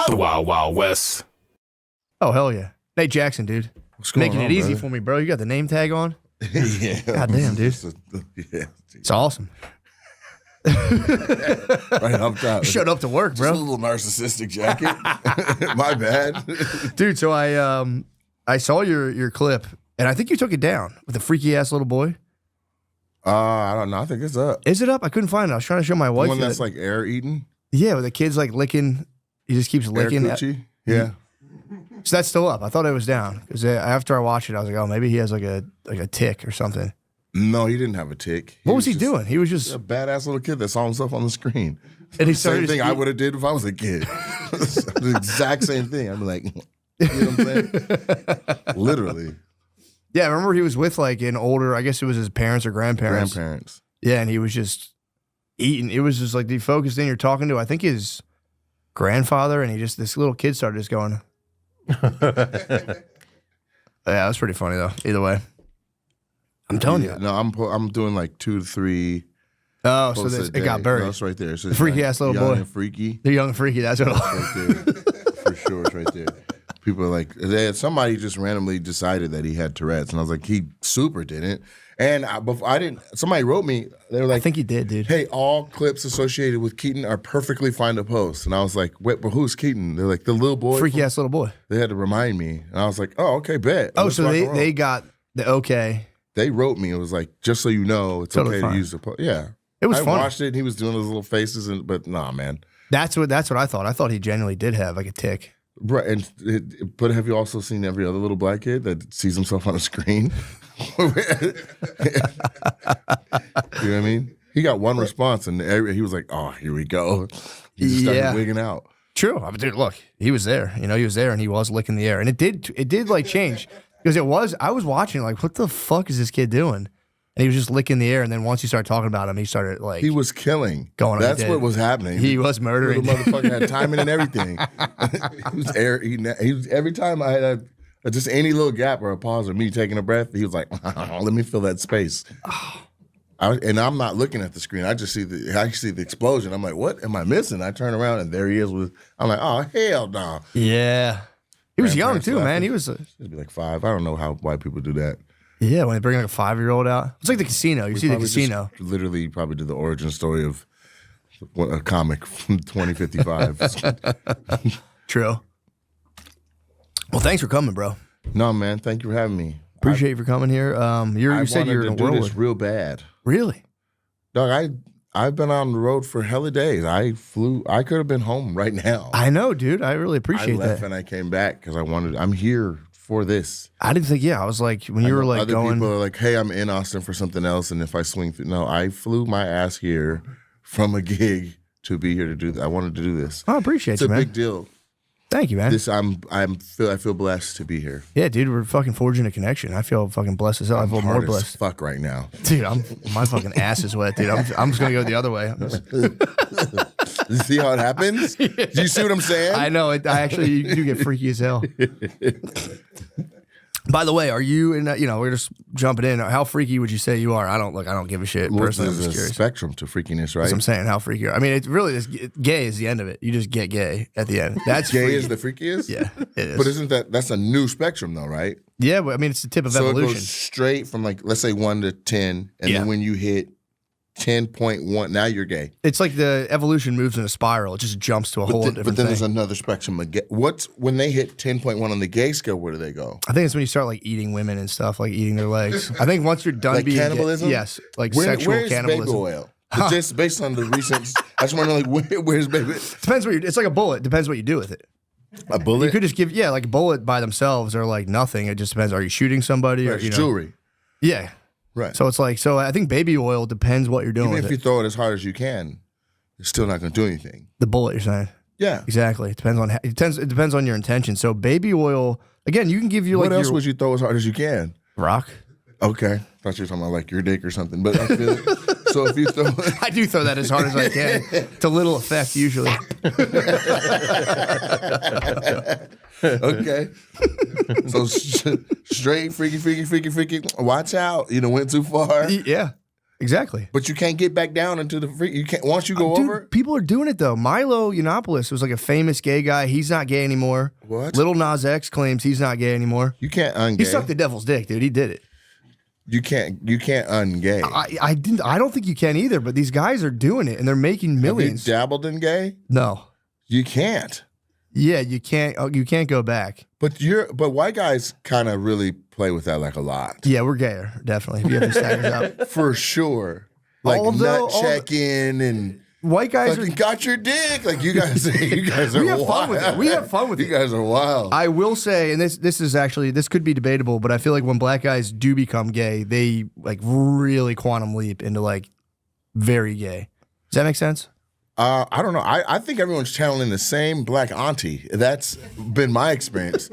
The Wild Wild West. Oh, hell yeah. Nate Jackson, dude. What's going Making on, it easy brother? for me, bro. You got the name tag on? Yeah. God damn, dude. Yeah. It's awesome. Right up top. Showed up to work, Just a bro. little narcissistic jacket. My bad. Dude, so I saw your clip, and I think you took it down with a freaky-ass little boy. I don't know. I think it's up. Is it up? I couldn't find it. I was trying to show my wife. The one that's that. like air eating? Yeah, where the kid's like licking. He just keeps licking. Air coochie? Yeah. So that's still up. I thought it was down because after I watched it, I was like, oh, maybe he has like a tick or something. No, he didn't have a tick. What was he just doing? He was just a badass little kid that saw himself on the screen. and he Same started thing I would have did if I was a kid. The exact same thing. I'd be like, you know what I'm saying? Literally. Yeah, I remember he was with like an older, I guess it was his parents or grandparents. Grandparents. Yeah, and he was just eating. It was just like the focused thing you're talking to. I think his grandfather, and this little kid started just going. Yeah, it was pretty funny though. Either way, I'm telling you. No, I'm doing like 2 to 3. Oh, so posts a it day. got buried. No, it's right there. It's The freaky ass little young boy. And freaky. The young and freaky. That's what. Right there. For sure, it's right there. People are like, somebody just randomly decided that he had Tourette's, and I was like, he super didn't. And I didn't. Somebody wrote me. They were like, I think he did, dude. hey, all clips associated with Keaton are perfectly fine to post. And I was like, wait, but who's Keaton? They're like, the little boy. Freaky ass little boy. They had to remind me. And I was like, oh, okay, bet. Oh, Let's so rock and roll. they got the okay. They wrote me. It was like, just so you know, it's Totally okay fine. to use the post. Yeah. It was I funny. watched it, and he was doing those little faces, but nah, man. That's what I thought. I thought he genuinely did have like a tick. Right, but have you also seen every other little black kid that sees himself on a screen? You know what I mean? He got one response, and he was like, "Oh, here we go." He just started wigging out. True. I mean, dude, look, he was there. You know, he was there, and he was licking the air, and it did like change because I was watching like, what the fuck is this kid doing? And he was just licking the air, and then once you started talking about him, he started like He was killing. Going on. That's what was happening. He was murdering. The motherfucker had timing and everything. He was he was every time I had just any little gap or a pause or me taking a breath, he was like, "Let me fill that space." And I'm not looking at the screen. I just see the explosion. I'm like, "What am I missing?" I turn around and there he is I'm like, "Oh hell no!" Yeah, he was young Grandparents too, man. laughing. He was. He'd be like 5. I don't know how white people do that. Yeah, when they bring like a 5-year-old out, it's like the casino. You see the Probably just casino. Literally, probably did the origin story of a comic from 2055. True. Well, thanks for coming, bro. No, man. Thank you for having me. Appreciate you for coming here. You said you're in a do this whirlwind. real bad. Really? Dog, I've been on the road for hella days. I could have been home right now. I know, dude. I really I appreciate left that. and I came back because I'm here for this. I didn't think. Yeah, I was like when you were like Other going. people are like, hey, I'm in Austin for something else, and if I swing through, no, I flew my ass here from a gig to be here to do that. I wanted to do this. I appreciate It's you, a man. big deal. Thank you, man. I feel blessed to be here. Yeah, dude, we're fucking forging a connection. I feel fucking blessed as hell. I feel more Hard as blessed. fuck right now. Dude, my fucking ass is wet, dude. I'm just gonna go the other way. You see how it happens? Do you see what I'm saying? I know. I actually you do get freaky as hell. By the way, are you in? We're just jumping in. How freaky would you say you are? I don't give a shit. Look, Personally, I'm there's just a curious. spectrum to freakiness, right? That's what I'm saying. How freaky you are. I mean, it really is. Gay is the end of it. You just get gay at the end. That's Gay freaky. is the freakiest? Yeah, it is. But isn't that's a new spectrum though, right? Yeah, but I mean, it's the tip of So it evolution. goes straight from like, let's say 1 to 10, and Yeah. then when you hit 10.1, now you're gay. It's like the evolution moves in a spiral. It just jumps to a whole different But then thing. there's another spectrum of gay. When they hit 10.1 on the gay scale, where do they go? I think it's when you start like eating women and stuff, like eating their legs. I think once you're done Like being cannibalism? gay, yes, like Where sexual is cannibalism. baby oil? Just based on the recent, I just want to know like where's baby? Depends what it's like a bullet. Depends what you do with it. A bullet? You could just give like a bullet by themselves or like nothing. It just depends. Are you shooting somebody or It's jewelry. Yeah. Right. So it's like I think baby oil depends what you're doing Even with if you it. throw it as hard as you can, it's still not going to do anything. The bullet you're saying. Yeah. Exactly. It depends on your intention. So baby oil again, you can give you What like else your would you throw as hard as you can? rock. Okay. Thought you were talking about like your dick or something. But I feel so if you throw I do throw that as hard as I can to little effect usually. okay. So straight freaky. Watch out. Went too far. Yeah. exactly. But you can't get back down into the free. You can't once you go Dude, over. people are doing it though. Milo Yiannopoulos was like a famous gay guy. He's not gay anymore. What? Little Nas X claims he's not gay anymore. You can't ungay. He sucked the devil's dick, dude. He did it. You can't ungay. I didn't. I don't think you can either. But these guys are doing it, and they're making millions. Have you dabbled in gay? No. You can't. Yeah, you can't. You can't go back. But white guys kind of really play with that like a lot. Yeah, we're gayer, definitely. If you have to stack us up. For sure. Like nut check-in and white guys fucking got your dick. Like you guys are we have wild. fun with it. We have fun with it. You guys are wild. I will say, and this could be debatable, but I feel like when black guys do become gay, they like really quantum leap into like very gay. Does that make sense? I don't know. I think everyone's channeling the same black auntie. That's been my experience.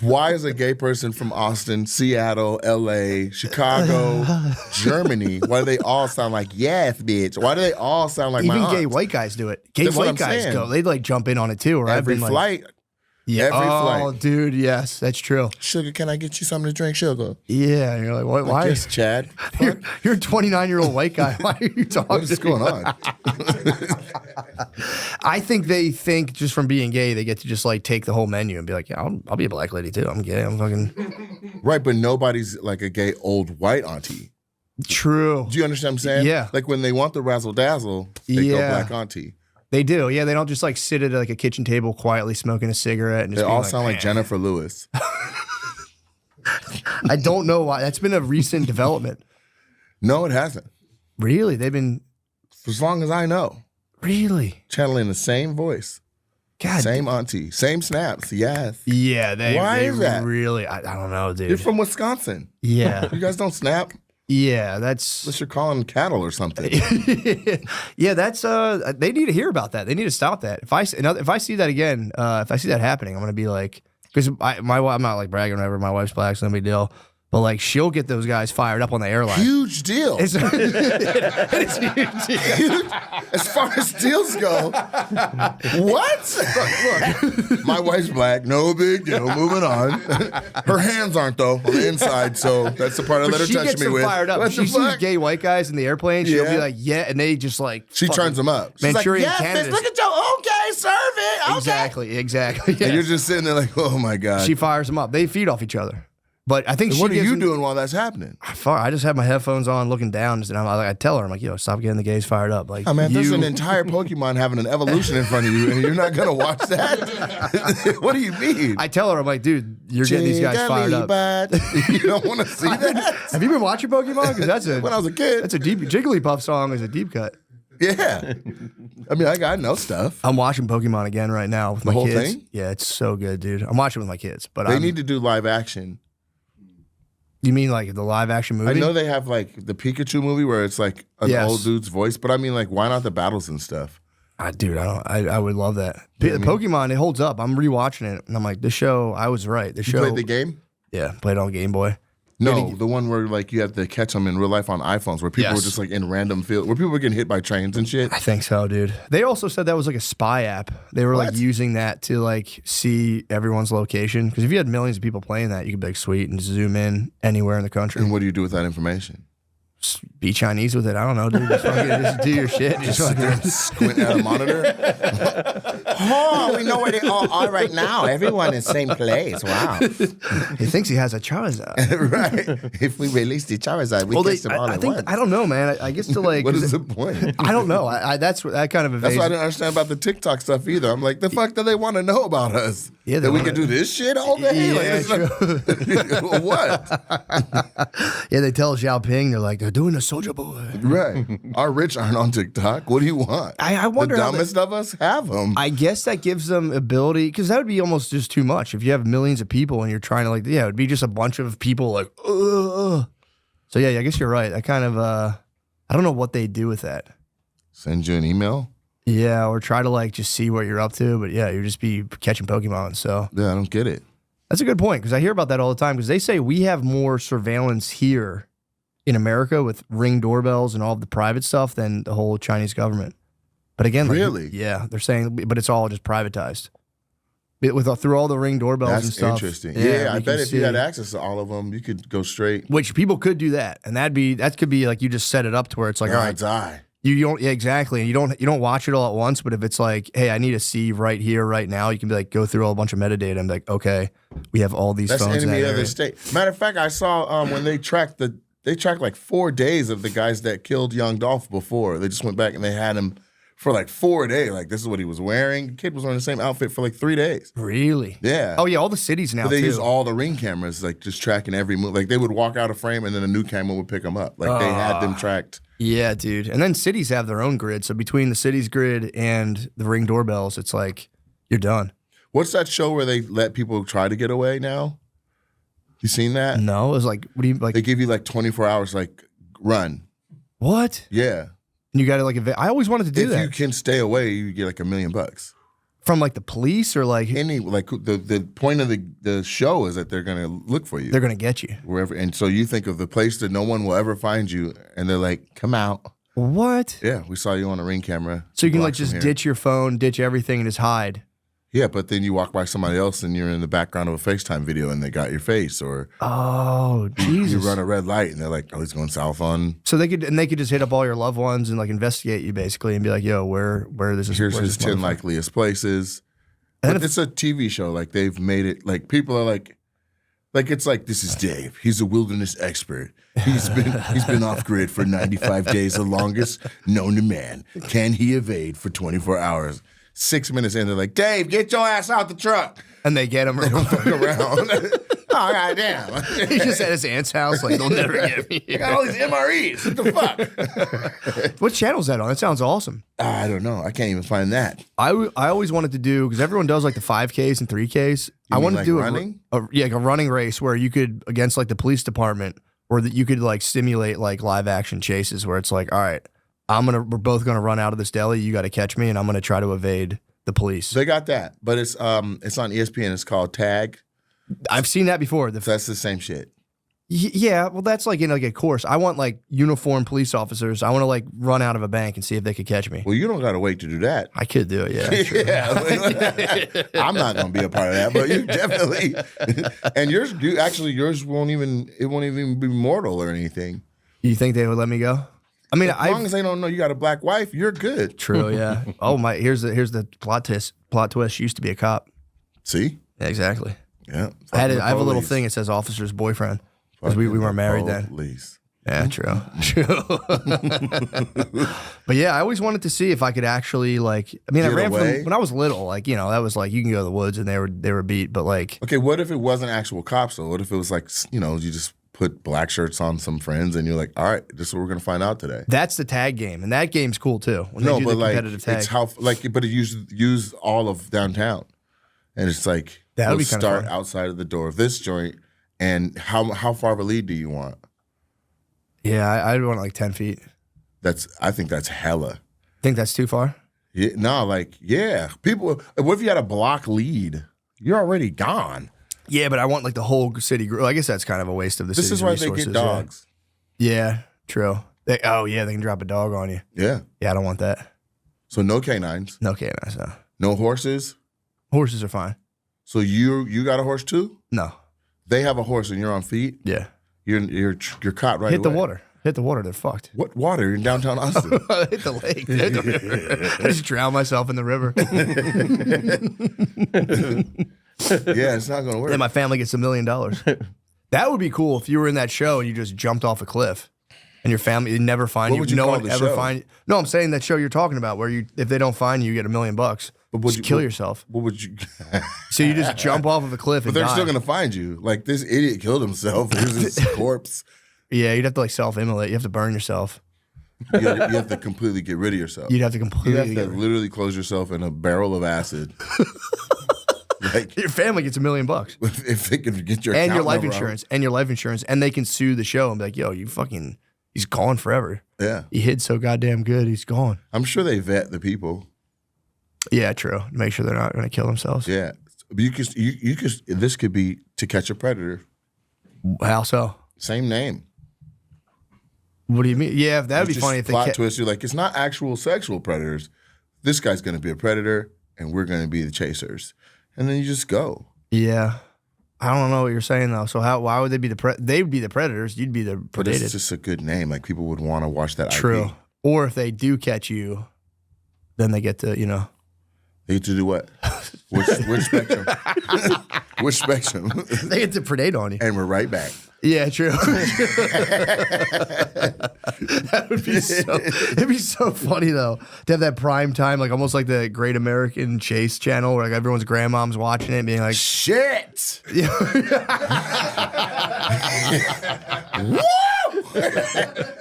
Why is a gay person from Austin, Seattle, LA, Chicago, Germany, why do they all sound like, yes, bitch? Why do they all sound like Even my gay aunt? white guys do it. Gay That's what white I'm guys saying. go. They like jump in on it too. Or Every I've been flight. Like, yeah. Every Oh, flight. dude, yes, that's true. Sugar, can I get you something to drink? Sugar. Yeah, and you're like, what? Why? Yes, Chad. You're a 29-year-old white guy. Why are you talking? What is going on? I think they think just from being gay, they get to just like take the whole menu and be like, yeah, I'll be a black lady too. I'm gay. I'm fucking Right, but nobody's like a gay old white auntie. true. Do you understand what I'm saying? Yeah. Like when they want the razzle dazzle, they go black auntie. They do. Yeah, they don't just like sit at like a kitchen table quietly smoking a cigarette and They just all being sound like Jennifer Lewis. I don't know why. That's been a recent development. No, it hasn't. Really? They've been For as long as I know. really Channeling the same voice. God. Same auntie. Same snaps. Yes. Yeah, they Why they is that? really I don't know, dude. You're from Wisconsin. Yeah. You guys don't snap Yeah, that's unless you're calling cattle or something. yeah, that's they need to hear about that. They need to stop that. If I see that again, if I see that happening, I'm gonna be like, because my wife, I'm not like bragging or whatever. My wife's black, so no big deal. But like, she'll get those guys fired up on the airline. Huge deal. It's a huge deal. As far as deals go, what? Look, my wife's black. No big deal. Moving on. Her hands aren't though on the inside, so that's the part I let her She touch gets me them with. fired up. What She the sees fuck? gay white guys in the airplane. She'll be Yeah. like, yeah, and they just like She fucking turns them up. She's Manchurian like, yes, Candidates. bitch, look at your okay, serve it. Okay. Exactly. And you're Yes. just sitting there like, oh my God. She fires them up. They feed off each other. But I think And she what are gives you them- doing while that's happening? I just have my headphones on, looking down, and I tell her, I'm like, yo, stop getting the gays fired up. Like, Oh man, there's you- an entire Pokemon having an evolution in front of you, and you're not gonna watch that? What do you mean? I tell her, I'm like, dude, you're getting these guys fired up. Jiggly, you don't want to see that? Have you been watching Pokemon? Because When I was a kid, that's a deep Jigglypuff song is a deep cut. yeah. I mean, I know stuff. I'm watching Pokemon again right now with my whole kids. thing? Yeah, it's so good, dude. I'm watching with my kids, but They need to do live action. You mean like the live action movie? I know they have like the Pikachu movie where it's like an Yes. old dude's voice, but I mean, like, why not the battles and stuff? Dude, I would love that. Pokemon, it holds up. I'm rewatching it, and I'm like, this show, I was right. The You show, played the game? yeah, played on Game Boy. No, the one where like you have to catch them in real life on iPhones, where people were Yes. just like in random field, where people were getting hit by trains and shit. I think so, dude. They also said that was like a spy app. They were like What? using that to like see everyone's location. Because if you had millions of people playing that, you could be like, sweet, and zoom in anywhere in the country. And what do you do with that information? Just be Chinese with it. I don't know, dude. Just, just do your shit. Just Sit there fucking, and squint at a monitor. Oh, we know where they all are right now. Everyone in the same place. Wow. he thinks he has a Charizard. Right. If we release the Charizard, we catch them all I at think once. I don't know, man. I guess to like, What is the point? I don't know. That's that kind of That's evasion. why I didn't understand about the TikTok stuff either. I'm like, the fuck do they want to know about us? Yeah, they that we wanna- can do this shit all day? Yeah, like, what? Yeah, they tell Xiaoping, they're like, they're doing a soldier boy. Right. Our rich aren't on TikTok. What do you want? I wonder The how they- dumbest of us have them. I guess that gives them ability, because that would be almost just too much. If you have millions of people and you're trying to like, yeah, it would be just a bunch of people like, ugh. So yeah, I guess you're right. I kind of, I don't know what they do with that. Send you an email? Yeah, or try to like just see what you're up to. But yeah, you just be catching Pokemon. So Yeah, I don't get it. that's a good point, because I hear about that all the time, because they say we have more surveillance here in America with Ring doorbells and all of the private stuff than the whole Chinese government. But again, like, Really? yeah, they're saying, but it's all just privatized. through all the Ring doorbells and That's stuff. interesting. Yeah, I we bet can if you had see- access to all of them, you could go straight. Which people could do that, and that could be like you just set it up to where it's like, all right, die. you don't exactly, and you don't watch it all at once. But if it's like, hey, I need to see right here, right now, you can be like go through a bunch of metadata and be like, okay, we have all these That's phones in that enemy of area. the state. Matter of fact, I saw when they tracked like 4 days of the guys that killed young Dolph before. They just went back and they had him for like 4 days. Like this is what he was wearing. The kid was wearing the same outfit for like 3 days. Really? Yeah. Oh yeah, all the cities now But they too. use all the Ring cameras, like just tracking every move. Like they would walk out of frame and then a new camera would pick them up. Like they had them tracked. Yeah, dude. And then cities have their own grid. So between the city's grid and the Ring doorbells, it's like you're done. What's that show where they let people try to get away now? You seen that? No, it was like, what do you like? They give you like 24 hours, like run. What? Yeah. And you got to like, I always wanted to do If that you can stay away, you get like $1 million. from like the police or like Any like the point of the show is that they're gonna look for you they're gonna get you. wherever, and so you think of the place that no one will ever find you, and they're like, "Come out." What? Yeah, we saw you on a Ring camera. So you can like blocks from just here. ditch your phone, ditch everything, and just hide. Yeah, but then you walk by somebody else and you're in the background of a FaceTime video and they got your face, or Oh, you Jesus. run a red light and they're like, "Oh, he's going south on." So they could just hit up all your loved ones and like investigate you basically and be like, yo, where this is. Here's where's his this 10 motherfucker? likeliest places. And But if- it's a TV show. Like they've made it. Like people are like it's like, this is Dave. He's a wilderness expert. He's been off grid for 95 days, the longest known to man. Can he evade for 24 hours? 6 minutes in, they're like, Dave, get your ass out the truck. And they get him. Don't fuck around. Oh, goddamn. He's just at his aunt's house, like, they'll never get me. I got all these MREs. What the fuck? What channel's that on? That sounds awesome. I don't know. I can't even find that. I always wanted to do, because everyone does like the 5Ks and 3Ks. I mean wanted like to do running? like a running race where you could, against like the police department, or that you could like simulate like live action chases where it's like, all right, we're both gonna run out of this deli. You got to catch me, and I'm gonna try to evade the police. They got that, but it's on ESPN. It's called Tag. I've seen that before. So that's the same shit. Yeah, well, that's like in like a course. I want like uniformed police officers. I want to like run out of a bank and see if they could catch me. Well, you don't got to wait to do that. I could do it, yeah. I'm not going to be a part of that, but you definitely. And yours won't even be mortal or anything. You think they would let me go? I mean, As long as they don't know you got a black wife, you're good. True, yeah. Oh my, here's the plot twist. Plot twist. She used to be a cop. See? Yeah, exactly. Yeah. I have a little thing. It says officer's boyfriend because we weren't married then. Police. Yeah, true. But yeah, I always wanted to see if I could actually like. I mean, I Get ran away? from when I was little. Like that was like you can go to the woods and they were beat. But like, Okay, what if it wasn't actual cops though? What if it was like, you just put black shirts on some friends and you're like, all right, this is what we're going to find out today. that's the tag game, and that game's cool too. When they No, do but the like, competitive tag. it's how, like, but it use all of downtown. And it's like, That would we'll be kinda start fun. outside of the door of this joint. And how far of a lead do you want? Yeah, I'd want like 10 feet. I think that's hella. Think that's too far? Yeah, no, like, yeah. People, what if you had a block lead? You're already gone. Yeah, but I want like the whole city group. I guess that's kind of a waste of the This city's is why resources. they get dogs. Yeah, true. They can drop a dog on you. Yeah. Yeah, I don't want that. So no canines, No canines, no. no horses. Horses are fine. So you got a horse too? No. They have a horse and you're on feet. Yeah. You're caught right Hit the away. water. Hit the water. They're fucked. What water? You're in downtown Austin. Hit the lake. Hit the river. I just drown myself in the river. Yeah, it's not gonna work. Then my family gets $1 million. That would be cool if you were in that show and you just jumped off a cliff. And your family would never find What you. would you No call one the ever show? find you. No, I'm saying that show you're talking about where if they don't find you, you get $1 million. But Just kill yourself. What would you? So you just jump off of a cliff But and they're die. still gonna find you. Like this idiot killed himself. Here's his corpse. Yeah, you'd have to like self-immolate. You have to burn yourself. You have to completely get rid of yourself. You'd have to You completely have to get rid- literally close yourself in a barrel of acid. Like Your family gets $1 million. if they can get your And your account life number out. insurance. And your life insurance. And they can sue the show and be like, yo, he's gone forever. Yeah, He hid so goddamn good, he's gone. I'm sure they vet the people. Yeah, true. Make sure they're not going to kill themselves. Yeah, but you could. This could be To Catch a Predator. How so? Same name. What do you mean? Yeah, that would be It's funny just if they plot twist. You're like, it's not actual sexual predators. This guy's going to be a predator, and we're going to be the chasers. and then you just go. Yeah. I don't know what you're saying though. So why would they be they would be the predators, you'd be the predated. But it's just a good name. Like people would want to watch that True. IP. Or if they do catch you, then they get to, They get to do what? Which spectrum? Which spectrum? they get to predate on you. And we're right back. Yeah, true. That would be it'd be so funny though to have that prime time, like almost like the Great American Chase channel where like everyone's grandmom's watching it and being like, shit. Yeah. Woo!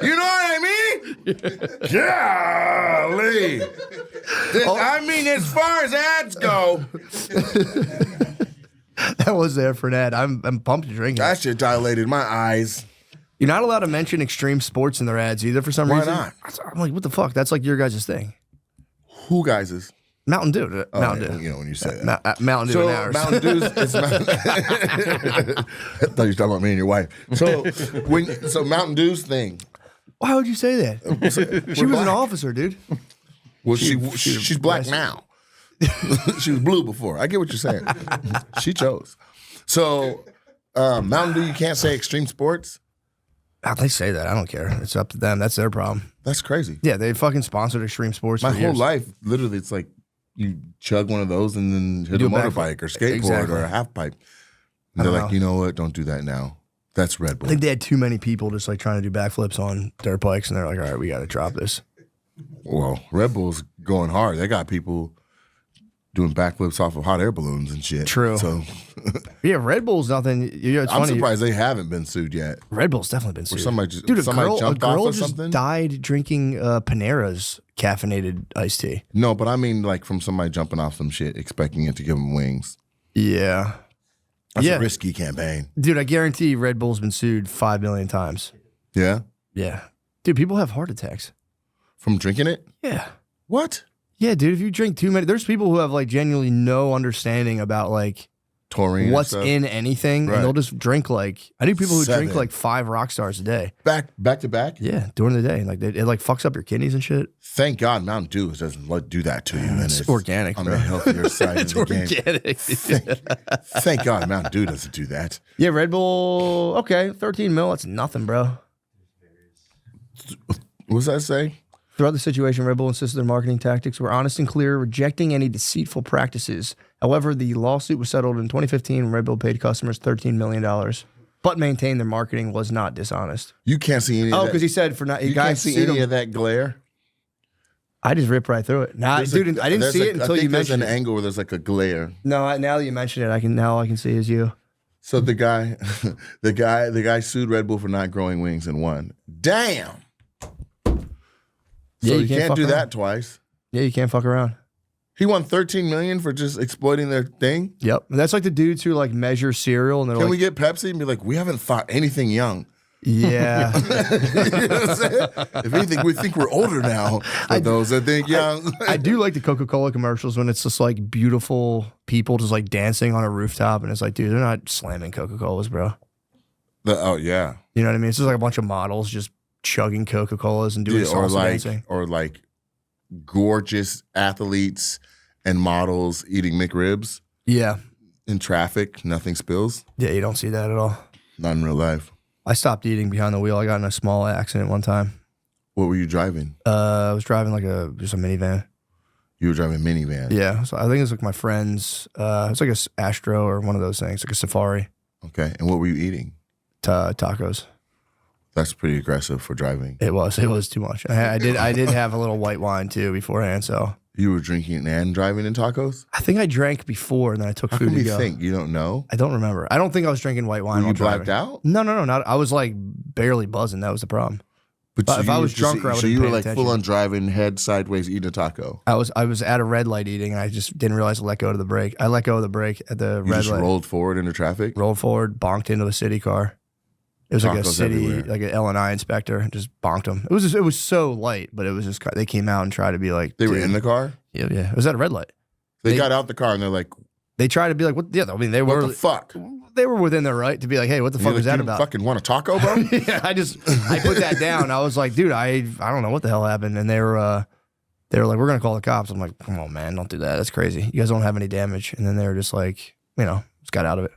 You know what I mean? Golly. I mean, as far as ads go. That was there for an ad. I'm pumped to drink it. That shit dilated my eyes. You're not allowed to mention extreme sports in their ads either for some reason. Why not? I'm like, what the fuck? That's like your guys' thing. Who guys is? Mountain Dew. Mountain Dew. You know when you say that. Mountain Dew So and ours. Mountain Dew's. I thought you were talking about me and your wife. So Mountain Dew's thing. Why would you say that? She was an officer, dude. Well, she's black now. She was blue before. I get what you're saying. She chose. So Mountain Dew, you can't say extreme sports? They say that. I don't care. It's up to them. That's their problem. That's crazy. Yeah, they fucking sponsored extreme sports My for whole years. life, literally, it's like you chug one of those and then hit Do a a motorbike or skateboard Exactly. or a half pipe. And they're like, you know what? Don't do that now. That's Red Bull. I think they had too many people just like trying to do backflips on dirt bikes, and they're like, all right, we got to drop this. Well, Red Bull's going hard. They got people doing backflips off of hot air balloons and shit. True. So Yeah, Red Bull's nothing. It's I'm funny. surprised they haven't been sued yet. Red Bull's definitely been sued. Dude, a somebody girl jumped off or just something? died drinking Panera's caffeinated iced tea. No, but I mean like from somebody jumping off some shit, expecting it to give them wings. Yeah. That's Yeah. a risky campaign. Dude, I guarantee Red Bull's been sued 5 million times. Yeah? Yeah. Dude, people have heart attacks. From drinking it? Yeah. What? Yeah, dude, if you drink too many, there's people who have like genuinely no understanding about like Taurine. what's in anything, Right. and they'll just drink like, I knew people who drink 7. like 5 rock stars a day. Back to back? Yeah, during the day. Like it like fucks up your kidneys and shit. Thank God Mountain Dew doesn't do that to you. And It's organic, on bro. the healthier side It's of the game. organic. Thank God Mountain Dew doesn't do that. Yeah, Red Bull, okay, 13 mil, that's nothing, bro. What does that say? Throughout the situation, Red Bull insisted their marketing tactics were honest and clear, rejecting any deceitful practices. However, the lawsuit was settled in 2015 and Red Bull paid customers $13 million, but maintained their marketing was not dishonest. You can't see any of that. Oh, because he said for not, You can't see any of that glare? I just ripped right through it. Nah, dude, I didn't see it until you mentioned there's it. an angle where there's like a glare. No, now that you mentioned it, I can see is you. So the guy, the guy sued Red Bull for not growing wings and won. Damn. So Yeah, you can't fuck do around. that twice. Yeah, you can't fuck around. He won $13 million for just exploiting their thing. Yep, and that's like the dudes who like measure cereal and they're Can like, we get Pepsi and be like, we haven't thought anything young. yeah. You know what I'm saying? If anything, we think we're older now. For those that think young. I do like the Coca-Cola commercials when it's just like beautiful people just like dancing on a rooftop, and it's like, dude, they're not slamming Coca-Colas, bro. Oh yeah. You know what I mean? It's just like a bunch of models just chugging Coca-Colas and doing salsa dancing. Or like gorgeous athletes and models eating McRibs Yeah. in traffic. Nothing spills. Yeah, you don't see that at all. Not in real life. I stopped eating behind the wheel. I got in a small accident one time. What were you driving? I was driving like just a minivan. You were driving a minivan. Yeah. So I think it was like my friend's, it's like a Astro or one of those things, like a Safari, Okay. And what were you eating? tacos. That's pretty aggressive for driving. It was too much. I did have a little white wine too beforehand. So You were drinking and driving in tacos? I think I drank before and then I took How food come to you go. think? You don't know? I don't remember. I don't think I was drinking white wine Were while you blacked driving. out? No, not. I was like barely buzzing. That was the problem. But If you I were was just- drunker, I So would've you were paid like attention. full on driving, head sideways, eating a taco. I was at a red light eating and I just didn't realize to let go of the brake. I let go of the brake at the You red just light. rolled forward into traffic? Rolled forward, bonked into a city car. It was like a Tacos city, everywhere. like an L&I inspector, and just bonked them. It was so light, but it was just they came out and tried to be like They were dude. in the car? Yeah. It was at a red light. They got out the car and they're like, They tried to be like, what? Yeah, I mean, they what were the fuck? they were within their right to be like, hey, what the And fuck you're was like, that you about? fucking want a taco, bro? Yeah, I put that down. I was like, dude, I don't know what the hell happened, and they were they were like, we're going to call the cops. I'm like, come on, man, don't do that. That's crazy. You guys don't have any damage. And then they were just like, just got out of it.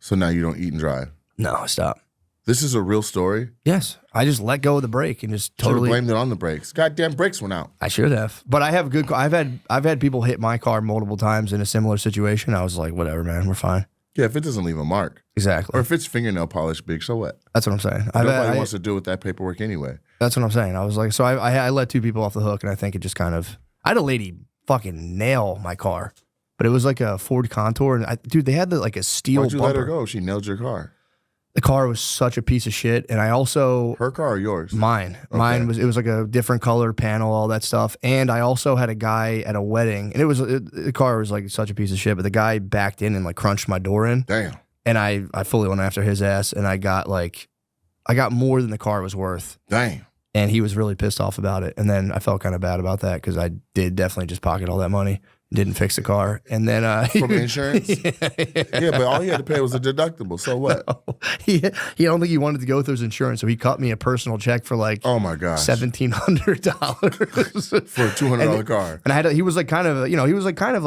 So now you don't eat and drive? No, I stopped. This is a real story? Yes. I just let go of the brake and just totally blamed it on the brakes. Goddamn brakes went out. I should have. But I have good I've had people hit my car multiple times in a similar situation. I was like, whatever, man, we're fine. Yeah, if it doesn't leave a mark. Exactly. Or if it's fingernail polish big, so what? That's what I'm saying. Nobody wants to deal with that paperwork anyway. That's what I'm saying. I was like, so I let 2 people off the hook, and I think it just kind of, I had a lady fucking nail my car, but it was like a Ford Contour, and dude, they had like a steel Why'd you bumper. let her go? She nailed your car. The car was such a piece of shit, and I also... Her car or yours? Mine. Okay. Mine was, it was like a different color panel, all that stuff, and I also had a guy at a wedding, and the car was like such a piece of shit, but the guy backed in and like crunched my door in. Damn. And I fully went after his ass, and I got more than the car was worth. Damn. And he was really pissed off about it. And then I felt kind of bad about that because I did definitely just pocket all that money, didn't fix the car. And then from insurance? Yeah, but all he had to pay was a deductible. So what? No, he don't think he wanted to go through his insurance, so he cut me a personal check for like oh my gosh, $1,700 for a $200 car. And he was like kind of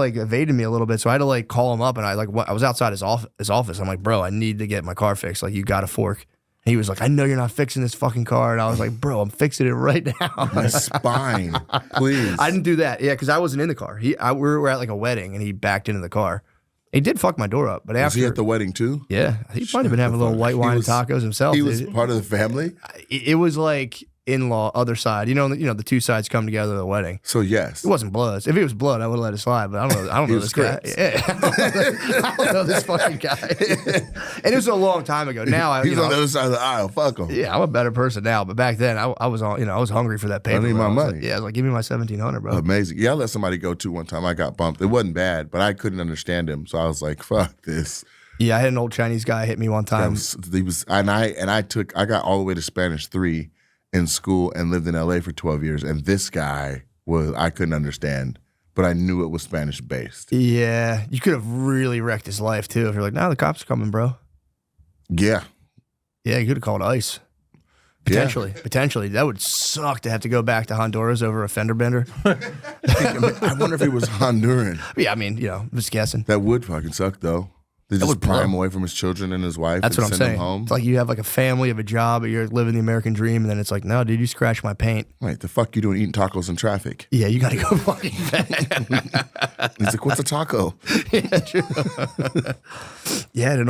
evading me a little bit, so I had to like call him up, and I was outside his office. I'm like, bro, I need to get my car fixed. Like, you got a fork. And he was like, I know you're not fixing this fucking car. And I was like, bro, I'm fixing it right now. My spine, please. I didn't do that. Yeah, because I wasn't in the car. We were at like a wedding, and he backed into the car. He did fuck my door up. But after, was he at the wedding too? Yeah. He might have been having a little white wine and tacos himself. He was part of the family? It was like in-law, other side. The 2 sides come together at the wedding. So yes. It wasn't blood. If it was blood, I would have let it slide, but I don't know this guy. Yeah. I don't know this fucking guy. And it was a long time ago. Now he's on the other side of the aisle. Fuck him. Yeah, I'm a better person now, but back then I was on, I was hungry for that paper. I need my money. I was like, give me my $1,700, bro. Amazing. Yeah, I let somebody go too one time. I got bumped. It wasn't bad, but I couldn't understand him. So I was like, fuck this. Yeah, I had an old Chinese guy hit me one time. I got all the way to Spanish 3 in school and lived in LA for 12 years. And this guy I couldn't understand, but I knew it was Spanish based. Yeah. You could have really wrecked his life too if you're like, nah, the cops are coming, bro. Yeah. Yeah, you could have called ICE. Potentially. Yeah. Potentially. That would suck to have to go back to Honduras over a fender bender. I wonder if he was Honduran. Yeah, I mean, just guessing. That would fucking suck though. They just pry him away from his children and his wife. That's what I'm send saying. Him home. It's like you have like a family, of a job, but you're living the American dream, and then it's like, no, dude, you scratched my paint. Right, the fuck you doing eating tacos in traffic? Yeah, you got to go fucking back. He's like, what's a taco? Yeah, true. Yeah, an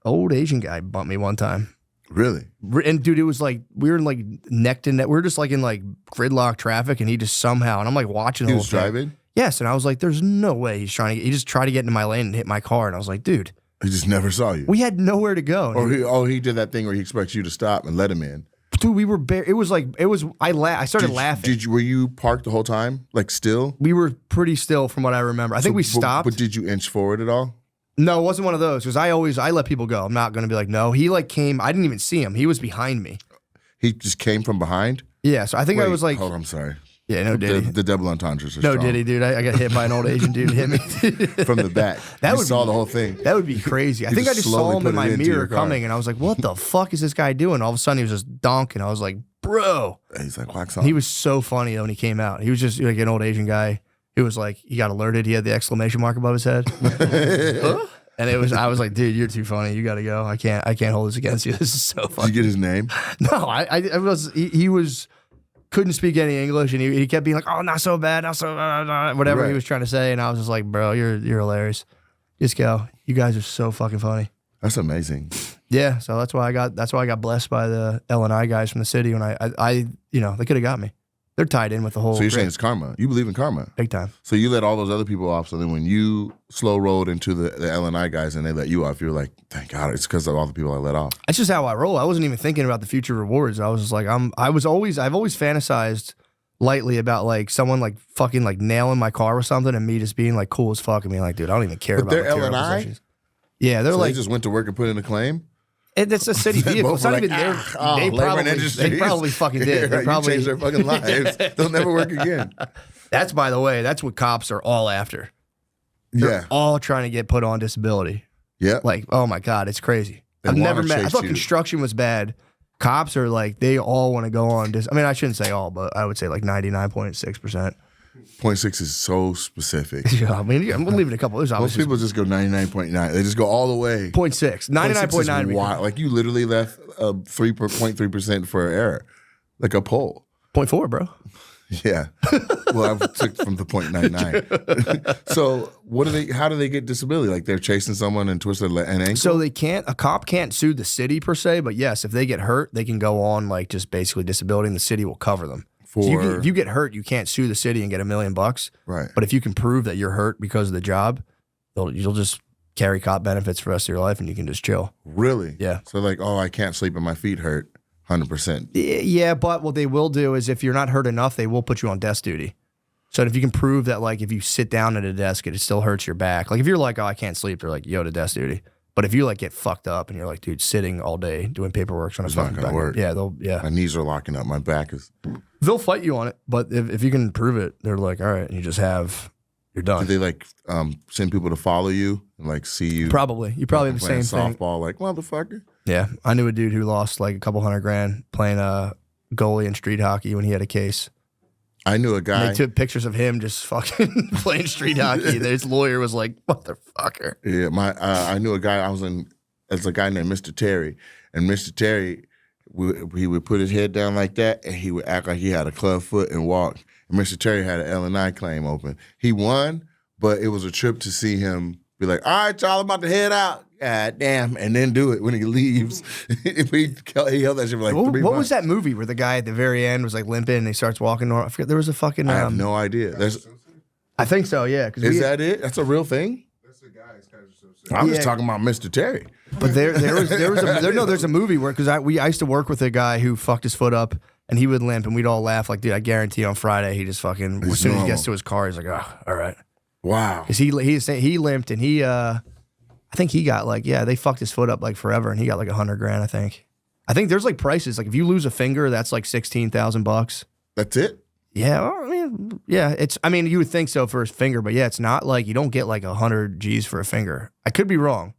old Asian guy bumped me one time. Really? And dude, it was like we were in like neck to neck. We were just like in like gridlock traffic, and he just somehow, and I'm like watching. He was driving. Yes, and I was like, "There's no way he's trying to." He just tried to get into my lane and hit my car, and I was like, "Dude." He just never saw you. We had nowhere to go. Or he did that thing where he expects you to stop and let him in. Dude, we were it was like I started laughing. Were you parked the whole time? Like still? We were pretty still from what I remember. I think we stopped. But did you inch forward at all? No, it wasn't one of those because I let people go. I'm not going to be like, no. He like came. I didn't even see him. He was behind me. He just came from behind? Yeah, so I think I was like. Hold on, I'm sorry. Yeah, no diddy. The double entendres are no strong. diddy, dude. I got hit by an old Asian dude. Hit me from the back. You saw the whole thing. That would be crazy. I think I just saw him in my mirror coming, and I was like, "What the fuck is this guy doing?" All of a sudden, he was just donking. I was like, "Bro!" And he's like, "Wax on." He was so funny though when he came out. He was just like an old Asian guy. He was like, he got alerted. He had the exclamation mark above his head. Huh? And I was like, dude, you're too funny. You got to go. I can't hold this against you. This is so funny. Did you get his name? No, he was. Couldn't speak any English, and he kept being like, "Oh, not so bad, not so whatever right. He was trying to say." And I was just like, "Bro, you're hilarious. Just go. You guys are so fucking funny." That's amazing. Yeah, so that's why I got blessed by the L&I guys from the city when I they could have got me. They're tied in with the whole. So you're saying it's karma? You believe in karma? Big time. So you let all those other people off. So then when you slow rolled into the L&I guys and they let you off, you're like, thank God, it's because of all the people I let off. That's just how I roll. I wasn't even thinking about the future rewards. I was just like, I've always fantasized lightly about like someone like fucking like nailing my car or something, and me just being like cool as fuck and being like, dude, I don't even care about. But they're L&I. Yeah, they're so like they just went to work and put in a claim. It's a city vehicle. It's not even their. They probably fucking did. They probably changed their fucking lives. They'll never work again. That's, by the way, that's what cops are all after. They're all trying to get put on disability. Yeah. Like, oh my God, it's crazy. I've never met. I thought construction was bad Cops are like, they all want to go on. I mean, I shouldn't say all, but I would say like 99.6%. 0.6 is so specific. Yeah, I mean, I'm leaving a couple. There's Most obviously people just go 99.9. They just go all the way. 0.6. 99.9. Wild. Like you literally left 3.3% for error, like a poll. 0.4, bro. Yeah. Well, I took from the 0.99. So what do they? How do they get disability? Like they're chasing someone and twisted an ankle? So they can't. A cop can't sue the city per se, but yes, if they get hurt, they can go on like just basically disability, and the city will cover them. So if you get hurt, you can't sue the city and get $1 million. Right. But if you can prove that you're hurt because of the job, you'll just carry cop benefits for the rest of your life, and you can just chill. Really? Yeah. So like, oh, I can't sleep and my feet hurt. 100%. Yeah, but what they will do is if you're not hurt enough, they will put you on desk duty. So if you can prove that, like, if you sit down at a desk, it still hurts your back. Like, if you're like, oh, I can't sleep, they're like, yo, to desk duty. But if you, like, get fucked up and you're like, dude, sitting all day doing paperwork on a fucking not gonna work. Yeah. My knees are locking up. My back is. They'll fight you on it, but if you can prove it, they're like, all right, and you're done. Do they like send people to follow you and like see you? Probably. You probably have the same thing. Softball, like motherfucker. Yeah, I knew a dude who lost like a couple $100,000 playing goalie in street hockey when he had a case. I knew a And guy. they took pictures of him just fucking playing street hockey. His lawyer was like, motherfucker. Yeah, I knew a guy. I was in. There's a guy named Mr. Terry, and Mr. Terry, he would put his head down like that, and he would act like he had a club foot and walk. And Mr. Terry had an L&I claim open. He won, but it was a trip to see him be like, all right, y'all, I'm about to head out. God damn, and then do it when he leaves. he held that shit for like 3 months. What was that movie where the guy at the very end was like limping and he starts walking normal? I forget. There was a fucking. I have no idea. I think so. Yeah. Is that it? That's a real thing. That's the guy. It's kind of so sick. I'm just talking about Mr. Terry. But there's a movie where because I used to work with a guy who fucked his foot up and he would limp and we'd all laugh like, dude, I guarantee on Friday he just fucking as soon as he gets to his car he's like, oh, all right. Wow. Because he limped and he I think he got like they fucked his foot up like forever and he got like $100,000 I think there's like prices like if you lose a finger that's like $16,000. That's it. Yeah, well, I mean you would think so for his finger, but yeah, it's not like you don't get like 100 G's for a finger. I could be wrong,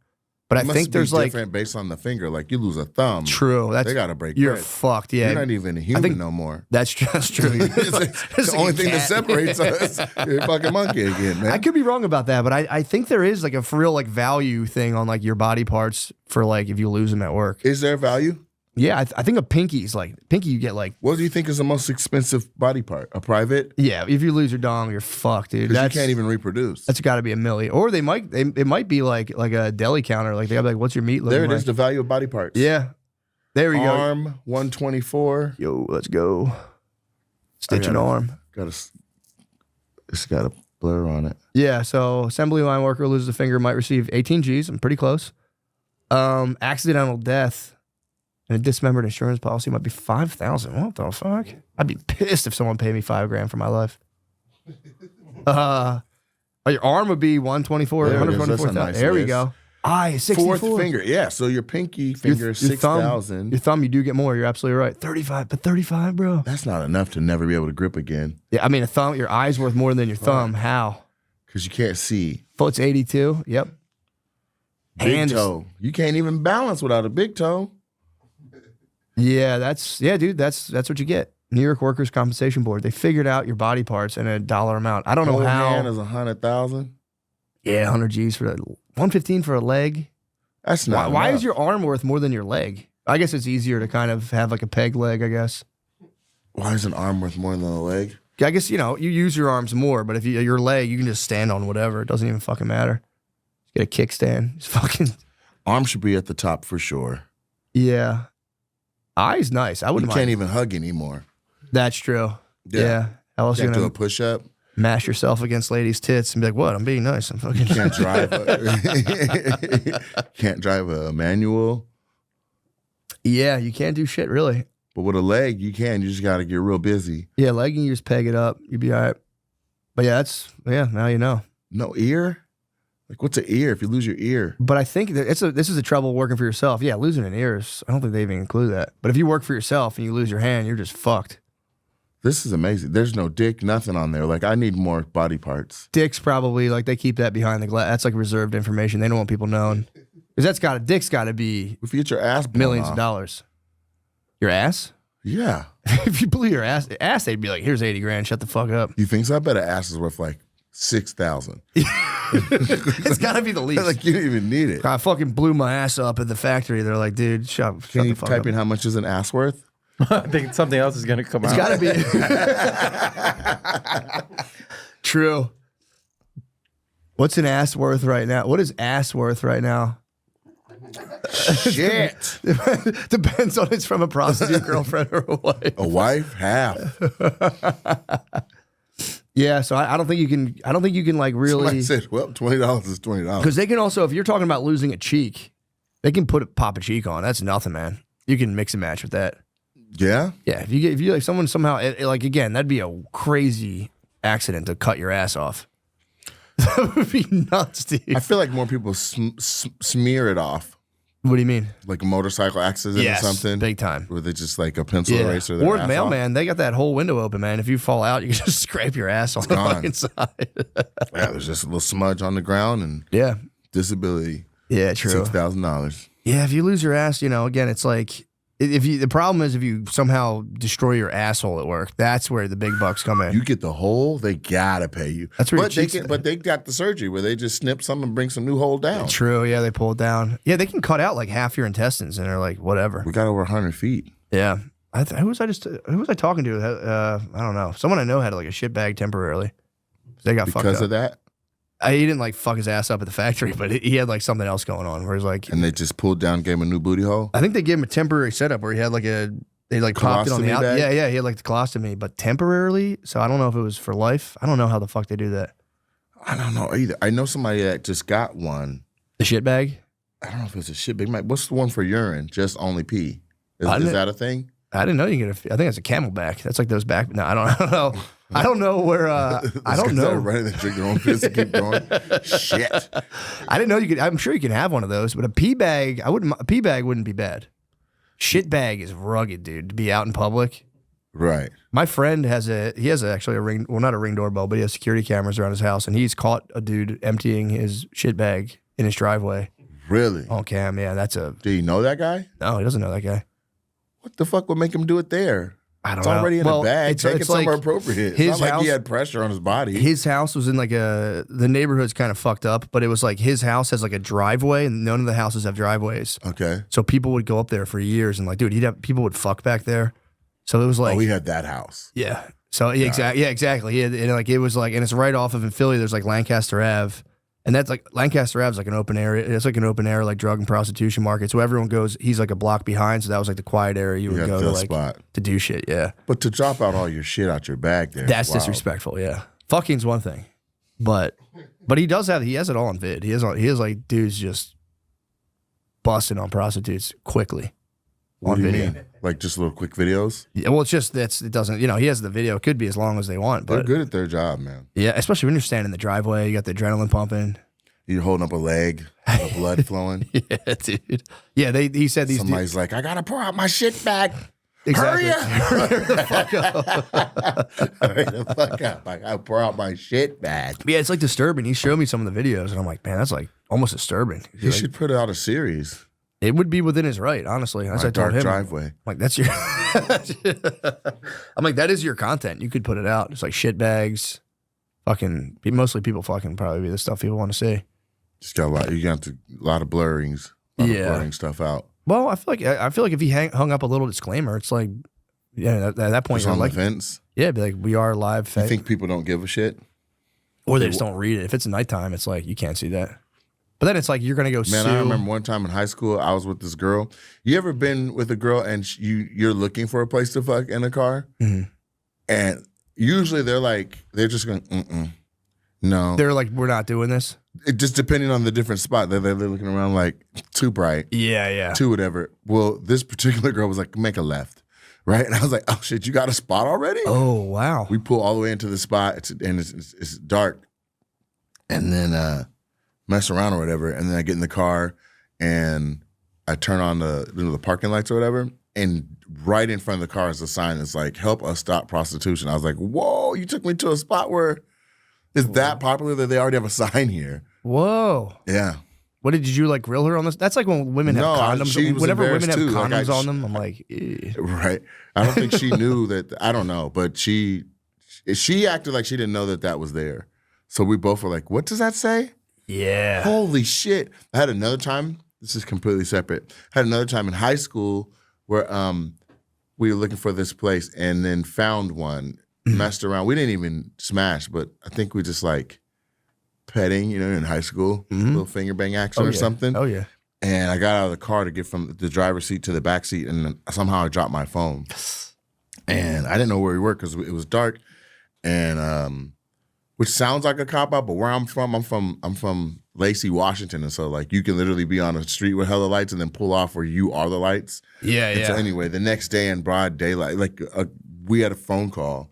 but I think there's like different based on the finger. Like you lose a thumb. True, they gotta break. You're bread. fucked. Yeah, you're not even a human no more. That's true. it's the only thing that separates us. You're a fucking monkey again, man. I could be wrong about that, but I think there is like a for real like value thing on like your body parts for like if you lose them at work. Is there value? Yeah, I think a pinky you get like. What do you think is the most expensive body part? A private? Yeah, if you lose your dong, you're fucked, dude. Because you can't even reproduce. That's got to be $1 million. Or it might be like a deli counter. Like they have like, what's your meat looking like? There it is, the value of body parts. Yeah, there we go. Arm 124. Yo, let's go. Stitch an arm. It's got a blur on it. Yeah, so assembly line worker loses a finger might receive 18 G's. I'm pretty close. Accidental death. And a dismembered insurance policy might be $5,000. What the fuck? I'd be pissed if someone paid me $5,000 for my life. Your arm would be 124. There it is. 124,000. That's a nice there we list. go. Eye 64. Fourth finger. Yeah. So your pinky finger is 6,000. Your thumb, you do get more. You're absolutely right. 35, but 35, bro. That's not enough to never be able to grip again. Yeah, I mean a thumb. Your eye's worth more than your thumb. How? Because you can't see. Foot's 82. Yep. Big toe. You can't even balance without a big toe. Yeah, dude. That's what you get. New York Workers' Compensation Board. They figured out your body parts in a dollar amount. I don't know how. Hand is 100,000. Yeah, 100 G's for 115 for a leg. That's not. Why enough. is your arm worth more than your leg? I guess it's easier to kind of have like a peg leg. I guess. Why is an arm worth more than a leg? I guess you use your arms more, but if your leg, you can just stand on whatever. It doesn't even fucking matter. Get a kickstand. It's fucking. Arm should be at the top for sure. Yeah. Eye's nice. I wouldn't. You can't even hug anymore. That's true. Yeah. How else you you do gonna a push up? Mash yourself against ladies' tits and be like, "What? I'm being nice. I'm fucking." Can't drive. Can't drive a manual. Yeah, you can't do shit really. But with a leg, you can. You just got to get real busy. Yeah, leg and you just peg it up. You'd be all right. But yeah, now you know. No ear? Like, what's an ear if you lose your ear? But I think that this is the trouble working for yourself. Yeah, losing an ear is, I don't think they even include that. But if you work for yourself and you lose your hand, you're just fucked. This is amazing. There's no dick, nothing on there. Like, I need more body parts. Dick's probably, like, they keep that behind the glass. That's like reserved information. They don't want people knowing. Because dick's got to be If you get your ass blown millions off, of dollars. Your ass? Yeah. If you blew your ass, they'd be like, here's 80 grand, shut the fuck up. You think so? I bet an ass is worth like 6,000. It's got to be the least. Like, you don't even need it. I fucking blew my ass up at the factory. They're like, dude, shut Can the you fuck type up. in how much is an ass worth? I think something else is going to come It's out. got to be. True. What's an ass worth right now? What is ass worth right now? Shit. Depends on it's from a prostitute girlfriend or a wife. A wife? Half. Yeah, so I don't think you can. I don't think you can like really. Somebody said, well, $20 is $20. Because they can also, if you're talking about losing a cheek, they can pop a cheek on. That's nothing, man. You can mix and match with that. Yeah? Yeah, if you like someone somehow like again, that'd be a crazy accident to cut your ass off. That would be nuts, dude. I feel like more people smear it off. What do you mean? Like a motorcycle accident Yes, or something. big time. Where they just like a pencil eraser. Or the mailman, they got that whole window open, man. If you fall out, you can just scrape your ass on the gone. fucking side. Yeah, there's just a little smudge on the ground and Yeah. disability. Yeah, true. $6,000. Yeah, if you lose your ass, again, it's like the problem is if you somehow destroy your asshole at work, that's where the big bucks come in. You get the hole, they gotta pay you. That's where your but they cheeks- but they got the surgery where they just snip some and bring some new hole down. True, yeah, they pull it down. Yeah, they can cut out like half your intestines, and they're like, whatever. We got over 100 feet. Yeah, who was I talking to? I don't know. Someone I know had like a shit bag temporarily. They got fucked Because up. of that? He didn't like fuck his ass up at the factory, but he had like something else going on where he's like, And they just pulled down, gave him a new booty hole? I think they gave him a temporary setup where he had like they like popped it on the Colostomy out. bag? Yeah, he had like the colostomy, but temporarily. So I don't know if it was for life. I don't know how the fuck they do that. I don't know either. I know somebody that just got one. The shit bag? I don't know if it's a shit big. What's the one for urine? Just only pee. Is I didn't- that a thing? I didn't know you could get I think it's a camelback. That's like those back. No, I don't know. I don't know where. I don't know. Running, they drink their own piss and keep going. Shit. I didn't know you could. I'm sure you can have one of those, but a pee bag. A pee bag wouldn't be bad. Shit bag is rugged, dude. To be out in public. Right. My friend he has actually a ring. Well, not a ring doorbell, but he has security cameras around his house, and he's caught a dude emptying his shit bag in his driveway Really? on cam. Yeah, that's a Do you know that guy? no. He doesn't know that guy. What the fuck would make him do it there? I don't It's know. already in Well, a bag. it's- Take it's it somewhere like appropriate. It's his not like he house- had pressure on his body. His house was in like the neighborhood's kind of fucked up, but it was like his house has like a driveway, and none of the houses have driveways. Okay. So people would go up there for years, and like, dude, people would fuck back there. So it was like, Oh, we had that house. yeah. So yeah, exactly. Yeah, exactly. Yeah, and like it was like, and it's right off of in Philly. There's like Lancaster Ave, and that's like Lancaster Ave is like an open area. It's like an open air like drug and prostitution market. So everyone goes. He's like a block behind. So that was like the quiet area you would got go the to like spot. to do shit. Yeah, But to drop out all your shit out your bag there. that's is wild. disrespectful. Yeah, fucking's one thing, but he has it all on vid. He has like dudes just busting on prostitutes quickly. What on do you video. mean? Like just little quick videos? Yeah, well, it's just it doesn't. He has the video. It could be as long as they want, They're but good at their job, man. yeah, especially when you're standing in the driveway, you got the adrenaline pumping. You're holding up a leg, the blood flowing. Yeah, dude. Yeah, he said these. Somebody's like, I gotta pour out my shit bag. Exactly. Hurry the fuck up. I gotta pour out my shit bag. Yeah, it's like disturbing. He showed me some of the videos, and I'm like, man, that's like almost disturbing. He should put out a series. It would be within his right, honestly. As My I told dark him, driveway. I'm like, that's your. I'm like, that is your content. You could put it out. It's like shit bags, fucking. Mostly people fucking probably be the stuff people want to see. Just got a lot. You got a lot of blurrings. Blurring stuff out. Well, I feel like if he hung up a little disclaimer, it's like, yeah, at that point Just you're on like, the fence. yeah, be like, we are live. You think people don't give a shit? Or they just don't read it. If it's nighttime, it's like you can't see that. But then it's like you're gonna go Man, sue. I remember one time in high school, I was with this girl. You ever been with a girl and you're looking for a place to fuck in a car? Mhm. And usually they're just going, no. They're like, we're not doing this. It just depending on the different spot. They're looking around like too bright, Yeah. too whatever. Well, this particular girl was like, make a left, right? And I was like, oh shit, you got a spot already? Oh wow. We pull all the way into the spot and it's dark. And then mess around or whatever. And then I get in the car and I turn on the parking lights or whatever. And right in front of the car is a sign that's like, help us stop prostitution. I was like, whoa, you took me to a spot where it's that popular that they already have a sign here. Whoa. Yeah. What did you like grill her on this? That's like when women have No, condoms. she was Whenever women have embarrassed, too. Like, condoms on them, I'm like, eh. Right. I don't think she knew that. I don't know, but she acted like she didn't know that was there. So we both were like, "What does that say?" Yeah. Holy shit! I had another time. This is completely separate. I had another time in high school where we were looking for this place and then found one. Messed around. We didn't even smash, but I think we just like petting, in high school, little finger bang action or something. Oh yeah. And I got out of the car to get from the driver's seat to the back seat, and somehow I dropped my phone. And I didn't know where we were because it was dark, and which sounds like a cop out, but where I'm from Lacey, Washington, and so like you can literally be on a street with hella lights and then pull off where you are the lights. Yeah, And yeah. so anyway, the next day in broad daylight, we had a phone call.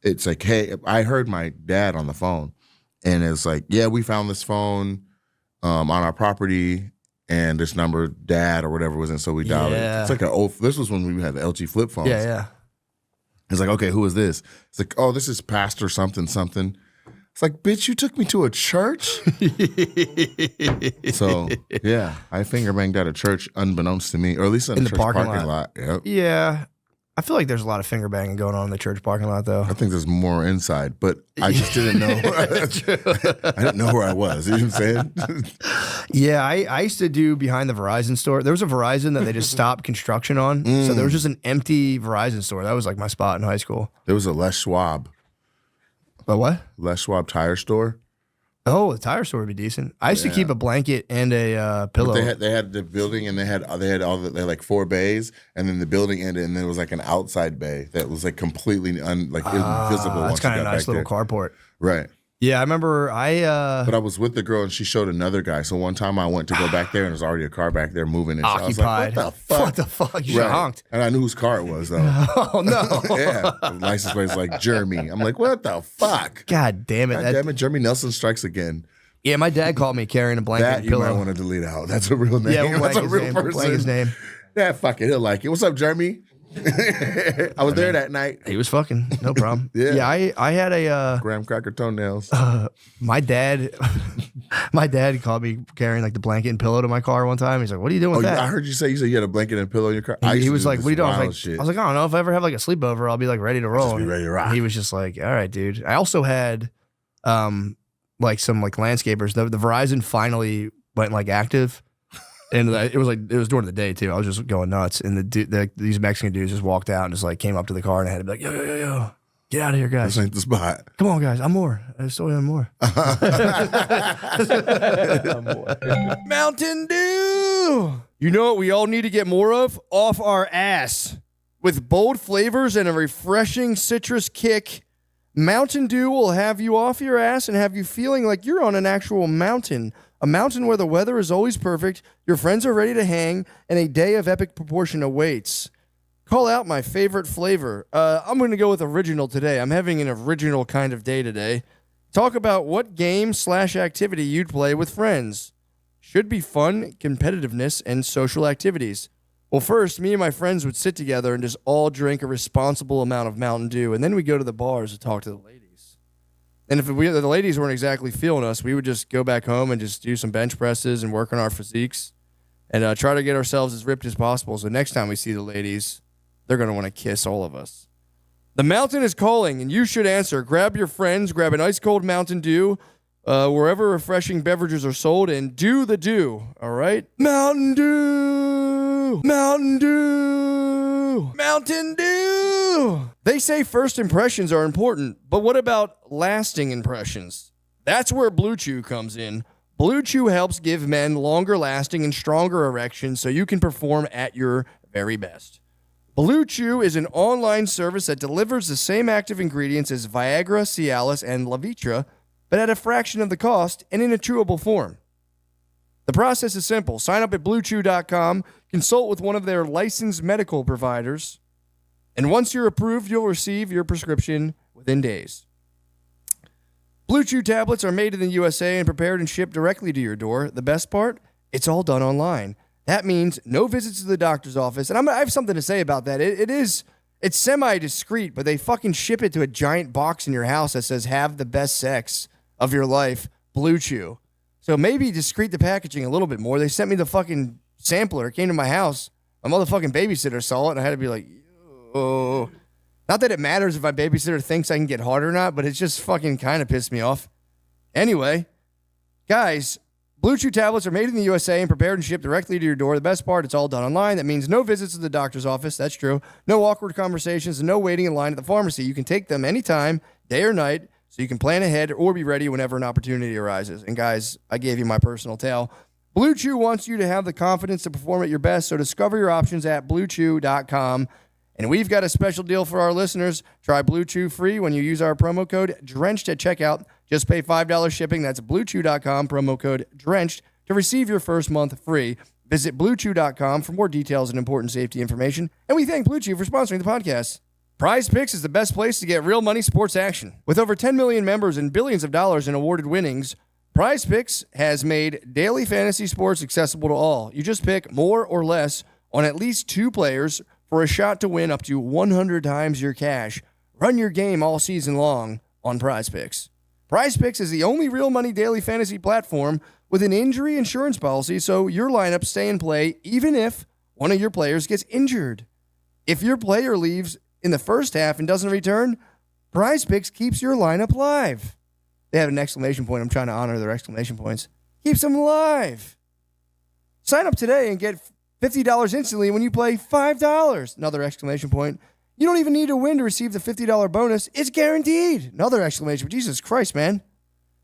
It's like, hey, I heard my dad on the phone, and it's like, yeah, we found this phone on our property, and this number, dad or whatever was in, so we dialed it. Yeah. It's like this was when we had the LG flip phones. Yeah, yeah. It's like, okay, who is this? It's like, oh, this is Pastor something. It's like, bitch, you took me to a church? So, yeah, I finger banged at a church unbeknownst to me, or at least in the church parking lot. Yep. Yeah. I feel like there's a lot of finger banging going on in the church parking lot, though. I think there's more inside, but I just didn't know. I didn't know where I was. You know what I'm saying? Yeah, I used to do behind the Verizon store. There was a Verizon that they just stopped construction on. So there was just an empty Verizon store. That was like my spot in high school. There was a Les Schwab. But what? Les Schwab tire store. Oh, the tire store would be decent. I used to keep a blanket and a pillow. But they had the building, and they had they had like 4 bays, and then the building ended, and then there was like an outside bay that was like completely invisible. That's once kind you of a got nice back little there. carport. Right. Yeah, I remember But I was with the girl, and she showed another guy. So one time I went to go back there, and there's already a car back there moving. And I was occupied. like, what the fuck? What the fuck? You honked. And I knew whose car it was, though. Oh, no. Yeah. The license plate was like Jeremy. I'm like, what the fuck? God damn it. God damn it, Jeremy Nelson strikes again. Yeah, my dad called me carrying a blanket That and you might pillow. want to delete out. That's a real name. Yeah, we'll That's a blank his real name. We'll person. blank his name. Yeah, fuck it. He'll like it. What's up, Jeremy? I was there that night. He was fucking, no problem. Yeah. I had a Graham cracker toenails. my dad called me carrying like the blanket and pillow to my car one time. He's like, "What are you doing with that?" I heard you say you had a blanket and pillow in your car. He was like, this "What are you doing?" I wild was shit. like, "I don't know. If I ever have like a sleepover, I'll be like ready to roll." be ready to rock. And he was just like, "All right, dude." I also had like some like landscapers. The Verizon finally went like active. And it was during the day too. I was just going nuts, and these Mexican dudes just walked out and just like came up to the car, and I had to be like, yo, get out of here, guys! This ain't the spot. Come on, guys, I'm more. I still am more. Mountain Dew. You know what we all need to get more of? Off our ass. With bold flavors and a refreshing citrus kick, Mountain Dew will have you off your ass and have you feeling like you're on an actual mountain. A mountain where the weather is always perfect, your friends are ready to hang, and a day of epic proportion awaits. Call out my favorite flavor. I'm going to go with original today. I'm having an original kind of day today. Talk about what game/activity you'd play with friends. Should be fun, competitiveness, and social activities. Well, first, me and my friends would sit together and just all drink a responsible amount of Mountain Dew, and then we'd go to the bars to talk to the ladies. And if the ladies weren't exactly feeling us, we would just go back home and just do some bench presses and work on our physiques and try to get ourselves as ripped as possible. So next time we see the ladies, they're going to want to kiss all of us. The mountain is calling, and you should answer. Grab your friends, grab an ice-cold Mountain Dew, wherever refreshing beverages are sold, and do the do, all right? Mountain Dew! Mountain Dew! Mountain Dew! They say first impressions are important, but what about lasting impressions? That's where Blue Chew comes in. Blue Chew helps give men longer lasting and stronger erections so you can perform at your very best. Blue Chew is an online service that delivers the same active ingredients as Viagra, Cialis, and Levitra, but at a fraction of the cost and in a chewable form. The process is simple. Sign up at BlueChew.com, consult with one of their licensed medical providers, and once you're approved, you'll receive your prescription within days. Blue Chew tablets are made in the USA and prepared and shipped directly to your door. The best part? It's all done online. That means no visits to the doctor's office. And I have something to say about that. It's semi-discreet, but they fucking ship it to a giant box in your house that says, have the best sex of your life, Blue Chew. So maybe discreet the packaging a little bit more. They sent me the fucking sampler. It came to my house. My motherfucking babysitter saw it, and I had to be like, oh. Not that it matters if my babysitter thinks I can get hard or not, but it's just fucking kind of pissed me off. Anyway, guys, Blue Chew tablets are made in the USA and prepared and shipped directly to your door. The best part, it's all done online. That means no visits to the doctor's office. That's true. No awkward conversations and no waiting in line at the pharmacy. You can take them anytime, day or night, so you can plan ahead or be ready whenever an opportunity arises. And guys, I gave you my personal tale. Blue Chew wants you to have the confidence to perform at your best, so discover your options at BlueChew.com. And we've got a special deal for our listeners. Try Blue Chew free when you use our promo code DRENCHED at checkout. Just pay $5 shipping. That's BlueChew.com, promo code DRENCHED, to receive your first month free. Visit BlueChew.com for more details and important safety information. And we thank Blue Chew for sponsoring the podcast. Prize Picks is the best place to get real money sports action. With over 10 million members and billions of dollars in awarded winnings, Prize Picks has made daily fantasy sports accessible to all. You just pick more or less on at least 2 players for a shot to win up to 100 times your cash. Run your game all season long on Prize Picks. Prize Picks is the only real money daily fantasy platform with an injury insurance policy, so your lineups stay in play even if one of your players gets injured. If your player leaves in the first half and doesn't return, Prize Picks keeps your lineup live. They have an exclamation point. I'm trying to honor their exclamation points. Keeps them live. Sign up today and get $50 instantly when you play $5. Another exclamation point. You don't even need to win to receive the $50 bonus. It's guaranteed. Another exclamation point. Jesus Christ, man.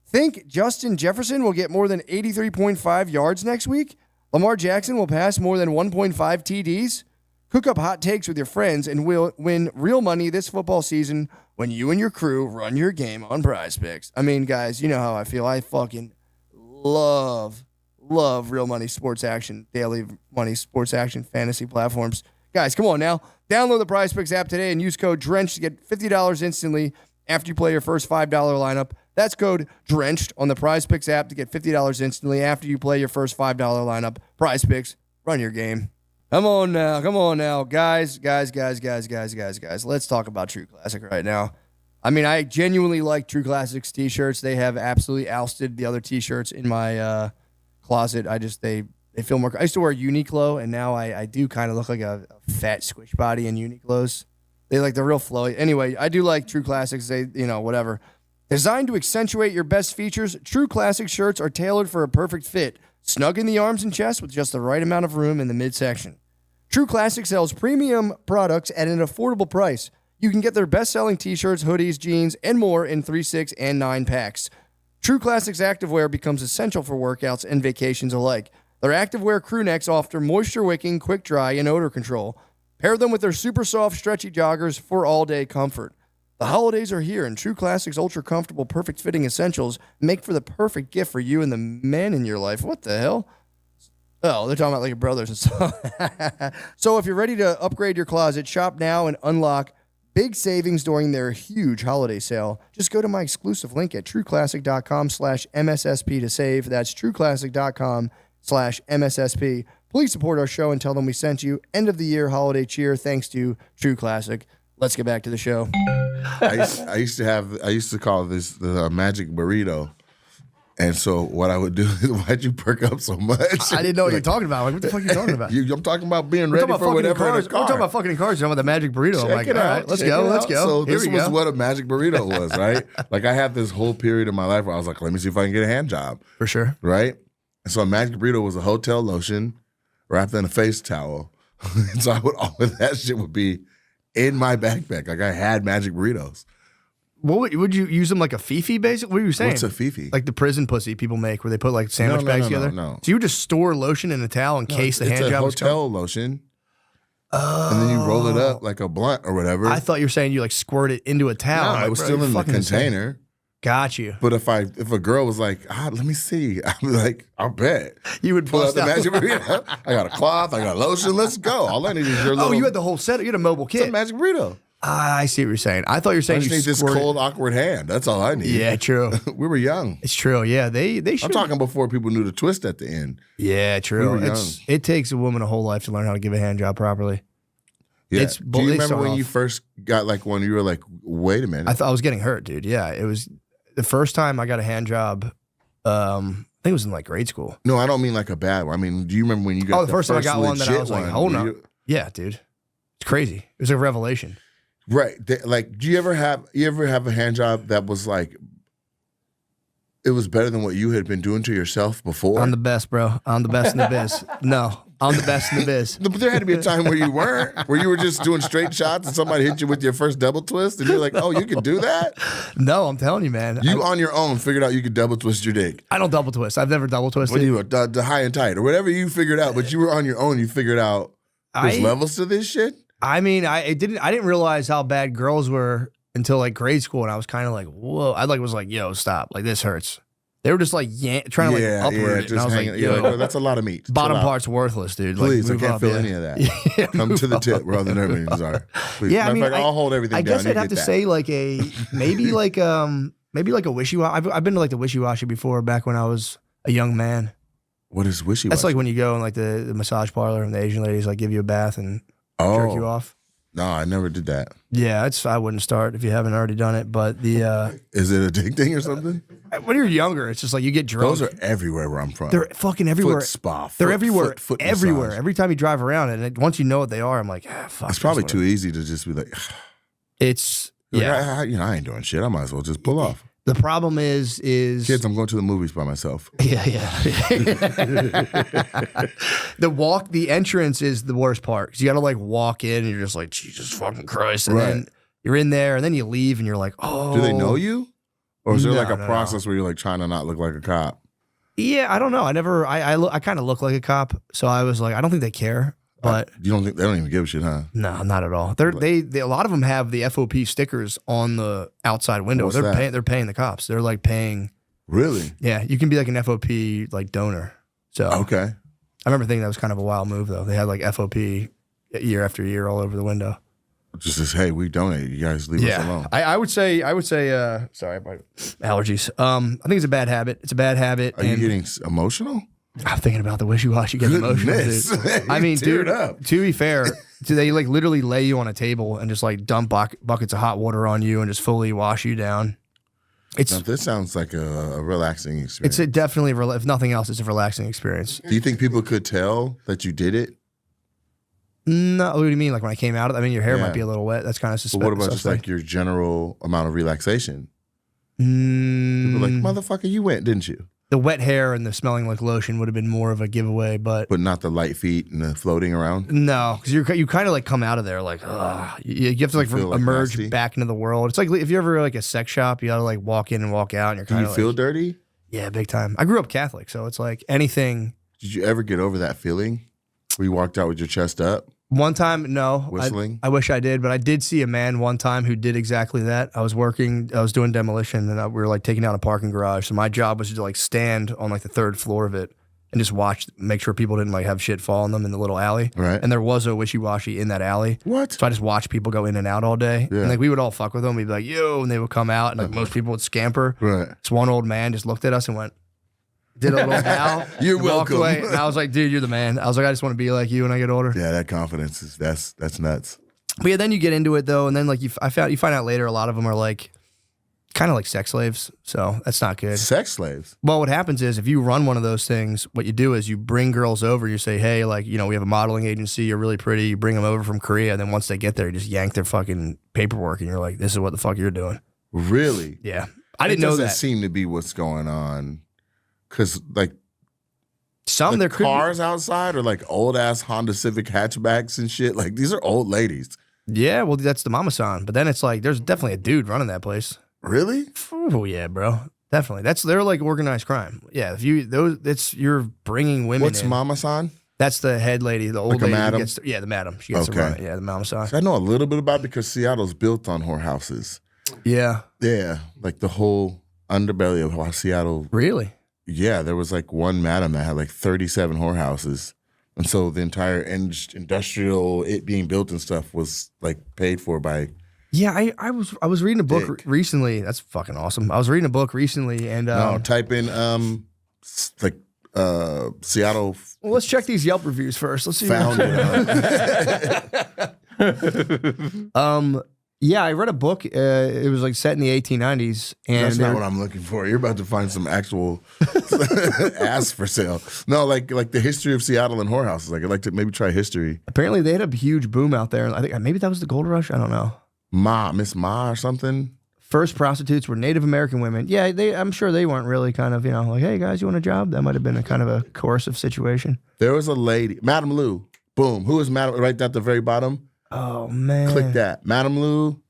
Think Justin Jefferson will get more than 83.5 yards next week? Lamar Jackson will pass more than 1.5 TDs? Cook up hot takes with your friends and will win real money this football season when you and your crew run your game on Prize Picks. I mean, guys, you know how I feel. I fucking love real money sports action, daily money sports action fantasy platforms. Guys, come on now. Download the Prize Picks app today and use code DRENCHED to get $50 instantly after you play your first $5 lineup. That's code DRENCHED on the Prize Picks app to get $50 instantly after you play your first $5 lineup. Prize Picks, run your game. Come on now. Guys. Let's talk about True Classic right now. I mean, I genuinely like True Classics t-shirts. They have absolutely ousted the other t-shirts in my closet. They feel more. I used to wear Uniqlo, and now I do kind of look like a fat squish body in Uniqlos. They're real flowy. Anyway, I do like True Classics. Whatever. Designed to accentuate your best features, True Classic shirts are tailored for a perfect fit. Snug in the arms and chest with just the right amount of room in the midsection. True Classic sells premium products at an affordable price. You can get their best-selling t-shirts, hoodies, jeans, and more in 3, 6, and 9 packs. True Classics activewear becomes essential for workouts and vacations alike. Their activewear crew necks offer moisture-wicking, quick-dry, and odor control. Pair them with their super soft, stretchy joggers for all-day comfort. The holidays are here, and True Classics ultra-comfortable, perfect-fitting essentials make for the perfect gift for you and the men in your life. What the hell? Oh, they're talking about like your brothers and stuff. So if you're ready to upgrade your closet, shop now and unlock big savings during their huge holiday sale. Just go to my exclusive link at trueclassic.com/MSSP to save. That's trueclassic.com/MSSP. Please support our show and tell them we sent you. End of the year holiday cheer thanks to True Classic. Let's get back to the show. I used to call this the magic burrito. And so what I would do is, why'd you perk up so much? I didn't know what you're talking about. Like, what the fuck are you talking about? I'm talking about being ready for whatever in the car. We're talking about fucking in cars. You're talking about the magic burrito. I'm like, all right, let's go. So this was what a magic burrito was, right? Like I had this whole period of my life where I was like, let me see if I can get a hand job. For sure. Right? And so a magic burrito was a hotel lotion wrapped in a face towel. And so all of that shit would be in my backpack. Like I had magic burritos. What would you use them like a fifi, basically? What are you saying? What's a fifi? Like the prison pussy people make where they put like sandwich bags together? No. So you would just store lotion in a towel in case the hand job was coming? It's a hotel lotion. Oh. And then you roll it up like a blunt or whatever. I thought you were saying you like squirt it into a towel. No, it was still in the container. Insane. Got you. But if a girl was like, let me see, I'd be like, I'll bet. You would pull out the magic burrito. I got a cloth, I got lotion, let's go. All I need is your little. Oh, you had the whole set. You had a mobile kit. It's a magic burrito. I see what you're saying. I thought you were saying I just need this cold, awkward hand. That's all I need. Yeah, true. We were young. It's true. Yeah, they should. I'm talking before people knew the twist at the end. Yeah, true. We were young. It takes a woman a whole life to learn how to give a hand job properly. Yeah. Do you remember when you first got like one? You were like, wait a minute. I thought I was getting hurt, dude. Yeah, it was the first time I got a hand job. I think it was in like grade school. No, I don't mean like a bad one. I mean, do you remember when you got the first time I got one that I was like, hold on. on. Yeah, dude. It's crazy. It was a revelation. Right. Like, do you ever have a hand job that was like, it was better than what you had been doing to yourself before? I'm the best, bro. I'm the best in the biz. No, I'm the best in the biz. But there had to be a time where you weren't, where you were just doing straight shots and somebody hit you with your first double twist and you're like, oh, you can do that? No, I'm telling you, man. You on your own figured out you could double twist your dick. I don't double twist. I've never double twisted. What do you the high and tight or whatever you figured out, but you were on your own. You figured out there's levels to this shit. I mean, I didn't realize how bad girls were until like grade school, and I was kind of like, whoa. I was like, yo, stop. Like this hurts. They were just like trying to like uproot it. And I was like, yo, oh, that's a lot of meat. Bottom part's worthless, dude. Please, like, I can't feel any of that. Yeah, Come to the tip where all the nerve endings are. Please. Yeah, I mean, I'll hold everything down. I guess I'd have to say like maybe like a wishy-washy. I've been to like the wishy-washy before back when I was a young man. What is wishy-washy? That's like when you go in like the massage parlor and the Asian ladies like give you a bath and jerk you off. No, I never did that. Yeah, I wouldn't start if you haven't already done it. But the is it addicting or something? When you're younger, it's just like you get drunk. Those are everywhere where I'm from. They're fucking everywhere. Foot spa. They're everywhere. Foot everywhere. massage. Every time you drive around, and once you know what they are, I'm like, fuck. It's probably too easy to just be like, it's I ain't doing shit. I might as well just pull off. The problem is kids, I'm going to the movies by myself. Yeah. The entrance is the worst part because you got to like walk in and you're just like, Jesus fucking Christ, and then you're in there and then you leave and you're like, oh. Do they know you, or is there like a process where you're like trying to not look like a cop? Yeah, I don't know. I kind of look like a cop, so I was like, I don't think they care. But you don't think they don't even give a shit, huh? No, not at all. They a lot of them have the FOP stickers on the outside window. They're paying the cops. They're like paying. Really? Yeah, you can be like an FOP like donor. So okay. I remember thinking that was kind of a wild move though. They had like FOP year after year all over the window. Just as, hey, we donate. You guys leave us alone. I would say. Sorry, my allergies. I think it's a bad habit. It's a bad habit. Are you getting emotional? I'm thinking about the wishy-washy getting emotional, dude. I mean, dude, to be fair, they like literally lay you on a table and just like dump buckets of hot water on you and just fully wash you down. Now, this sounds like a relaxing experience. It's definitely, if nothing else, it's a relaxing experience. Do you think people could tell that you did it? No, what do you mean? Like when I came out of it? I mean, your hair might be a little wet. That's kind of suspect. But what about just like your general amount of relaxation? People are like, motherfucker, you went, didn't you? The wet hair and the smelling like lotion would have been more of a giveaway, but not the light feet and the floating around. No, because you kind of like come out of there like, ugh. You have to like emerge like back into the world. It's like if you're ever like a sex shop, you got to like walk in and walk out, and you're kind of. Do you feel dirty? Yeah, big time. I grew up Catholic, so it's like anything. Did you ever get over that feeling where you walked out with your chest up? One time, no. Whistling? I wish I did, but I did see a man one time who did exactly that. I was doing demolition, and we were like taking down a parking garage. So my job was to like stand on like the third floor of it and just make sure people didn't like have shit fall on them in the little alley. Right. And there was a wishy-washy in that alley. What? So I just watched people go in and out all day. Yeah. And like we would all fuck with them. We'd be like, yo, and they would come out, and like most people would scamper. Right. This one old man just looked at us and did a little bow. You're walked welcome. away, and I was like, dude, you're the man. I was like, I just want to be like you when I get older. Yeah, that confidence is that's nuts. But yeah, then you get into it though, and then like you find out later a lot of them are like kind of like sex slaves. So that's not good. Sex slaves. Well, what happens is if you run one of those things, what you do is you bring girls over. You say, hey, like we have a modeling agency. You're really pretty. You bring them over from Korea, and then once they get there, you just yank their fucking paperwork, and you're like, this is what the fuck you're doing. Really? Yeah, I didn't know that. It doesn't seem to be what's going on, because like. There cars outside are like old ass Honda Civic hatchbacks and shit. Like these are old ladies. Yeah, well, that's the mama-san. But then it's like there's definitely a dude running that place. Really? Oh yeah, bro. Definitely. They're like organized crime. Yeah, you're bringing women. What's in. Mama-san? That's the head lady, the old like lady. Madam? The madam. She gets to run it. Yeah, the mama-san. I know a little bit about it because Seattle's built on whorehouses. Yeah. Yeah, like the whole underbelly of how Seattle. Really? Yeah, there was like one madam that had like 37 whorehouses. And so the entire industrial, it being built and stuff was like paid for by. Yeah, I was reading a book recently. That's fucking awesome. I was reading a book recently and. Type in Seattle. Well, let's check these Yelp reviews first. Let's see. Founder. Yeah, I read a book. It was like set in the 1890s, and That's not what I'm looking for. You're about to find some actual ass for sale. No, like the history of Seattle and whorehouses. Like I'd like to maybe try history. apparently they had a huge boom out there. I think maybe that was the gold rush. I don't know. Miss Ma or something. First prostitutes were Native American women. Yeah, I'm sure they weren't really kind of, like, hey guys, you want a job? That might have been a kind of a coercive situation. There was a lady, Madame Lou. Boom. Who is Madame? Right at the very bottom. Oh man. Click that. Madame Lou.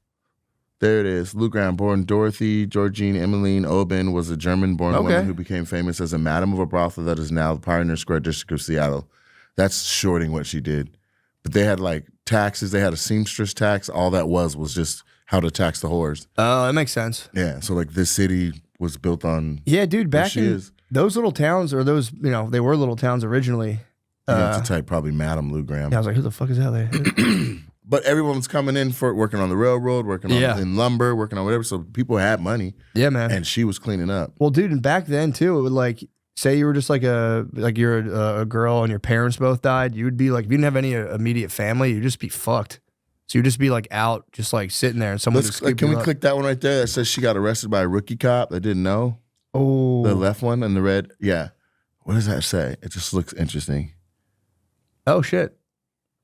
There it is. Lou Graham, born Dorothy Georgine Emmeline Oben, was a German-born woman who became famous as a madam of a brothel that is now the Pioneer Square district of Seattle. That's shorting what she did. But they had like taxes. They had a seamstress tax. All that was just how to tax the whores. Oh, that makes sense. Yeah. So like this city was built on. Yeah, dude. Back she in is. those little towns, or those, they were little towns originally. You have to type probably Madame Lou Graham. Yeah, I was like, who the fuck is that? But everyone's coming in for working on the railroad, working on in lumber, working on whatever. So people had money. Yeah, man. And she was cleaning up. Well, dude, and back then too, it would like say you were just like you're a girl and your parents both died. You would be like, if you didn't have any immediate family, you'd just be fucked. So you'd just be like out, just like sitting there, and someone just Can we click that one right there that says she got arrested by a rookie cop that didn't know? Oh, The left one and the red. Yeah. What does that say? It just looks interesting. oh shit.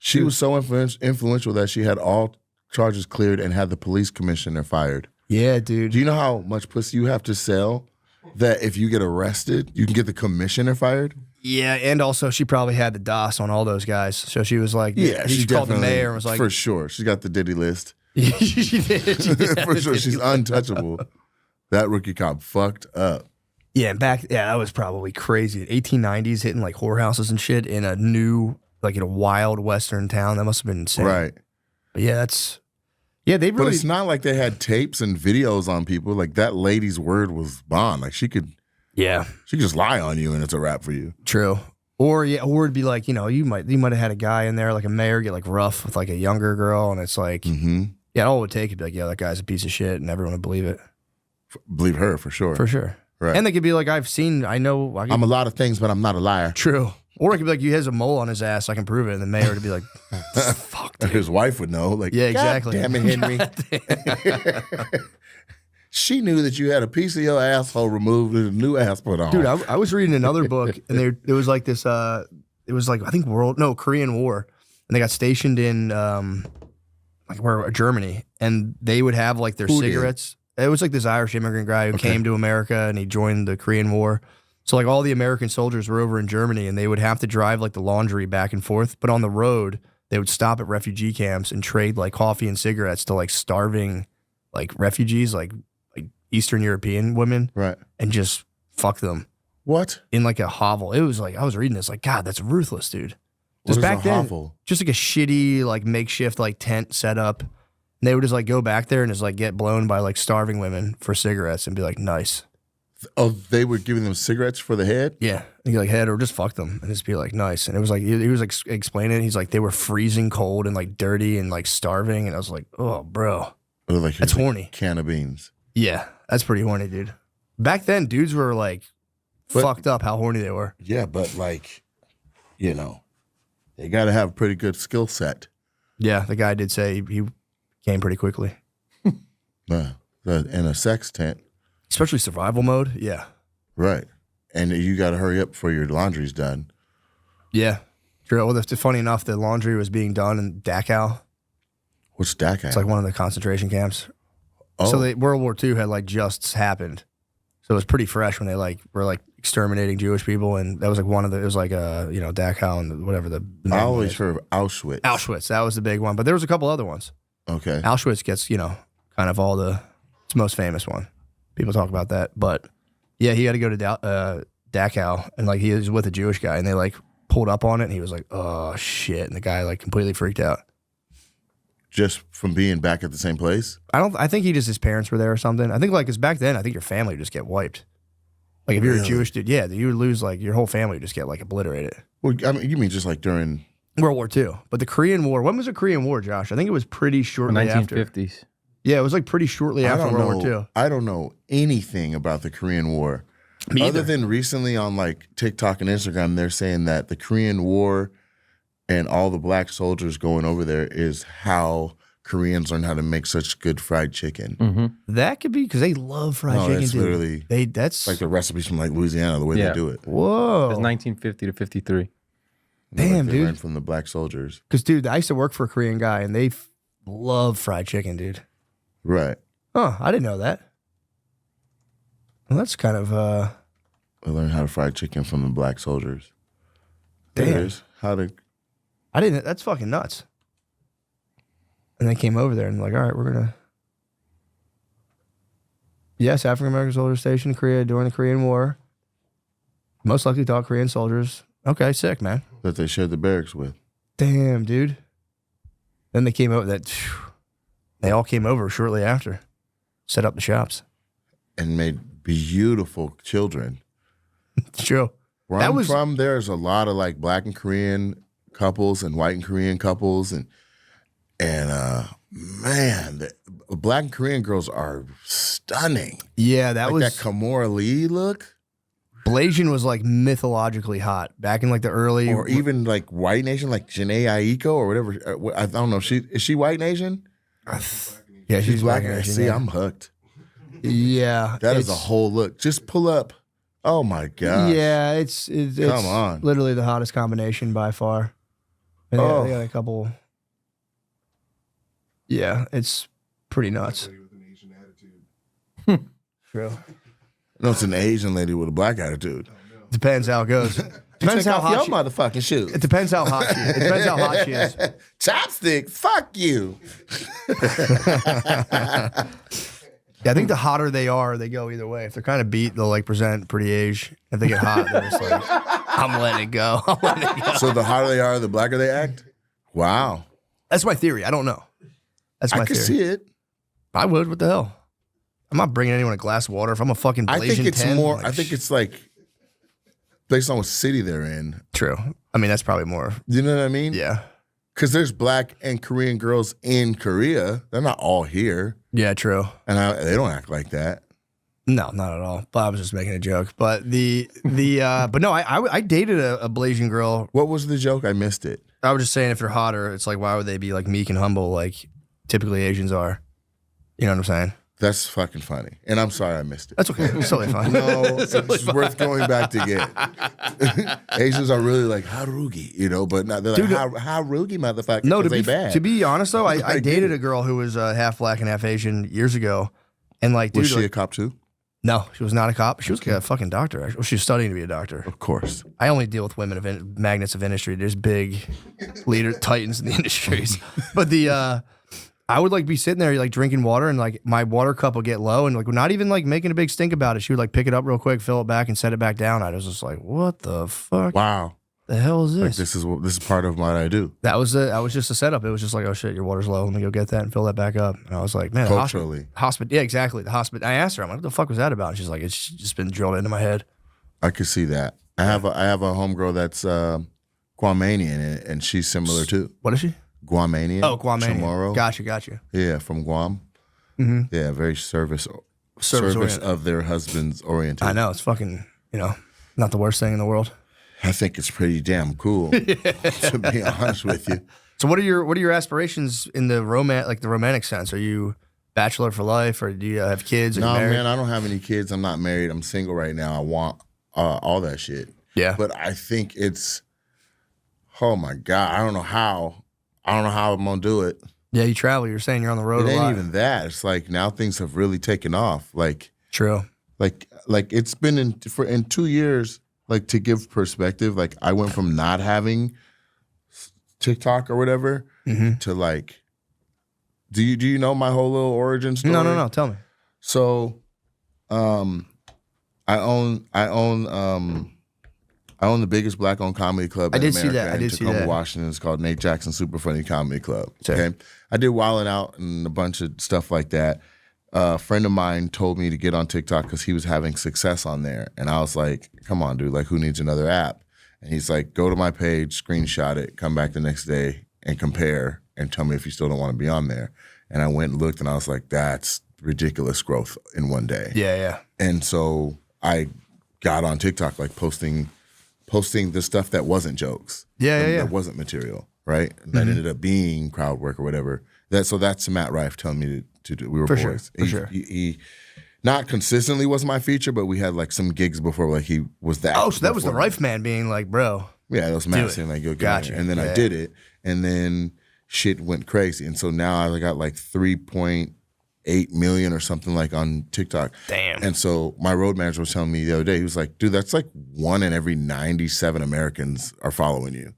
She was so influential that she had all charges cleared and had the police commissioner fired. Yeah, dude. Do you know how much pussy you have to sell that if you get arrested, you can get the commissioner fired? Yeah, and also she probably had the DOS on all those guys. So she was like, Yeah, she called the mayor and was like, for sure. She's got the Diddy list. she did. She did For sure. She's untouchable. That rookie cop fucked up. Yeah, and that was probably crazy. 1890s hitting like whorehouses and shit in a new, like in a wild western town. That must have been insane. Right. But yeah, they really. But it's not like they had tapes and videos on people. Like that lady's word was bond. Like she could just lie on you and it's a wrap for you. True. Or it'd be like, you might have had a guy in there, like a mayor, get like rough with like a younger girl, and it's like, all it would take would be like, yeah, that guy's a piece of shit, and everyone would believe it. Believe her for sure. For sure. Right. And they could be like, I know. I'm a lot of things, but I'm not a liar. True. Or it could be like, he has a mole on his ass, I can prove it. And the mayor would be like, fuck, dude. His wife would know. Like, Yeah, exactly. God damn it, Henry. She knew that you had a piece of your asshole removed and a new ass put on. Dude, I was reading another book, and it was like this, it was like, I think Korean War. And they got stationed in Germany, and they would have like their cigarettes. It was like this Irish immigrant guy who came to America, and he joined the Korean War. So like all the American soldiers were over in Germany, and they would have to drive like the laundry back and forth. But on the road, they would stop at refugee camps and trade like coffee and cigarettes to like starving like refugees, like Eastern European women, right? And just fuck them. What? In like a hovel. It was like, I was reading this like, God, that's ruthless, dude. What Just is back a then, hovel? just like a shitty like makeshift like tent set up. And they would just like go back there and just like get blown by like starving women for cigarettes and be like, nice. Oh, they were giving them cigarettes for the head? Yeah. And like, head or just fuck them and just be like, nice. And it was like, he was like explaining it. He's like, they were freezing cold and like dirty and like starving. And I was like, oh, bro. It was like, that's horny. Can of beans. Yeah. That's pretty horny, dude. Back then, dudes were like fucked up how horny they were. Yeah, but like, they got to have a pretty good skill set. Yeah. The guy did say he came pretty quickly. In a sex tent. Especially survival mode. Yeah. Right. And you got to hurry up before your laundry's done. Yeah. True. Well, funny enough, the laundry was being done in Dachau. What's Dachau? It's like one of the concentration camps. Oh. So World War II had like just happened. So it was pretty fresh when they like were like exterminating Jewish people. And that was like one of it was like, Dachau and whatever the I always heard of Auschwitz. Auschwitz. That was the big one. But there was a couple other ones. Okay. Auschwitz gets, kind of it's the most famous one. People talk about that. But yeah, he had to go to Dachau, and like he was with a Jewish guy, and they like pulled up on it, and he was like, oh shit. And the guy like completely freaked out. Just from being back at the same place? I think his parents were there or something. I think like, cause back then, I think your family would just get wiped. Like if you're a Jewish dude, yeah, you would lose like your whole family would just get like obliterated. Well, I mean, you mean just like during World War II. But the Korean War, when was the Korean War, Josh? I think it was pretty shortly after. 1950s. Yeah, it was like pretty shortly after World War II. I don't know anything about the Korean War. Me Other either. than recently on like TikTok and Instagram, they're saying that the Korean War and all the black soldiers going over there is how Koreans learn how to make such good fried chicken. That could be because they love fried chicken. That's dude. literally That's like the recipes from like Louisiana, the way Yeah. they do it. whoa. It's 1950 to 53. Damn, They dude. learned from the black soldiers. Because dude, I used to work for a Korean guy, and they love fried chicken, dude. Right. Oh, I didn't know that. Well, that's kind of They learned how to fry chicken from the black soldiers. Damn. There it is. How to I didn't. That's fucking nuts. And they came over there and like, all right, we're gonna. Yes, African American soldiers stationed in Korea during the Korean War. Most likely taught Korean soldiers. Okay, sick, man. that they shared the barracks with. Damn, dude. Then they came over. They all came over shortly after, set up the shops. And made beautiful children. It's true. Where That I'm was- from, there's a lot of like black and Korean couples and white and Korean couples, and man, the black and Korean girls are stunning. Yeah, that Like was that Kimora Lee look, Blasian was like mythologically hot back in like the early. or even like white nation, like Janae Aiko or whatever. I don't know. Is she white nation? Yeah, she's black. Asian, See, yeah. I'm hooked. Yeah, That is a it's- whole look. Just pull up. Oh my god. Yeah, it's Come on. literally the hottest combination by far. And Oh. they got a couple. Yeah, it's pretty nuts. Lady with an Asian attitude. True. No, it's an Asian lady with a black attitude. Depends how it goes. Depends Take how off hot your she. motherfucking shoes. It depends how hot she is. It depends how hot she is. Chopsticks. Fuck you. Yeah, I think the hotter they are, they go either way. If they're kind of beat, they'll like present pretty age. If they get hot, they're just like, I'm letting it go. I'm letting it go. So the hotter they are, the blacker they act. Wow. That's my theory. I don't know. That's my I can theory. see it. I would. What the hell? I'm not bringing anyone a glass of water if I'm a fucking I think Blasian it's 10. more. Like, I think it's like based on what city they're in. true. I mean, that's probably more. You know what I mean? Yeah. Because there's black and Korean girls in Korea. They're not all here, Yeah, true. and they don't act like that. No, not at all. But I was just making a joke. But but no, I dated a Blasian girl. What was the joke? I missed it. I was just saying if they're hotter, it's like why would they be like meek and humble like typically Asians are? You know what I'm saying? That's fucking funny. And I'm sorry I missed it. That's okay. It's totally fine. No, it's worth going back to get. Asians are really like harugi, you know, but not they're like Dude, harugi motherfucker. No, to they be bad. to be honest though, I Like, dated dude. a girl who was half black and half Asian years ago, and like, dude, Was she like- a cop too? no, she was not a cop. She was a fucking doctor. Actually. Well, she was studying to be a doctor. Of course. I only deal with women of magnets of industry. There's big leader titans in the industries. But I would like be sitting there like drinking water and like my water cup would get low and like not even like making a big stink about it. She would like pick it up real quick, fill it back, and set it back down. I was just like, what the fuck? Wow. The hell is Like this? this is part of what I do That was just a setup. It was just like, oh shit, your water's low. Let me go get that and fill that back up. And I was like, man, culturally. hospital. Yeah, exactly. The hospital. I asked her, I'm like, what the fuck was that about? And she's like, it's just been drilled into my head. I could see that. I have a homegirl that's Guamanian and she's similar too. What is she? Guamanian. Oh, Guamanian. Chamorro. Gotcha. Yeah, from Guam. Mm-hmm. Yeah, very service Service-oriented. of their husbands oriented. I know it's fucking, not the worst thing in the world. I think it's pretty damn cool, to be honest with you. So what are your aspirations in the romantic sense? Are you bachelor for life, or do you have kids? Are you No, married? man, I don't have any kids. I'm not married. I'm single right now. I want all that shit. Yeah, But I think it's, oh my God, I don't know how I'm gonna do it. yeah. You travel. You're saying you're on the road It a ain't lot. even that. It's like now things have really taken off. Like True. it's been in 2 years. Like to give perspective, like I went from not having TikTok or whatever Mm-hmm. to like, do you know my whole little origin story? No. Tell me. So, I own the biggest black-owned comedy club I in did see America that. I in did see Tacoma, that. Washington. It's called Nate Jackson Super Funny Comedy Club. Sure. Okay, I did Wildin' Out and a bunch of stuff like that. A friend of mine told me to get on TikTok because he was having success on there, and I was like, "Come on, dude! Like, who needs another app?" And he's like, "Go to my page, screenshot it, come back the next day, and compare, and tell me if you still don't want to be on there." And I went and looked, and I was like, "That's ridiculous growth in one day." Yeah. And so I got on TikTok, like posting the stuff that wasn't jokes. Yeah. That wasn't material, right? That ended up being crowd work or whatever. That's Matt Rife telling me to do. We were For boys. sure, for sure. He not consistently was my feature, but we had like some gigs before. Like he was that. Oh, so that was the before. Rife man being like, bro. Yeah, that was Matt saying like, "Yo, Gotcha. And then I did it, and then shit went crazy, and so now I got like 3.8 million or something like on TikTok. Damn. And so my road manager was telling me the other day, he was like, "Dude, that's like 1 in every 97 Americans are following you."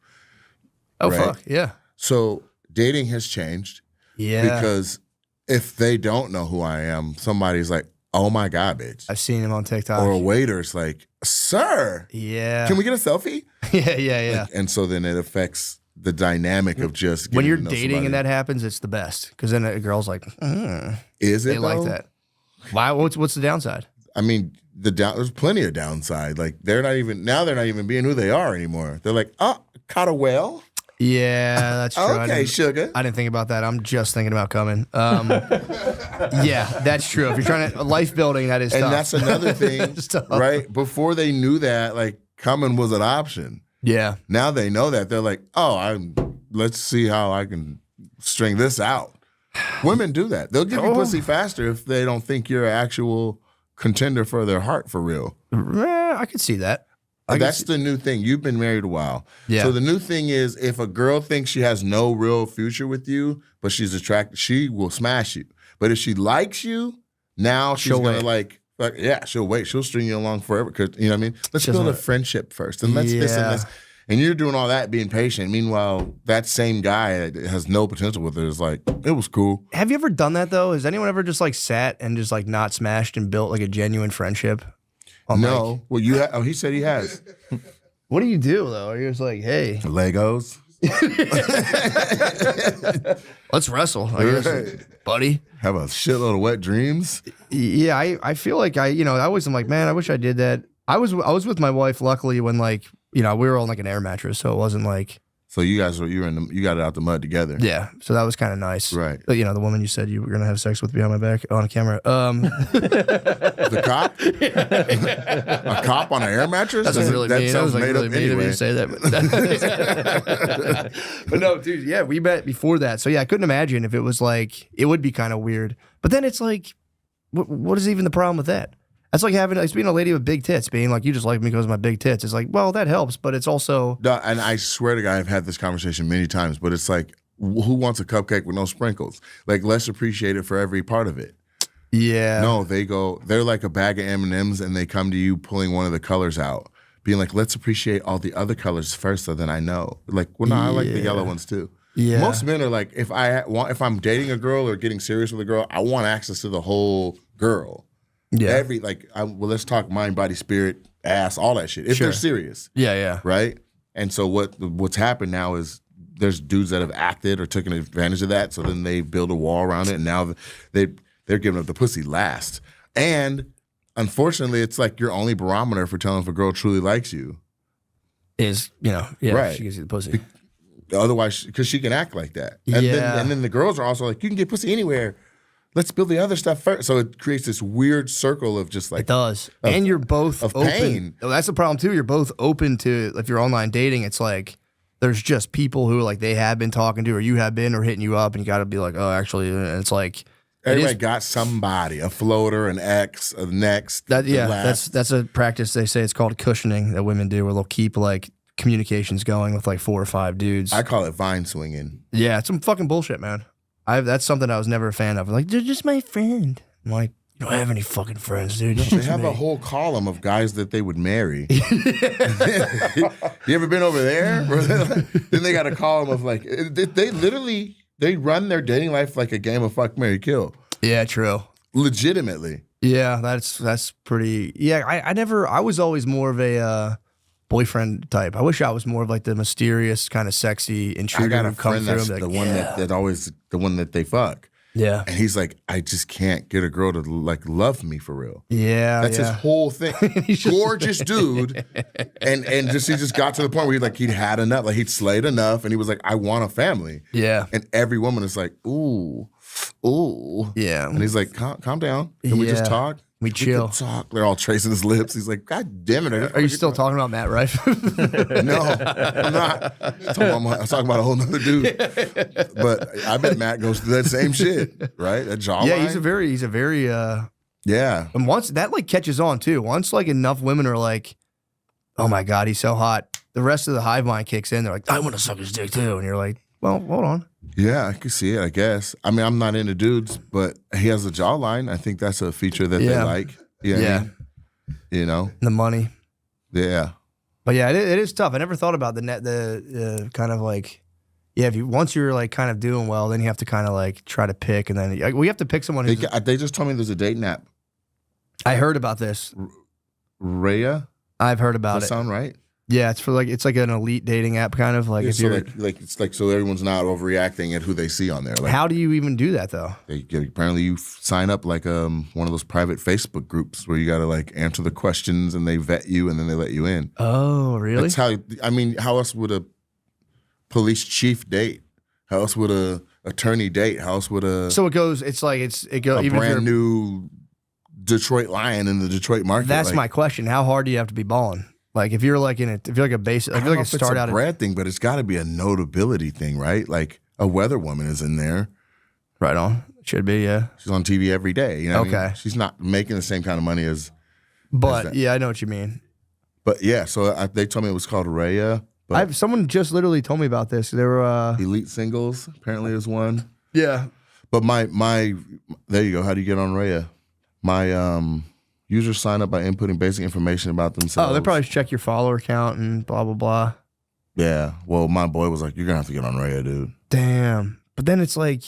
Oh, right? fuck. Yeah. So dating has changed. Yeah. Because if they don't know who I am, somebody's like, "Oh my God, bitch." I've seen him on TikTok. Or a waiter's like, "Sir, yeah. can we get a selfie?" yeah. Like, and so then it affects the dynamic of just When getting you're to know dating somebody. and that happens, it's the best. Because then a girl's like, Is it they like though? that. Why? What's the downside? I mean, there's plenty of downside. Like they're not even being who they are anymore. They're like, "Oh, caught a whale." Yeah, that's true. Okay, sugar. I didn't think about that. I'm just thinking about coming. Yeah, that's true. If you're trying to life building, that is And tough. that's another thing, It's tough. right? Before they knew that, like coming was an option. Yeah. Now they know that. They're like, "Oh, let's see how I can string this out." Women do that. They'll give you pussy faster if they don't think you're an actual contender for their heart for real. I could see that. That's the new thing. You've been married a while. Yeah. So the new thing is if a girl thinks she has no real future with you, but she's attracted, she will smash you. But if she likes you, now she's She'll going wait. to like, yeah, she'll wait. She'll string you along forever. Cause you know what I mean? Let's She build doesn't a want- friendship first. And let's this and Yeah. this. And you're doing all that being patient. Meanwhile, that same guy that has no potential with it is like, it was cool. Have you ever done that though? Has anyone ever just like sat and just like not smashed and built like a genuine friendship? I'm No. like, Well, he said he has. what do you do though? You're just like, hey, Legos. let's wrestle. I guess, Right. buddy. Have a shitload of wet dreams. Yeah, I feel like I always am like, man, I wish I did that. I was with my wife luckily when like, we were on like an air mattress, so it wasn't like, So you guys you got it out the mud together. yeah, so that was kind of nice. Right. But, the woman you said you were going to have sex with behind my back on camera. The cop? A cop on an air mattress? That's like really that mean. That was sounds like made really up mean of me anyway. to say that. But no, dude, yeah, we met before that. So yeah, I couldn't imagine if it was like, it would be kind of weird. But then it's like, what is even the problem with that? That's like being a lady with big tits, being like, you just like me because of my big tits. It's like, well, that helps, but it's also, No, and I swear to God, I've had this conversation many times, but it's like, who wants a cupcake with no sprinkles? Like, let's appreciate it for every part of it. yeah. No, they're like a bag of M&Ms and they come to you pulling one of the colors out, being like, let's appreciate all the other colors first so then I know. Like, well, no, I like the yellow ones too. Yeah. Most men are like, if I'm dating a girl or getting serious with a girl, I want access to the whole girl. Yeah. Let's talk mind, body, spirit, ass, all that shit. If Sure. they're serious, Yeah. right? And so what's happened now is there's dudes that have acted or taken advantage of that. So then they build a wall around it, and now they're giving up the pussy last. And unfortunately, it's like your only barometer for telling if a girl truly likes you. Is, Right. she gives you the pussy. Otherwise, because she can act like that. And Yeah. then the girls are also like, you can get pussy anywhere. Let's build the other stuff first. So it creates this weird circle of just like, It does. And you're both of open. pain. Oh, that's the problem too. You're both open to, if you're online dating, it's like there's just people who like they have been talking to or you have been or hitting you up and you got to be like, oh, actually, and it's like, everybody got somebody, a floater, an ex, a next. the last. that's a practice. They say it's called cushioning that women do where they'll keep like communications going with like 4 or 5 dudes. I call it vine swinging. Yeah, it's some fucking bullshit, man. That's something I was never a fan of. Like, they're just my friend. I'm like, you don't have any fucking friends, dude. It's They just have me. a whole column of guys that they would marry. You ever been over there? Then they got a column of like, they run their dating life like a game of fuck, marry, kill. Yeah, true. Legitimately. Yeah, that's pretty. Yeah, I was always more of a boyfriend type. I wish I was more of like the mysterious, kind of sexy intruder I got a who come friend through that's and be the like, one yeah. that always the one that they fuck. Yeah. And he's like, I just can't get a girl to like love me for real. Yeah. That's his whole thing. He's just- Gorgeous dude. And he just got to the point where he'd had enough. Like he'd slayed enough and he was like, I want a family. Yeah. And every woman is like, ooh. Yeah. And he's like, calm down. Can we just Yeah. talk? We chill. Talk. They're all tracing his lips. He's like, God damn it. Are you still talking about Matt Rife? No, I'm not. I'm talking about a whole nother dude. But I bet Matt goes through that same shit, right? That jawline. Yeah, he's a very yeah. and once that like catches on too. Once like enough women are like, oh my God, he's so hot. The rest of the hive mind kicks in. They're like, I want to suck his dick too. And you're like, well, hold on. Yeah, I can see it, I guess. I mean, I'm not into dudes, but he has a jawline. I think that's a feature that they like. You know what I mean? You know? The money. Yeah. But yeah, it is tough. I never thought about the kind of like, yeah, if you once you're like kind of doing well, then you have to kind of like try to pick, and then like, we have to pick someone who's. They just told me there's a dating app. I heard about this. Raya? I've heard about Does it. that sound right? Yeah, it's like an elite dating app, kind of like if so you're it's like so everyone's not overreacting at who they see on there. Like, how do you even do that though? apparently you sign up like one of those private Facebook groups where you got to like answer the questions and they vet you and then they let you in. Oh, really? That's how. I mean, how else would a police chief date? How else would a attorney date? How else would a So it goes. It's like it goes. a Even if you're, brand new Detroit Lion in the Detroit market? that's like, my question. How hard do you have to be balling? Like if you're like if you're like a basic, I if don't you're know like if a start it's out a bread thing, but it's got to be a notability thing, right? Like a weather woman is in there. right on. Should be, yeah. She's on TV every day. You know what I Okay. mean? She's not making the same kind of money as. But that. yeah, I know what you mean. But yeah, so they told me it was called Raya. But Someone just literally told me about this. They were Elite Singles apparently is one. yeah. But my there you go. How do you get on Raya? My users sign up by inputting basic information about themselves. Oh, they probably check your follower count and blah blah blah. Yeah. Well, my boy was like, "You're gonna have to get on Raya, dude." Damn. But then it's like,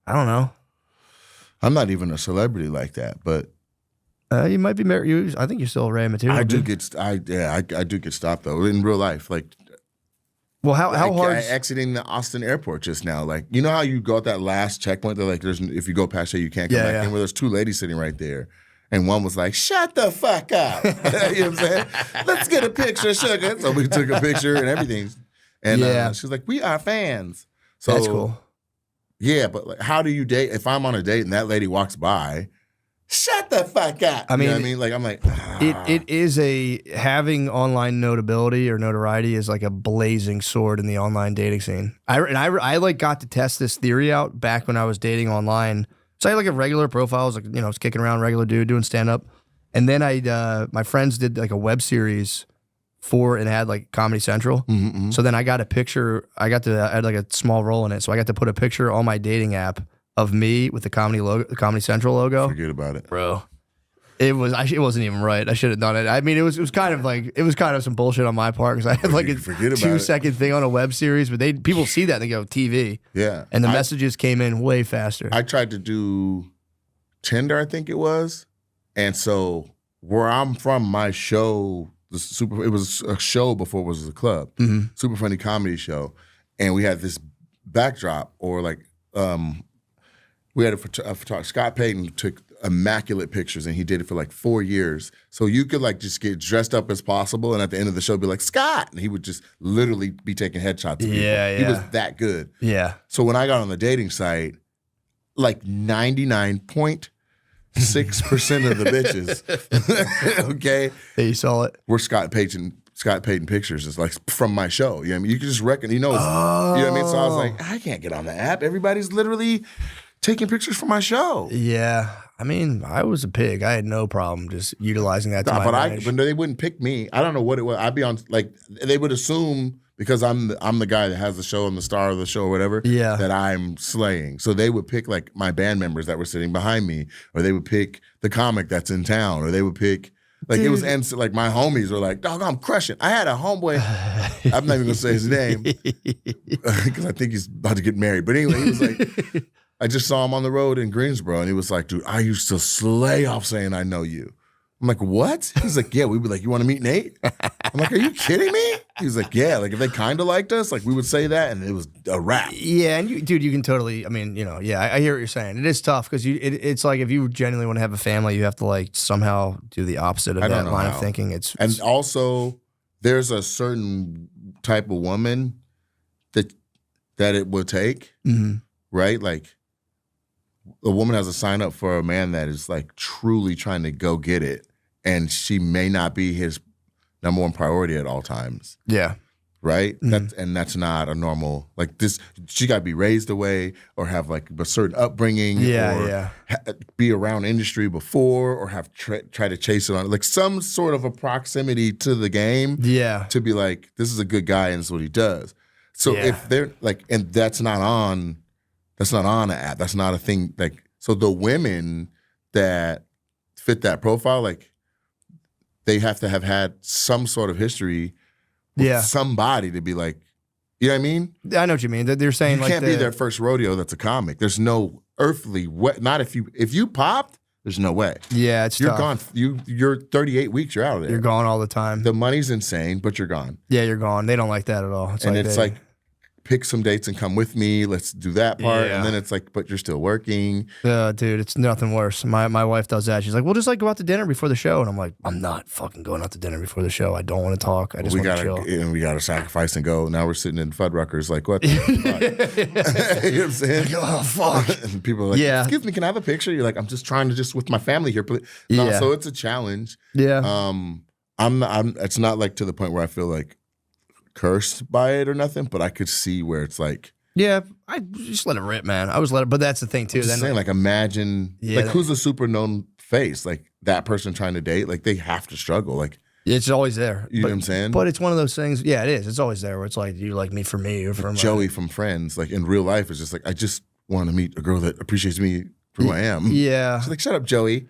I don't know. I'm not even a celebrity like that, but You might be married. I think you're still a Ray material. I do dude. get I do get stopped though in real life. Like Well, how hard? exiting the Austin airport just now? Like, you know how you go at that last checkpoint? They're like, "There's if you go past here, you can't come Yeah, back yeah. in." Where there's two ladies sitting right there, and one was like, "Shut the fuck up!" You know what I'm saying? Let's get a picture, sugar. So we took a picture and everything, and Yeah. she was like, "We are fans." So That's cool. Yeah, but like, how do you date? If I'm on a date and that lady walks by, shut the fuck up. I You know mean, what I mean, like I'm like, It is having online notability or notoriety is like a blazing sword in the online dating scene. I like got to test this theory out back when I was dating online. So I had like a regular profile, I was like, I was kicking around, regular dude doing stand up, and then my friends did like a web series for and had like Comedy Central. Mm-hmm. So then I got a picture. I had like a small role in it, so I got to put a picture on my dating app of me with the Comedy Central logo. Forget about it, Bro. It wasn't even right. I should have done it. I mean, it was kind of some bullshit on my part because I had like a Forget about 2-second thing on a web series, but people see that and they go TV, Yeah, and the messages came in way faster. I tried to do Tinder, I think it was, and so where I'm from, my show, it was a show before it was a club, super funny comedy show, and we had this backdrop or like we had a photographer. Scott Payton took immaculate pictures, and he did it for like 4 years. So you could like just get dressed up as possible, and at the end of the show, be like Scott, and he would just literally be taking headshots. Of people. Yeah, He was yeah. that good. Yeah. So when I got on the dating site, like 99.6% of the bitches, okay, Yeah, you saw it. were Scott Payton pictures. It's like from my show. You know what I mean? You can just reckon, you know what I mean? So I was like, I can't get on the app. Everybody's literally taking pictures for my show. Yeah. I mean, I was a pig. I had no problem just utilizing that to my advantage. But they wouldn't pick me. I don't know what it was. I'd be on, like, they would assume because I'm the guy that has the show and the star of the show or whatever, Yeah. that I'm slaying. So they would pick like my band members that were sitting behind me, or they would pick the comic that's in town, or they would pick like it was, and like my homies were like, dog, I'm crushing. I had a homeboy, I'm not even gonna say his name because I think he's about to get married. But anyway, he was like, I just saw him on the road in Greensboro, and he was like, dude, I used to slay off saying I know you. I'm like, what? He's like, yeah. We'd be like, you want to meet Nate? I'm like, are you kidding me? He's like, yeah. Like if they kind of liked us, like we would say that, and it was a wrap. Yeah, and you can totally. I mean, yeah, I hear what you're saying. It is tough because it's like if you genuinely want to have a family, you have to like somehow do the opposite of I don't that know line how. of thinking. And also, there's a certain type of woman that it would take, Mhm. right? Like a woman has to sign up for a man that is like truly trying to go get it, and she may not be his number one priority at all times. Yeah. Right? That's not a normal, like this, she got to be raised away or have like a certain upbringing or be around industry before or have try to chase it on, like some sort of a proximity to the game to be like, this is a good guy and this is what he does. So if they're like, and that's not on an app, that's not a thing. Like, so the women that fit that profile, like they have to have had some sort of history with somebody to be like, you know what I mean? I know what you mean. They're saying you like can't be their first rodeo that's a comic. There's no earthly way. Not if you popped, there's no way. Yeah, it's you're tough. gone. You're 38 weeks. You're out of there. You're gone all the time. The money's insane, but you're gone. Yeah, you're gone. They don't like that at all. It's like pick some dates and come with me. Let's do that part. And then it's like, but you're still working. Dude, it's nothing worse. My wife does that. She's like, we'll just like go out to dinner before the show. And I'm like, I'm not fucking going out to dinner before the show. I don't want to talk. I just want to chill. And we got to sacrifice and go. Now we're sitting in Fuddruckers like, what the fuck? You know what I'm saying? Oh, fuck. And people are like, excuse me, can I have a picture? You're like, I'm just trying to just with my family here. No, so it's a challenge. Yeah. It's not like to the point where I feel like cursed by it or nothing, but I could see where it's like, yeah, I just let it rip, man. I always let it, but that's the thing too. Then like imagine like who's a super known face, like that person trying to date, like they have to struggle, like it's always there. You know what I'm saying? But it's one of those things. Yeah, it is. It's always there where it's like, do you like me for me or for Joey from Friends? Like in real life, is just like I just want to meet a girl that appreciates me for who I am. Yeah, she's like, shut up, Joey.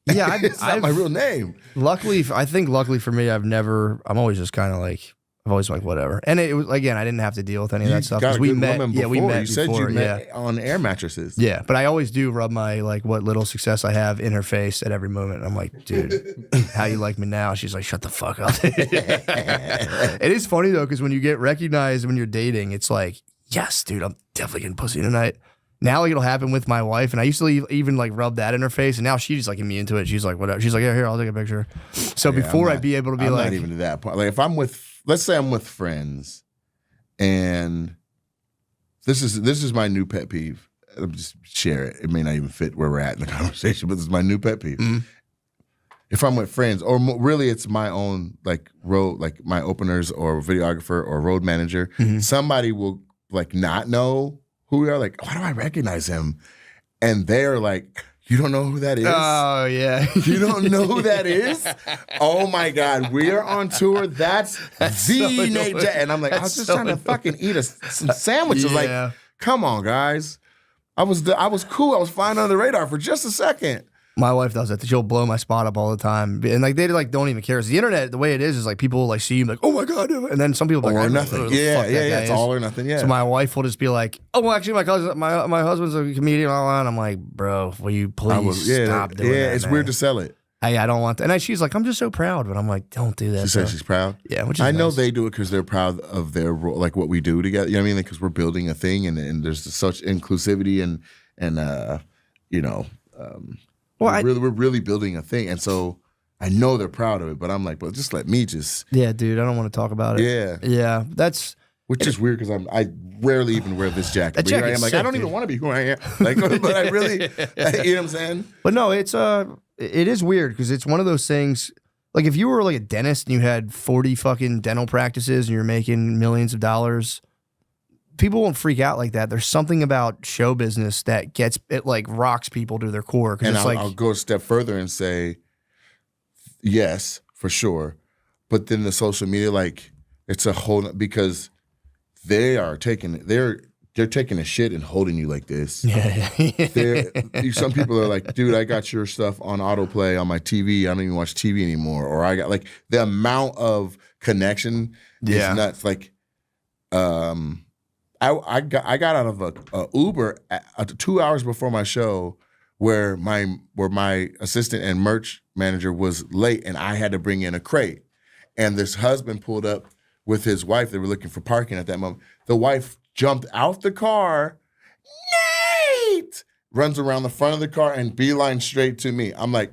Yeah, it's not my real name. Luckily for me, I'm always just kind of like. I've always like whatever, and it was again. I didn't have to deal with any of that stuff because we met. Yeah, we met. You said you met on air mattresses. Yeah, but I always do rub my like what little success I have in her face at every moment. And I'm like, dude, how you like me now? She's like, shut the fuck up. It is funny though, because when you get recognized when you're dating, it's like, yes, dude, I'm definitely getting pussy tonight. Now like it'll happen with my wife, and I used to even like rub that in her face, and now she's like me into it. She's like, whatever. She's like, yeah, here, I'll take a picture. So before I'd be able to be I'm like, not even to that point. Like if I'm with, let's say I'm with friends, and this is my new pet peeve. I'll just share it. It may not even fit where we're at in the conversation, but this is my new pet peeve. Mm-hmm. If I'm with friends, or really it's my own like road, like my openers or videographer or road manager, somebody will like not know who we are, like, why do I recognize him? And they're like, you don't know who that is? Oh, yeah. You don't know who that is? Oh, my God. We are on tour. That's the Nate Jack. And I'm like, I was just trying to fucking eat some sandwiches. Yeah. Like, come on, guys. I was cool. I was flying under the radar for just a second. My wife does that. She'll blow my spot up all the time, and like they like don't even care. It's the internet, the way it is like people like see you like, oh my god, and then some people are like, or nothing. Yeah. It's all or nothing. Yeah. So my wife will just be like, oh, well, actually, my husband's a comedian, and I'm like, bro, will you please stop doing that? Yeah, it's weird to sell it. I don't want that. And she's like, I'm just so proud, but I'm like, don't do that. She says she's proud. Yeah, which is I know nice. they do it because they're proud of their role, like what we do together. You know what I mean? Because we're building a thing, and there's such inclusivity and you know. We're really building a thing, and so I know they're proud of it. But I'm like, well, just let me just. Yeah, dude, I don't want to talk about it. Yeah, that's. Which is weird because I rarely even wear this jacket. But here I am, like, I don't even want to be who I am. Like, but I really, you know what I'm saying? But no, it is weird because it's one of those things. Like if you were like a dentist and you had 40 fucking dental practices and you're making millions of dollars. People won't freak out like that. There's something about show business that like rocks people to their core. And it's I'll go a step further and say, yes, for sure. But then the social media, like it's a whole, because they're taking a shit and holding you like this. Yeah. Some people are like, dude, I got your stuff on autoplay on my TV. I don't even watch TV anymore. Or I got like the amount of connection is nuts. Like, I got out of a Uber 2 hours before my show where my assistant and merch manager was late and I had to bring in a crate. And this husband pulled up with his wife. They were looking for parking at that moment. The wife jumped out the car, Nate! Runs around the front of the car and beeline straight to me. I'm like,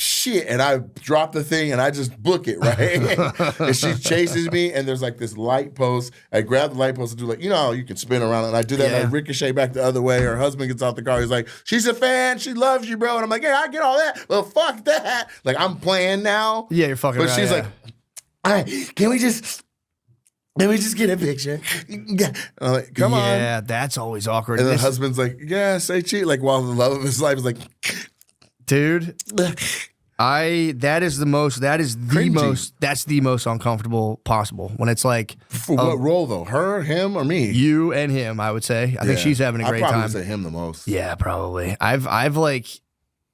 shit. And I drop the thing and I just book it, right? And she chases me and there's like this light post. I grab the light post and do like, you know how you can spin around and I do that and I ricochet back the other way. Her husband gets out the car. He's like, she's a fan. She loves you, bro. And I'm like, yeah, I get all that. Well, fuck that. Like I'm playing now. Yeah, you're fucking But right, she's yeah. like, all right, can we just get a picture? And I'm like, come on. Yeah, that's always awkward. And the This- husband's like, yeah, say cheat. Like while the love of his life is like, dude, that is the most Cringy. that's the most uncomfortable possible when it's like for what role though? Her, him, or me? you and him, I would say. I think Yeah. she's having a great I probably time. would say him the most. Yeah, probably. I've like,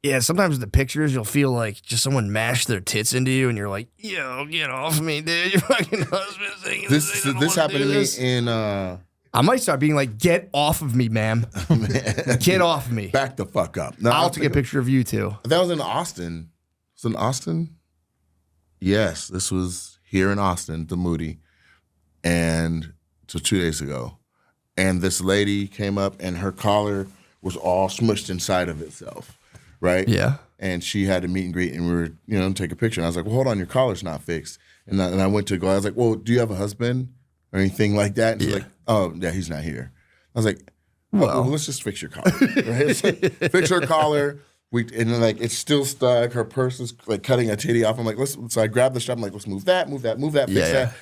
yeah, sometimes the pictures you'll feel like just someone mashed their tits into you and you're like, yo, get off me, dude. Your fucking husband's saying This happened to me in I might start being like, get off of me, ma'am. Get off of me. back the fuck up. No, I'll take a picture of you too. That was in Austin. Was it in Austin? Yes, this was here in Austin, the Moody, and so 2 days ago. And this lady came up, and her collar was all smushed inside of itself, right? Yeah. And she had a meet and greet, and we were, take a picture. And I was like, well, hold on, your collar's not fixed. And I went to go. I was like, well, do you have a husband or anything like that? And she's like, oh, yeah, he's not here. I was like, well, let's just fix your collar, right? So, fix her collar. And then like it's still stuck. Her purse is like cutting a titty off. I'm like, so I grabbed the strap. I'm like, let's move that, fix that.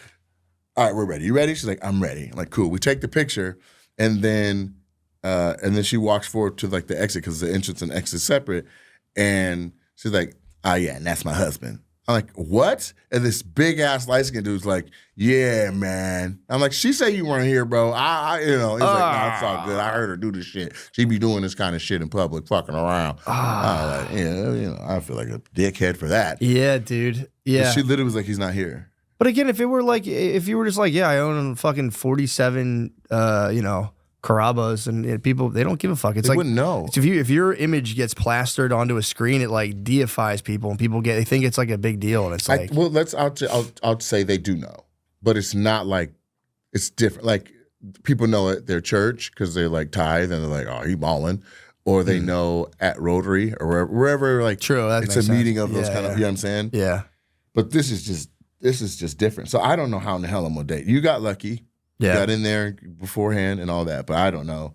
All right, we're ready. You ready? She's like, I'm ready. I'm like, cool. We take the picture, and then she walks forward to like the exit because the entrance and exit is separate. And she's like, oh yeah, and that's my husband. I'm like, what? And this big ass light skinned dude's like, yeah, man. I'm like, she said you weren't here, bro. He's like, no, it's all good. I heard her do this shit. She be doing this kind of shit in public, fucking around. I feel like a dickhead for that. Yeah, dude. Yeah. But she literally was like, he's not here. But again, if you were just like, yeah, I own fucking 47, Carrabba's, and people, they don't give a fuck. It's They like, wouldn't know. It's if your image gets plastered onto a screen, it like deifies people, and they think it's like a big deal, and it's like, I'll say they do know, but it's not like, it's different. Like people know at their church because they like tithe and they're like, oh, he balling. Or they know at Rotary or wherever like, true, that it's makes a meeting sense. of those Yeah, kind of, yeah. you know what I'm saying? yeah, But this is just different. So I don't know how in the hell I'm gonna date. You got lucky. yeah. You got in there beforehand and all that, but I don't know.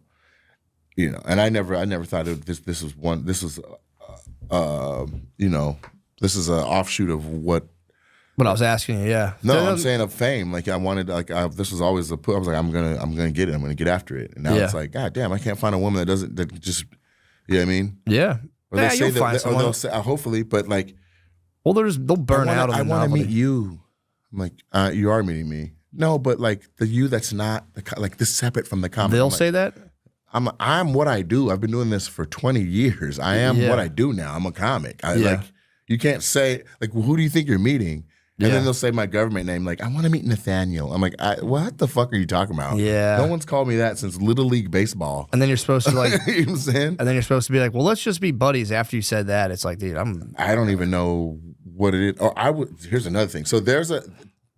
And I never thought of this. This is an offshoot of what. But I was asking you, yeah. No, I'm saying of fame. Like I wanted, this was always the. I was like, I'm gonna get it. I'm gonna get after it. And now it's like, God damn, I can't find a woman that just, you know what I mean? Yeah. Or Yeah, they say you'll that, find or someone. they'll say, hopefully, but like, Well, they'll burn out on the I want to novelty. meet you. I'm like, you are meeting me. No, but like the you that's not like this separate from the comic. They'll I'm like, say that. I'm what I do. I've been doing this for 20 years. I am Yeah. what I do now. I'm a comic. Yeah. Like you can't say like, well, who do you think you're meeting? And Yeah. then they'll say my government name. Like I want to meet Nathaniel. I'm like, what the fuck are you talking about? Yeah. No one's called me that since Little League baseball. And then you're supposed to like, You know what I'm saying? and then you're supposed to be like, well, let's just be buddies. After you said that, it's like, dude, I don't even know what it is. Or here's another thing. So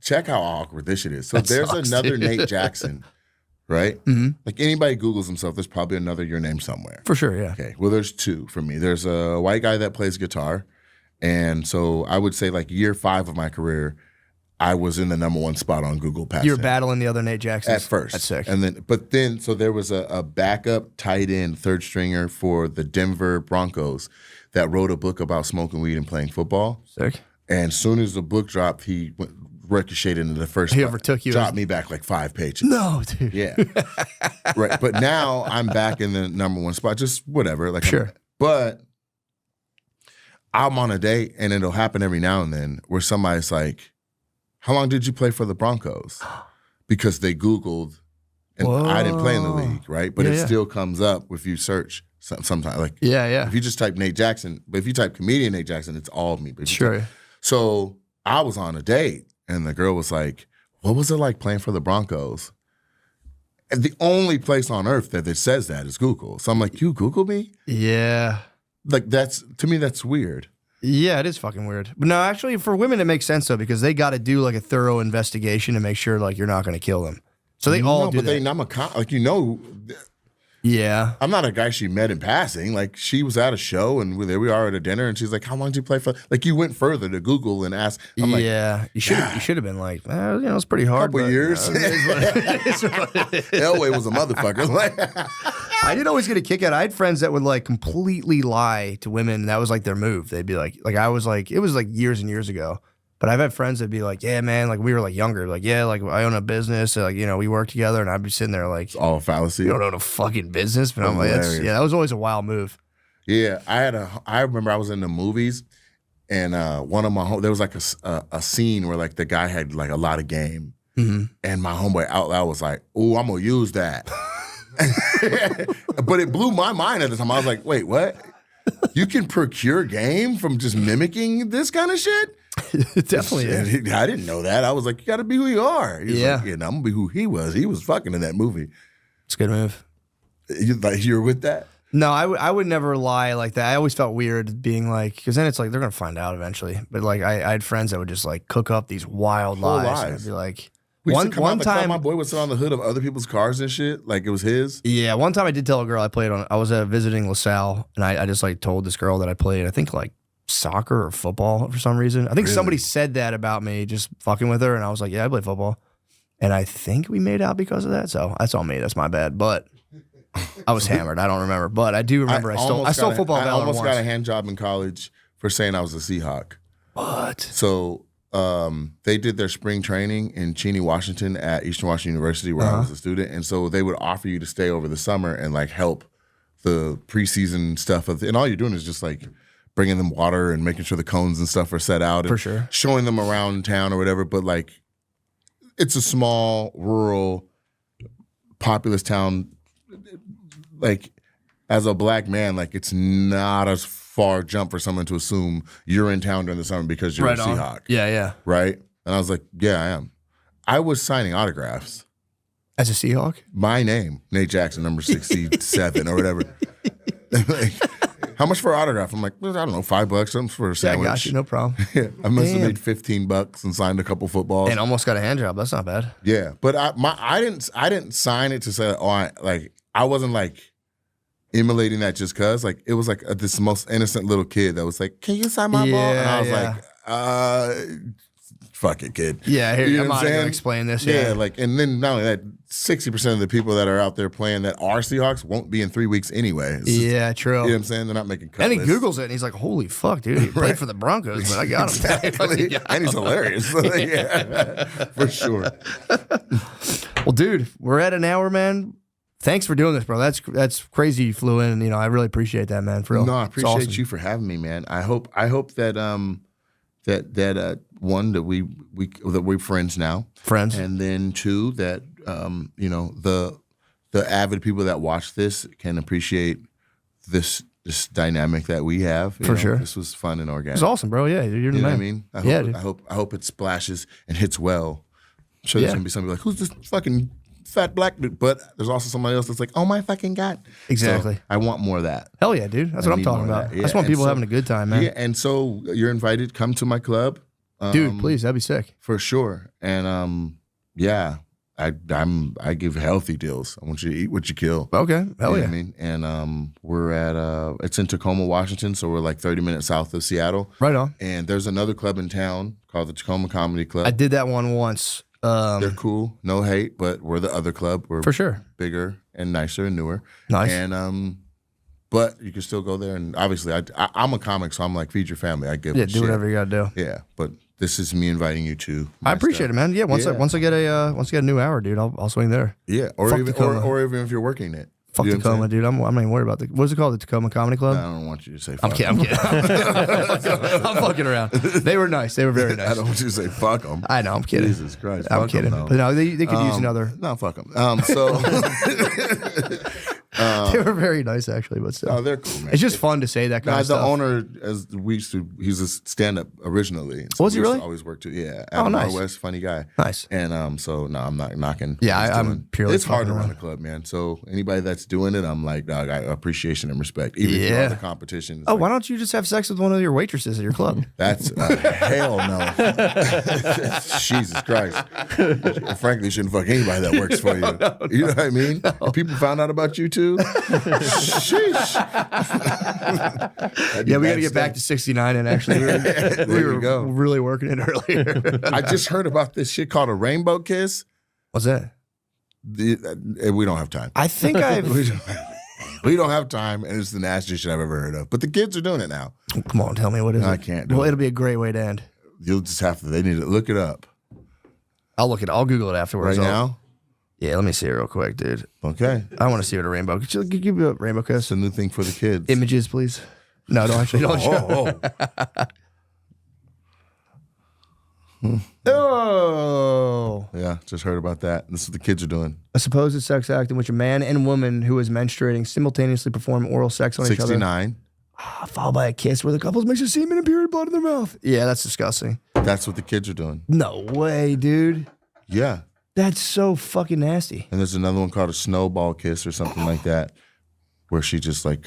check how awkward this shit is. So That there's sucks, another dude. Nate Jackson, right? Mm-hmm. Like anybody Googles himself, there's probably another your name somewhere. for sure, yeah. Okay, well, there's two for me. There's a white guy that plays guitar. And so I would say like year 5 of my career, I was in the #1 spot on Google past You're him. battling the other Nate Jackson At first. That's sick. And then, so there was a backup tight end third stringer for the Denver Broncos that wrote a book about smoking weed and playing football. Sick. And as soon as the book dropped, he ricocheted into the first He spot. overtook you. Dropped me back like 5 pages. No, dude. Yeah. Right. But now I'm back in the #1 spot. Just whatever. Like Sure. But I'm on a date and it'll happen every now and then where somebody's like, how long did you play for the Broncos? Because they Googled and I didn't play in the Whoa. league, right? But Yeah, it yeah. still comes up if you search sometimes. Like Yeah, yeah. if you just type Nate Jackson, but if you type comedian Nate Jackson, it's all of me. But if you Sure. So I was on a date and the girl was like, what was it like playing for the Broncos? And the only place on earth that it says that is Google. So I'm like, you Google me? Yeah. Like to me, that's weird. Yeah, it is fucking weird. But no, actually, for women, it makes sense though because they got to do like a thorough investigation to make sure like you're not going to kill them. So they all do but that. I'm Yeah. I'm not a guy she met in passing. Like, she was at a show, and there we are at a dinner, and she's like, "How long did you play for?" Like, you went further to Google and ask. I'm like, yeah. You should have been like, it's pretty hard. couple but, years. it is what it is. Elway was a motherfucker. Like, I did always get a kick out. I had friends that would like completely lie to women. And that was like their move. They'd be like I was like, it was like years and years ago. But I've had friends that'd be like, yeah, man, like we were like younger. Like, yeah, like I own a business. So, like, we work together. And I'd be sitting there like, it's all a fallacy. you don't own a fucking business. But I'm like, Hilarious. that was always a wild move. Yeah, I remember I was in the movies, and one of my there was like a scene where like the guy had like a lot of game, and my homeboy out loud was like, "Ooh, I'm gonna use that," but it blew my mind at the time. I was like, "Wait, what? You can procure game from just mimicking this kind of shit?" It definitely is. And I didn't know that. I was like, "You got to be who you are." He was Yeah. like, I'm gonna be who he was. He was fucking in that movie. It's a good move. You're with that? No, I would never lie like that. I always felt weird being like, because then it's like they're gonna find out eventually. But like I had friends that would just like cook up these wild Whole lies. And lies. I'd be like, We used to come out one the club, time, my boy would sit on the hood of other people's cars and shit, like it was his. yeah, one time I did tell a girl I was visiting LaSalle, and I just like told this girl that I played, I think like soccer or football for some reason. I think Really? somebody said that about me, just fucking with her, and I was like, yeah, I play football, and I think we made out because of that. So that's on me. That's my bad. But I was hammered. I don't remember, but I do remember I stole football. I valor almost once. got a hand job in college for saying I was a Seahawk. What? So they did their spring training in Cheney, Washington at Eastern Washington University where I was a student. And so they would offer you to stay over the summer and like help the preseason stuff. And all you're doing is just like bringing them water and making sure the cones and stuff are set out. And For sure. showing them around town or whatever. But like, it's a small, rural, populous town. Like, as a black man, like it's not a far jump for someone to assume you're in town during the summer because you're Right a on. Seahawk. Yeah, yeah. Right? And I was like, yeah, I am. I was signing autographs. As a Seahawk? My name, Nate Jackson, number 67 or whatever. Like, how much for an autograph? I'm like, well, I don't know, $5, something for a Yeah, I sandwich. got you. No problem. Yeah, I must have Damn. made $15 and signed a couple footballs. And almost got a hand job. That's not bad. Yeah, but I didn't sign it to say, I wasn't like emulating that just cause. Like, it was like this most innocent little kid that was like, "Can you sign my ball?" And I was like, fuck it, kid. Yeah, here, You know I'm what not I'm going to saying? explain this. Yeah, Yeah. like, and then not only that, 60% of the people that are out there playing that are Seahawks won't be in 3 weeks anyway. It's just- Yeah, true. you know what I'm saying? They're not making cut And he lists. Googles it and he's like, holy fuck, dude. He played for the Broncos, but I got him. I fucking got And he's him. hilarious. Yeah, for sure. Well, dude, we're at an hour, man. Thanks for doing this, bro. That's crazy you flew in. And, I really appreciate that, man. For real. No, I It's appreciate awesome. you for having me, man. I hope that one that we're friends now, Friends. and then two that the avid people that watch this can appreciate this dynamic that we have. You For know, sure. this was fun and organic. It's awesome, bro. Yeah, you're the You know man. what I mean? I hope, Yeah, dude. I hope it splashes and hits well. I'm sure there's Yeah. gonna be somebody like, "Who's this fucking fat black dude?" But there's also somebody else that's like, "Oh my fucking god!" Exactly. So I want more of that. Hell yeah, dude. That's I what I'm need talking more of about. that. Yeah, I just want and people so- having a good time, man. Yeah, and so you're invited. Come to my club, Dude, please, that'd be sick. for sure. And yeah, I give healthy deals. I want you to eat what you kill. Okay. Hell You know yeah. what I mean? And we're at it's in Tacoma, Washington, so we're like 30 minutes south of Seattle. Right on. And there's another club in town called the Tacoma Comedy Club. I did that one once. They're cool, no hate, but we're the other club. We're For sure. bigger and nicer and newer. Nice. And but you can still go there. And obviously, I'm a comic, so I'm like, feed your family. I give Yeah, a do shit. whatever you got to do. Yeah, but this is me inviting you to. I appreciate it, man. Yeah, once I get a new hour, dude, I'll swing there. Yeah, or Fuck even Tacoma. or even if you're working it. Fuck You know what I'm Tacoma, dude. I'm not even worried about what's it called? The Tacoma Comedy Club? saying? I don't want you to say. I'm Fuck kidding. I'm 'em. kidding. I'm fucking around. They were nice. They were very I nice. don't want you to say fuck them. I know. I'm kidding. Jesus Christ. I'm fuck 'em, kidding. no. But no, they could use another. No, fuck them. So They were very nice, actually, but still. no, they're cool, man. It's just fun to say that kind No, of the stuff. owner, he's a stand-up originally. So Was he we used to really? always work too. Yeah. Oh, Adam nice. West, funny guy. Nice. And so no, I'm not knocking. Yeah, what he's I'm doing. purely It's hard to fucking run around. a club, man. So anybody that's doing it, I'm like, dog, I appreciation and respect. Even if Yeah. you're on the competition. Oh, why don't you just have sex with one of your waitresses at your club? That's hell no. Jesus Christ. Frankly, you shouldn't fuck anybody that works for you. You know what I mean? If people found out about you too, too. Sheesh. Yeah, we got to get back to 69. And actually, we were really working it earlier. I just heard about this shit called a rainbow kiss. What's that? We don't have time. I think We don't have time, and it's the nastiest shit I've ever heard of. But the kids are doing it now. Come on, tell me what is it? I can't do Well, it. it'll be a great way to end. You'll just have to. They need to look it up I'll Google it afterwards. right now. Yeah, let me see it real quick, dude. Okay, I want to see what a rainbow. Could you give me a rainbow kiss? it's a new thing for the kids. Images, please. No, don't actually. Don't show. Oh. Yeah, just heard about that. This is what the kids are doing. A supposed sex act in which a man and woman who is menstruating simultaneously perform oral sex on each other. 69. Followed by a kiss where the couples mix the semen and period blood in their mouth. Yeah, that's disgusting. That's what the kids are doing. No way, dude. Yeah. That's so fucking nasty. And there's another one called a snowball kiss or something like that, where she just like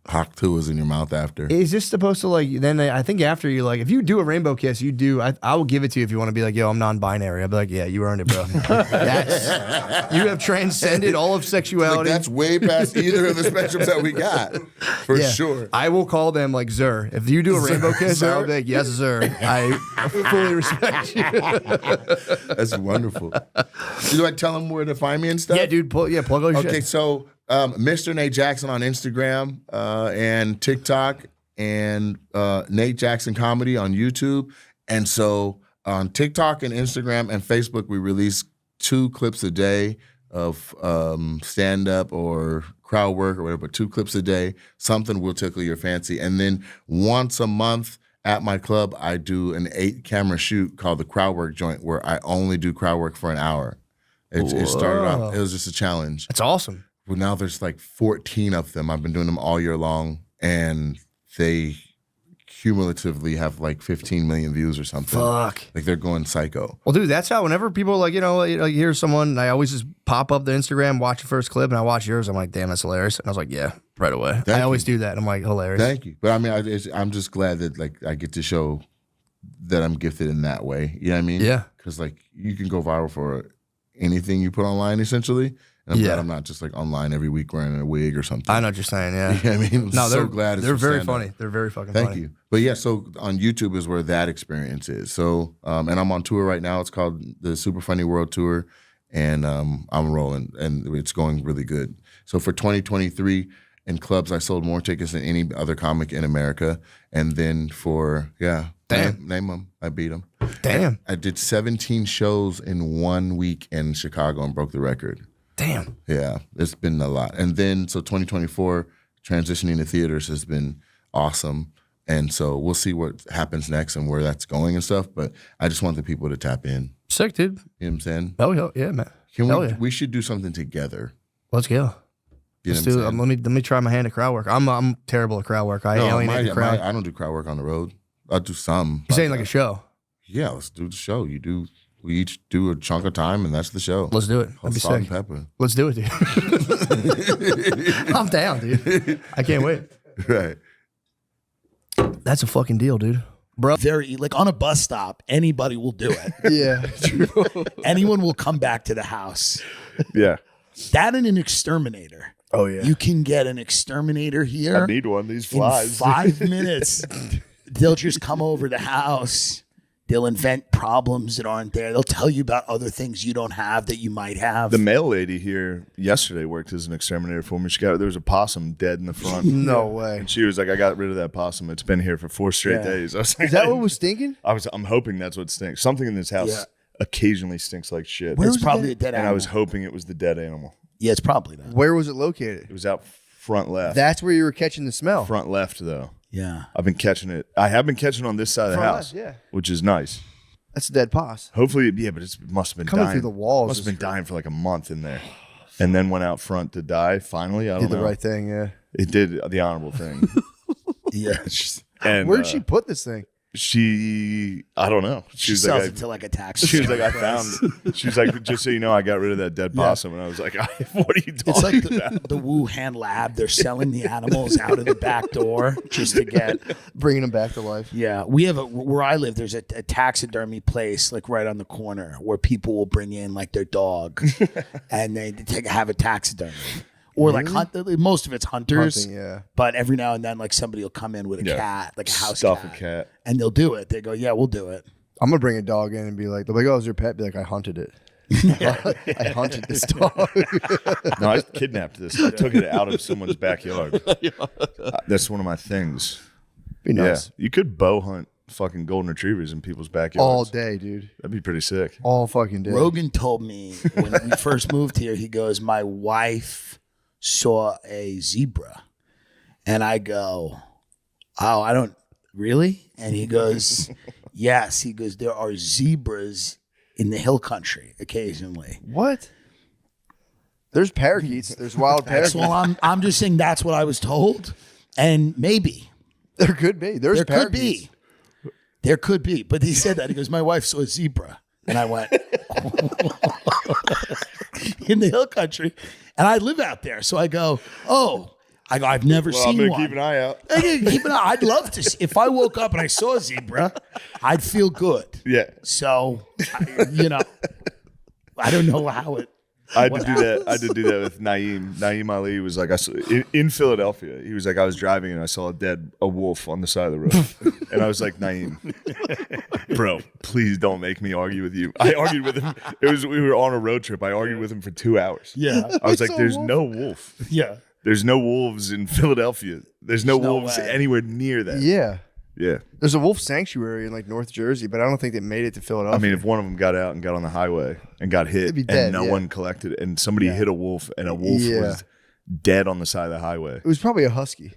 hawk tuas in your mouth after. Is this supposed to then I think after you if you do a rainbow kiss, I will give it to you if you want to be like, yo, I'm non-binary. I'll be like, yeah, you earned it, bro. You have transcended all of sexuality. That's way past either of the spectrums that we got, for sure. I will call them like Zer. If you do a rainbow kiss, I'll be like, yes, Zer. I fully respect you. That's wonderful. Do I tell them where to find me and stuff? Yeah, dude. Plug all your shit. Okay, so Mr. Nate Jackson on Instagram and TikTok, and Nate Jackson Comedy on YouTube. And so on TikTok and Instagram and Facebook, we release 2 clips a day of stand-up or crowd work or whatever, but 2 clips a day. Something will tickle your fancy. And then once a month at my club, I do an 8-camera shoot called the Crowd Work Joint, where I only do crowd work for an hour. It started off, it was just a challenge. That's awesome. Well, now there's like 14 of them. I've been doing them all year long, and they cumulatively have like 15 million views or something. Fuck. Like they're going psycho. Well, dude, that's how whenever people hear someone, I always just pop up the Instagram, watch the first clip, and I watch yours. I'm like, damn, that's hilarious. And I was like, yeah, right away. I always do that. I'm like, hilarious. Thank you. But I mean, I'm just glad that I get to show that I'm gifted in that way. You know what I mean? Yeah. Because you can go viral for anything you put online, essentially. And I'm glad I'm not just online every week wearing a wig or something. I know what you're saying, yeah. You know what I mean? No, so glad it's they're very stand-up. funny. They're very fucking funny. Thank you. But yeah, so on YouTube is where that experience is. So, and I'm on tour right now. It's called the Super Funny World Tour, and I'm rolling, and it's going really good. So for 2023 in clubs, I sold more tickets than any other comic in America. And then for, name them, I beat them. Damn. I did 17 shows in 1 week in Chicago and broke the record. Damn. Yeah, it's been a lot. And then, so 2024, transitioning to theaters has been awesome. And so we'll see what happens next and where that's going and stuff. But I just want the people to tap in. Sick, dude. You know what I'm saying? Oh, yeah, man. We should do something together. Let's go. You know Let's what do I'm it. saying? Let me try my hand at crowd work. I'm terrible at crowd work. I alienate the crowd. I don't do crowd work on the road. I'll do some. You're saying like a show? Yeah, let's do the show. We each do a chunk of time, and that's the show. Let's do it. That'd be Salt and sick. pepper. Let's do it, dude. I'm down, dude. I can't wait. Right. That's a fucking deal, dude. Bro. Very on a bus stop, anybody will do it. Yeah. Anyone will come back to the house. Yeah. That and an exterminator. Oh, yeah. You can get an exterminator here. I need one. These in flies. 5 minutes. They'll just come over the house. They'll invent problems that aren't there. They'll tell you about other things you don't have that you might have. The mail lady here yesterday worked as an exterminator for me. There was a possum dead in the front. No way. And she was like, I got rid of that possum. It's been here for 4 straight days. I was like, Is that what was stinking? I'm hoping that's what stinks. Something in this house occasionally stinks like shit. It's probably a dead and animal. I was hoping it was the dead animal. Yeah, it's probably that. Where was it located? It was out front left. That's where you were catching the smell. Front left, though. Yeah. I've been catching it. I have been catching on this side of the Front house, left, yeah. which is nice. That's a dead poss. Hopefully, yeah, but it must have been Coming dying. through the walls Must have is been dying for like a month in there, and then went out front to die. Finally, I don't Did know. the right thing, yeah. It did the honorable thing. Yeah. And Where'd she put this thing? I don't know. She sells it to like a tax. She was like, I found. She was like, just so you know, I got rid of that dead possum, and I was like, what are you talking It's like about? the Wuhan lab. They're selling the animals out of the back door just to get. Bringing them back to life. Yeah, we have where I live. There's a taxidermy place like right on the corner where people will bring in like their dog, and they have a taxidermy. or like most of it's hunters. Hunting, yeah. But every now and then, like somebody will come in with a Yeah. cat, like a house Stuff cat, a cat. and they'll do it. They go, "Yeah, we'll do it." I'm gonna bring a dog in and be like, they'll be like, "Oh, is your pet?" Be like, "I hunted it. I hunted this dog." No, I kidnapped this. I took it out of someone's backyard. That's one of my things. Be nice. Yeah, you could bow hunt fucking golden retrievers in people's backyards All day, dude. That'd be pretty sick. All fucking day. Rogan told me when we first moved here, he goes, "My wife saw a zebra," and I go, "Oh, I don't really." And he goes, "Yes." He goes, "There are zebras in the hill country occasionally." What? There's parakeets. There's wild parakeets. Well, I'm just saying that's what I was told, and maybe There could be. There's there could parakeets. be. There could be. But he said that. He goes, "My wife saw a zebra." And I went, in the hill country. And I live out there. So I go, "Oh." I go, "I've never Well, I'm seen gonna one." keep an eye out. Keep an eye. I'd love to see. If I woke up and I saw a zebra, I'd feel good. Yeah, So, I don't know how it. I had What to do that. happens? I had to do that with Naeem. Naeem Ali was like, I saw, in Philadelphia. He was like, I was driving and I saw a wolf on the side of the road, and I was like, Naeem, bro, please don't make me argue with you. I argued with him. We were on a road trip. I argued with him for 2 hours. Yeah. I was like, saw a there's wolf? no wolf. Yeah. There's no wolves in Philadelphia. There's no no wolves way. anywhere near that. Yeah. Yeah. There's a wolf sanctuary in like North Jersey, but I don't think they made it to Philadelphia. I mean, if one of them got out and got on the highway and got hit, They'd be and dead, no yeah. one collected, and somebody hit a wolf, and a wolf Yeah. was dead on the side of the highway. it was probably a husky.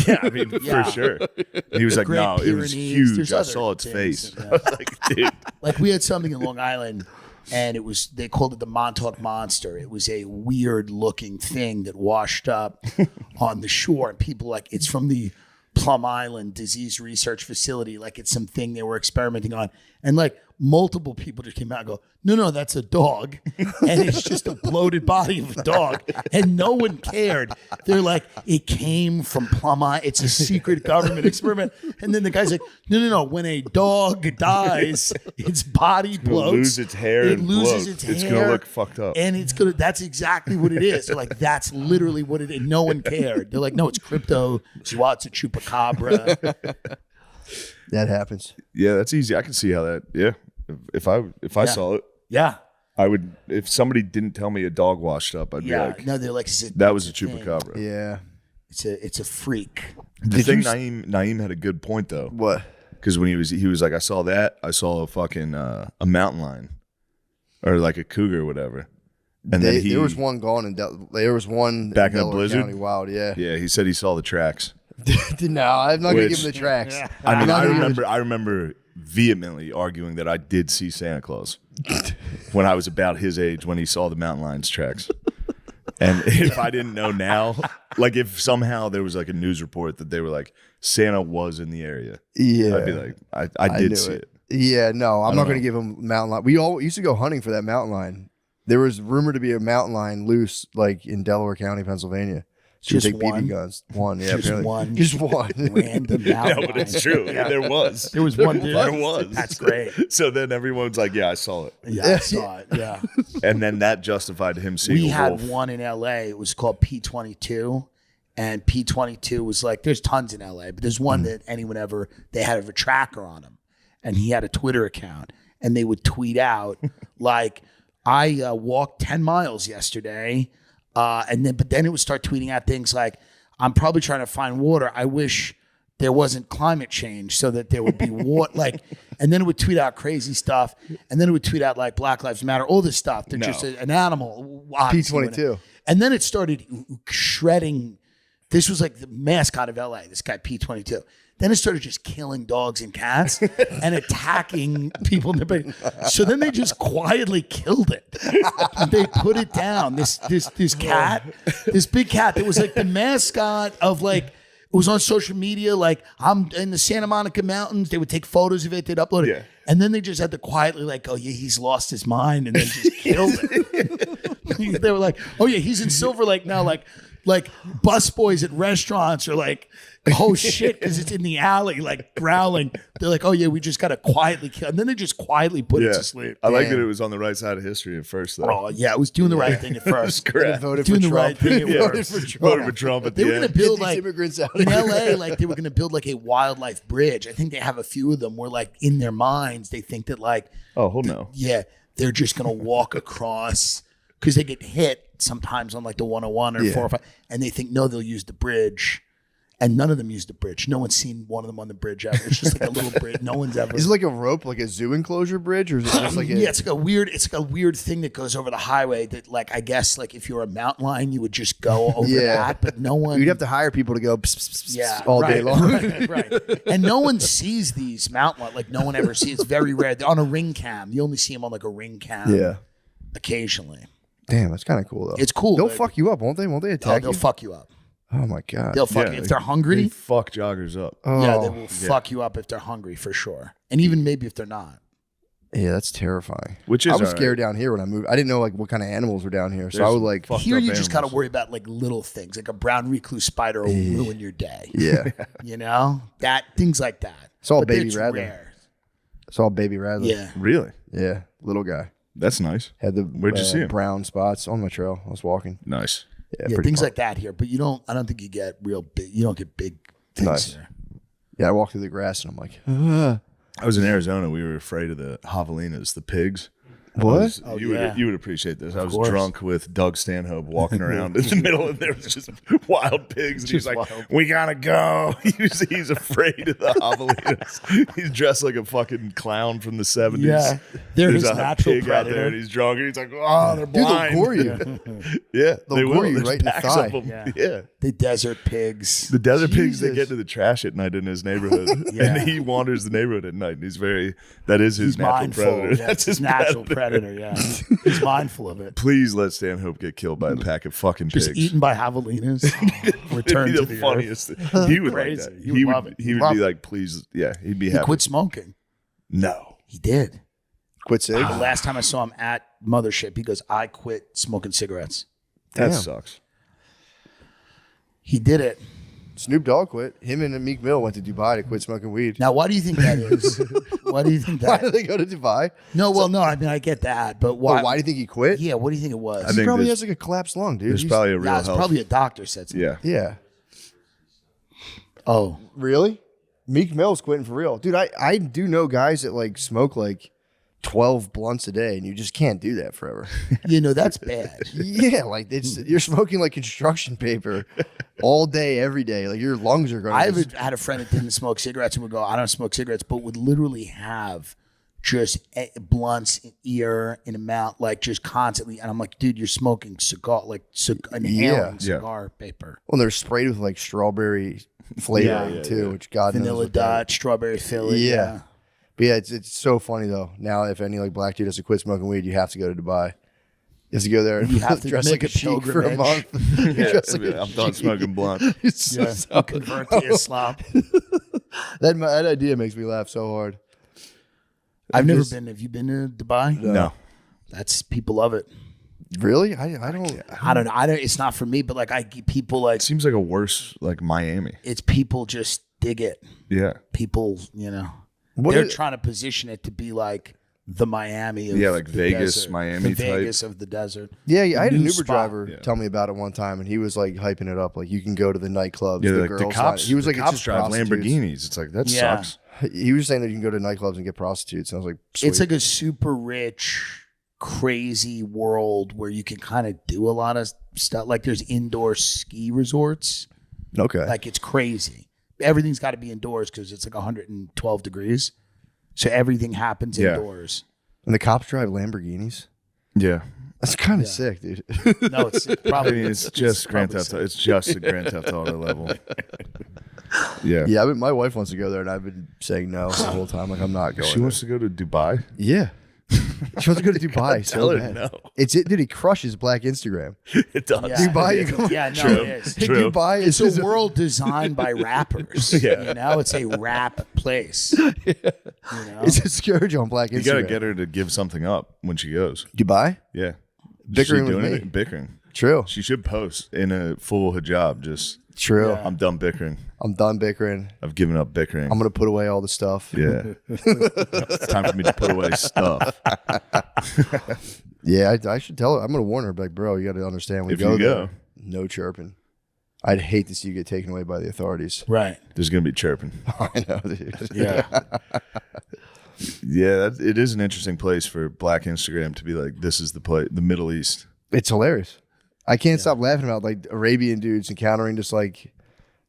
Yeah, I mean, Yeah. for sure. And he was like, Great no, it was Pyrenees. huge. There's I other saw its things, face. yeah. I was like, dude. Like we had something in Long Island, and they called it the Montauk Monster. It was a weird looking thing that washed up on the shore, and people like, it's from the Plum Island Disease Research Facility. Like it's something they were experimenting on, and like multiple people just came out and go, no, that's a dog, and it's just a bloated body of a dog, and no one cared. They're like, it came from Plum Island. It's a secret government experiment. And then the guy's like, no. When a dog dies, its body bloats. lose its hair It and loses bloat. its It's hair. gonna look fucked up. And it's gonna. That's exactly what it is. They're like, that's literally what it is. No one cared. They're like, no, it's crypto. It's a chupacabra. That happens. Yeah, that's easy. I can see how that. Yeah, if I saw it, Yeah. I would. If somebody didn't tell me a dog washed up, I'd be Yeah. like, No, they're like, that was a it's thing. chupacabra. Yeah. It's a freak. The thing, Naeem had a good point though, What? because when he was like, I saw that. I saw a fucking a mountain lion, or like a cougar or whatever. And then There was one gone in there was one Back in the Delaware blizzard? County Wild. Yeah. Yeah, he said he saw the tracks. No, I'm not gonna Which- give him the tracks. I mean, I'm not I gonna give him remember. I remember vehemently arguing that I did see Santa Claus when I was about his age when he saw the mountain lion's tracks. And if I didn't know now, like if somehow there was like a news report that they were like Santa was in the area, Yeah. I'd be like, I knew did see it. Yeah, no, I'm not don't going to know. give him mountain lion. We all used to go hunting for that mountain lion. There was rumored to be a mountain lion loose, like in Delaware County, Pennsylvania. So you Just take one? BB guns. One, yeah, Just apparently. one? Just one. Random No, mountain but it's lion. true. There was. There was one. There was. That's great. So then everyone's like, yeah, I saw it. Yeah, I saw it. Yeah. And then that justified him seeing We a had wolf. one in LA. It was called P22. And P22 was like, there's tons in LA, but there's one that anyone ever, they had a tracker on him. And he had a Twitter account. And they would tweet out, like, I walked 10 miles yesterday. But then it would start tweeting out things like, I'm probably trying to find water. I wish there wasn't climate change so that there would be water. Like, and then it would tweet out crazy stuff. And then it would tweet out like Black Lives Matter, all this stuff. They're just an animal. obviously, P22. And then it started shredding. This was like the mascot of LA, this guy P22. Then it started just killing dogs and cats and attacking people. So then they just quietly killed it. They put it down. This cat, this big cat that was like the mascot of like, it was on social media. Like, I'm in the Santa Monica Mountains. They would take photos of it. They'd upload it. Yeah. And then they just had to quietly like, oh yeah, he's lost his mind, and then just killed it. They were like, oh yeah, he's in Silver Lake now. Like, Like busboys at restaurants are like, oh shit, because it's in the alley, like growling. They're like, oh yeah, we just gotta quietly kill, and then they just quietly put it to sleep. I like that it was on the right side of history at first, though. Oh yeah, it was doing the right thing at first. Correct. Voted Doing for the Trump. right thing at Yeah. first. Voted for Trump at They the were gonna end. build Get these like immigrants out in of LA, like they were gonna build like a wildlife bridge. I think they have a few of them where like in their minds they think that like Oh, no. yeah, they're just gonna walk across because they get hit sometimes on like the 101 or 405, and they think no, they'll use the bridge, and none of them use the bridge. No one's seen one of them on the bridge ever. It's just like a little bridge. No one's ever. Is it like a rope, like a zoo enclosure bridge, or is it just like a? Yeah, it's like a weird thing that goes over the highway that like I guess like if you're a mountain lion you would just go over that, but no one. You'd have to hire people to go pss, pss, pss, yeah, all day long. right. And no one sees these mountain lions. Like no one ever sees. It's very rare. They're on a ring cam. You only see them on like a ring cam. Yeah. Occasionally. Damn, that's kind of cool though. It's cool. They'll but- fuck you up, won't they? Won't they Oh, attack they'll you? fuck you up. Oh my god. They'll fuck you if they're hungry. They fuck joggers up. Oh, Yeah, they will fuck you up if they're hungry for sure, and even maybe if they're not. yeah, that's terrifying. Which is I was all scared down here when I moved. I didn't know like what kind of animals were down here, so I There's would like. fucked Here up you just got to animals. worry about like little things, like a brown recluse spider will ruin your day. Yeah, You know that things like that. It's all But baby it's rattler. rare. it's all baby rattler. Yeah. Really? yeah, little guy That's nice. had the Where'd you see him? brown spots on my trail. I was walking. Nice. Yeah, Yeah, pretty things fun. like that here, but you don't. I don't think you get real big. You don't get big things Nice. here. Yeah, I walked through the grass and I'm like, I was in Arizona. We were afraid of the javelinas, the pigs. what? Oh, you yeah. would you would appreciate this. I was course. drunk with Doug Stanhope walking around in the middle, and there was just wild pigs. And he's like, "We gotta go." He's afraid of the javelinas. He's dressed like a fucking clown from the 70s. Yeah, they're There's his a natural pig out there, predator. and he's drunk, and he's like, "Oh, they're Dude, they'll blind." gore you. Yeah, They'll they gore will. you There's right in the packs thigh. of them. Yeah. Yeah. The desert pigs. The desert pigs, they Jesus. get to the trash at night in his neighborhood, Yeah. and he wanders the neighborhood at night. And that is his He's natural mindful. predator. Yeah, That's his natural predator. predator. Yeah, he's mindful of it. Please let Stanhope get killed by a pack of fucking Just pigs. eaten by javelinas. Return It'd to be the the funniest thing. He would like Crazy. that. He would love it. He would Love be it. like, please, yeah, he'd be He happy. quit smoking. No. He did. Quit sig? The last time I saw him at Mothership, he goes, "I quit smoking cigarettes." That Damn. sucks. He did it. Snoop Dogg quit. Him and Meek Mill went to Dubai to quit smoking weed. Now, why do you think that is? Why do you think Why that? did they go to Dubai? No, well, no. I mean, I get that, but why? Why, why do you think he quit? Yeah, what do you think it was? I He think probably there's- has like a collapsed lung, dude. There's He's- probably a real yeah, it's health. probably a doctor said something. Yeah. Yeah. Oh, Really? Meek Mill's quitting for real. Dude, I do know guys that like smoke like 12 blunts a day and you just can't do that forever. you know that's bad. Yeah, like you're smoking like construction paper all day, every day. Like your lungs are going I to had a friend that didn't smoke cigarettes and would go, "I don't smoke cigarettes," but would literally have just blunts in ear in a mouth, like just constantly. And I'm like, dude, you're smoking cigar, like inhaling Yeah. cigar paper, Well, they're sprayed with like strawberry flavoring too, which God knows. vanilla what that- Dutch, strawberry Philly. Yeah. But yeah, it's so funny though. Now, if any like black dude has to quit smoking weed, you have to go to Dubai. You have to go there and You have to dress make like a a sheik for a pilgrimage. month. Yeah, Dress like a I'm done sheik. smoking blunt. It's so Yeah. sad. Convert to Islam. That idea makes me laugh so hard. I've never just- been. Have you been to Dubai? No. That's people love it. Really? I don't. I don't know. I don't. It's not for me, but like people like It seems like a worse, like Miami. it's people just dig it. Yeah. People, you know, What they're is- trying to position it to be like the Miami of Yeah, like the Vegas, desert. Miami the type. Vegas of the desert. Yeah, I had a new Uber spot. driver Yeah. tell me about it one time, and he was like hyping it up. Like you can go to the nightclubs, Yeah, the like girls. the cops. He was like, the it's cops just drive prostitutes. Lamborghinis. It's like, that Yeah. sucks. He was saying that you can go to nightclubs and get prostitutes. And I was like, sweet. It's like a super rich, crazy world where you can kind of do a lot of stuff. Like there's indoor ski resorts. okay. Like it's crazy. Everything's got to be indoors because it's like 112 degrees. So everything happens Yeah. indoors. And the cops drive Lamborghinis. Yeah. That's kind of sick, dude. No, it's I probably mean, it's just Grand Theft Auto. It's just a Grand Theft Auto level. Yeah. Yeah, my wife wants to go there, and I've been saying no the whole time. Like I'm not going. She there. wants to go to Dubai. Yeah. She wants to go to Dubai so tell her bad. no. It's it, dude. He crushes Black Instagram. It does. Yeah. Dubai, you go- Yeah, no, True. it is. True. Dubai is It's a world designed by rappers. Yeah. You know, it's a rap place. You know? It's a scourge on Black Instagram. You got to get her to give something up when she goes. Dubai. Yeah. Bickering She with doing me. it? Bickering. True. She should post in a full hijab. Just True. Yeah. I'm done bickering. I'm done bickering. I've given up bickering. I'm gonna put away all the stuff. Yeah. It's time for me to put away stuff. Yeah, I should tell her. I'm gonna warn her. Like, bro, you got to understand. We If go you there. go. No chirping. I'd hate to see you get taken away by the authorities. Right. There's gonna be chirping. I know, dude. Yeah. Yeah, it is an interesting place for Black Instagram to be like, this is the place, the Middle East. It's hilarious. I can't stop laughing about like Arabian dudes encountering just like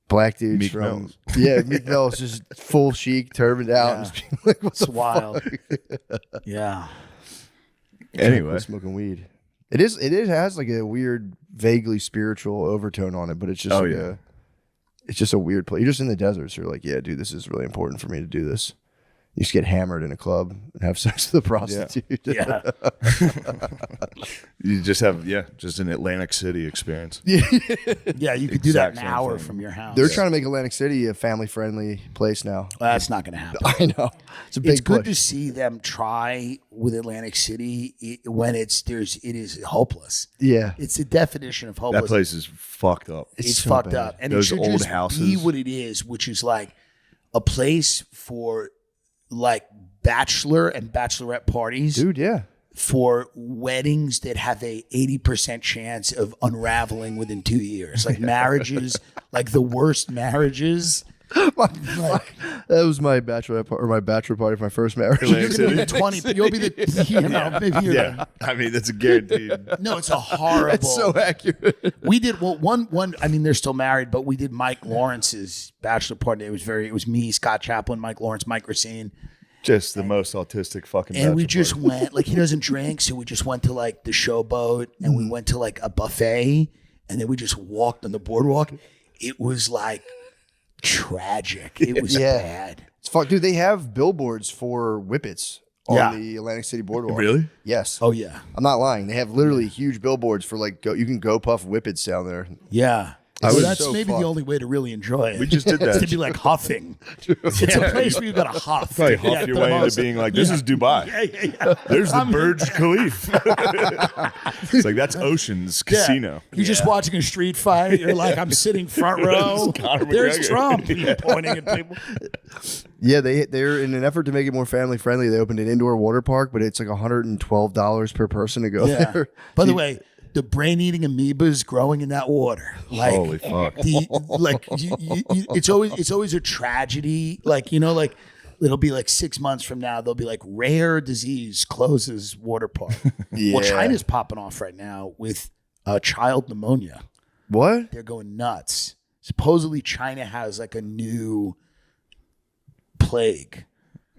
black dudes Meek from Mills. Meek Mills, just full chic, turbaned out, and just being like, "What's It's wild. Yeah. Anyway, smoking weed?" It has like a weird, vaguely spiritual overtone on it, but it's just it's just a weird place. You're just in the desert, so you're like, yeah, dude, this is really important for me to do this. You just get hammered in a club and have sex with a prostitute. Yeah. you just have, just an Atlantic City experience. Yeah, you could do that Exact an same hour thing. from your house. They're trying to make Atlantic City a family-friendly place now. That's not going to happen. I know. It's a big It's good push. to see them try with Atlantic City when it is hopeless. Yeah. It's the definition of That hopeless. place is fucked up. It's so fucked bad. up, and Those it should old just be houses. what it is, which is like a place for like bachelor and bachelorette parties, Dude, yeah. for weddings that have a 80% chance of unraveling within 2 years, like marriages, like the worst marriages. That was my bachelor party for my first marriage. You're gonna be 20. You'll be the maybe you're Yeah, I mean, that's a guaranteed. no, it's a horrible. It's so accurate. We did one. I mean, they're still married, but we did Mike Lawrence's bachelor party. It was me, Scott Chaplin, Mike Lawrence, Mike Racine, Just the most autistic fucking and we bachelor just party. went like he doesn't drink, so we just went to like the Showboat, and we went to like a buffet, and then we just walked on the boardwalk. It was like tragic. It was Yeah. bad. It's fuck, dude. They have billboards for whippets on Yeah. the Atlantic City boardwalk. Really? Yes. Oh yeah, I'm not lying. They have literally huge billboards for like you can go puff whippets down there. yeah. was So that's so maybe fucked. the only way to really enjoy it. We just did It's that. to be like huffing. It's a place where you got to huff. Probably to get huff your the way most- into being like, this is Dubai. Yeah. There's the Burj Khalifa. It's like, that's Ocean's Yeah. Casino. You're just watching a street fight. You're like, I'm sitting front row. Conor There's McGregor. Trump. You're pointing at people. Yeah, they're in an effort to make it more family friendly. They opened an indoor water park, but it's like $112 per person to go Yeah. there. By the way, the brain-eating amoebas growing in that water. Like, Holy fuck. it's always a tragedy. Like, like it'll be like 6 months from now, they'll be like rare disease closes water park. Yeah. Well, China's popping off right now with child pneumonia. What? They're going nuts. Supposedly China has like a new plague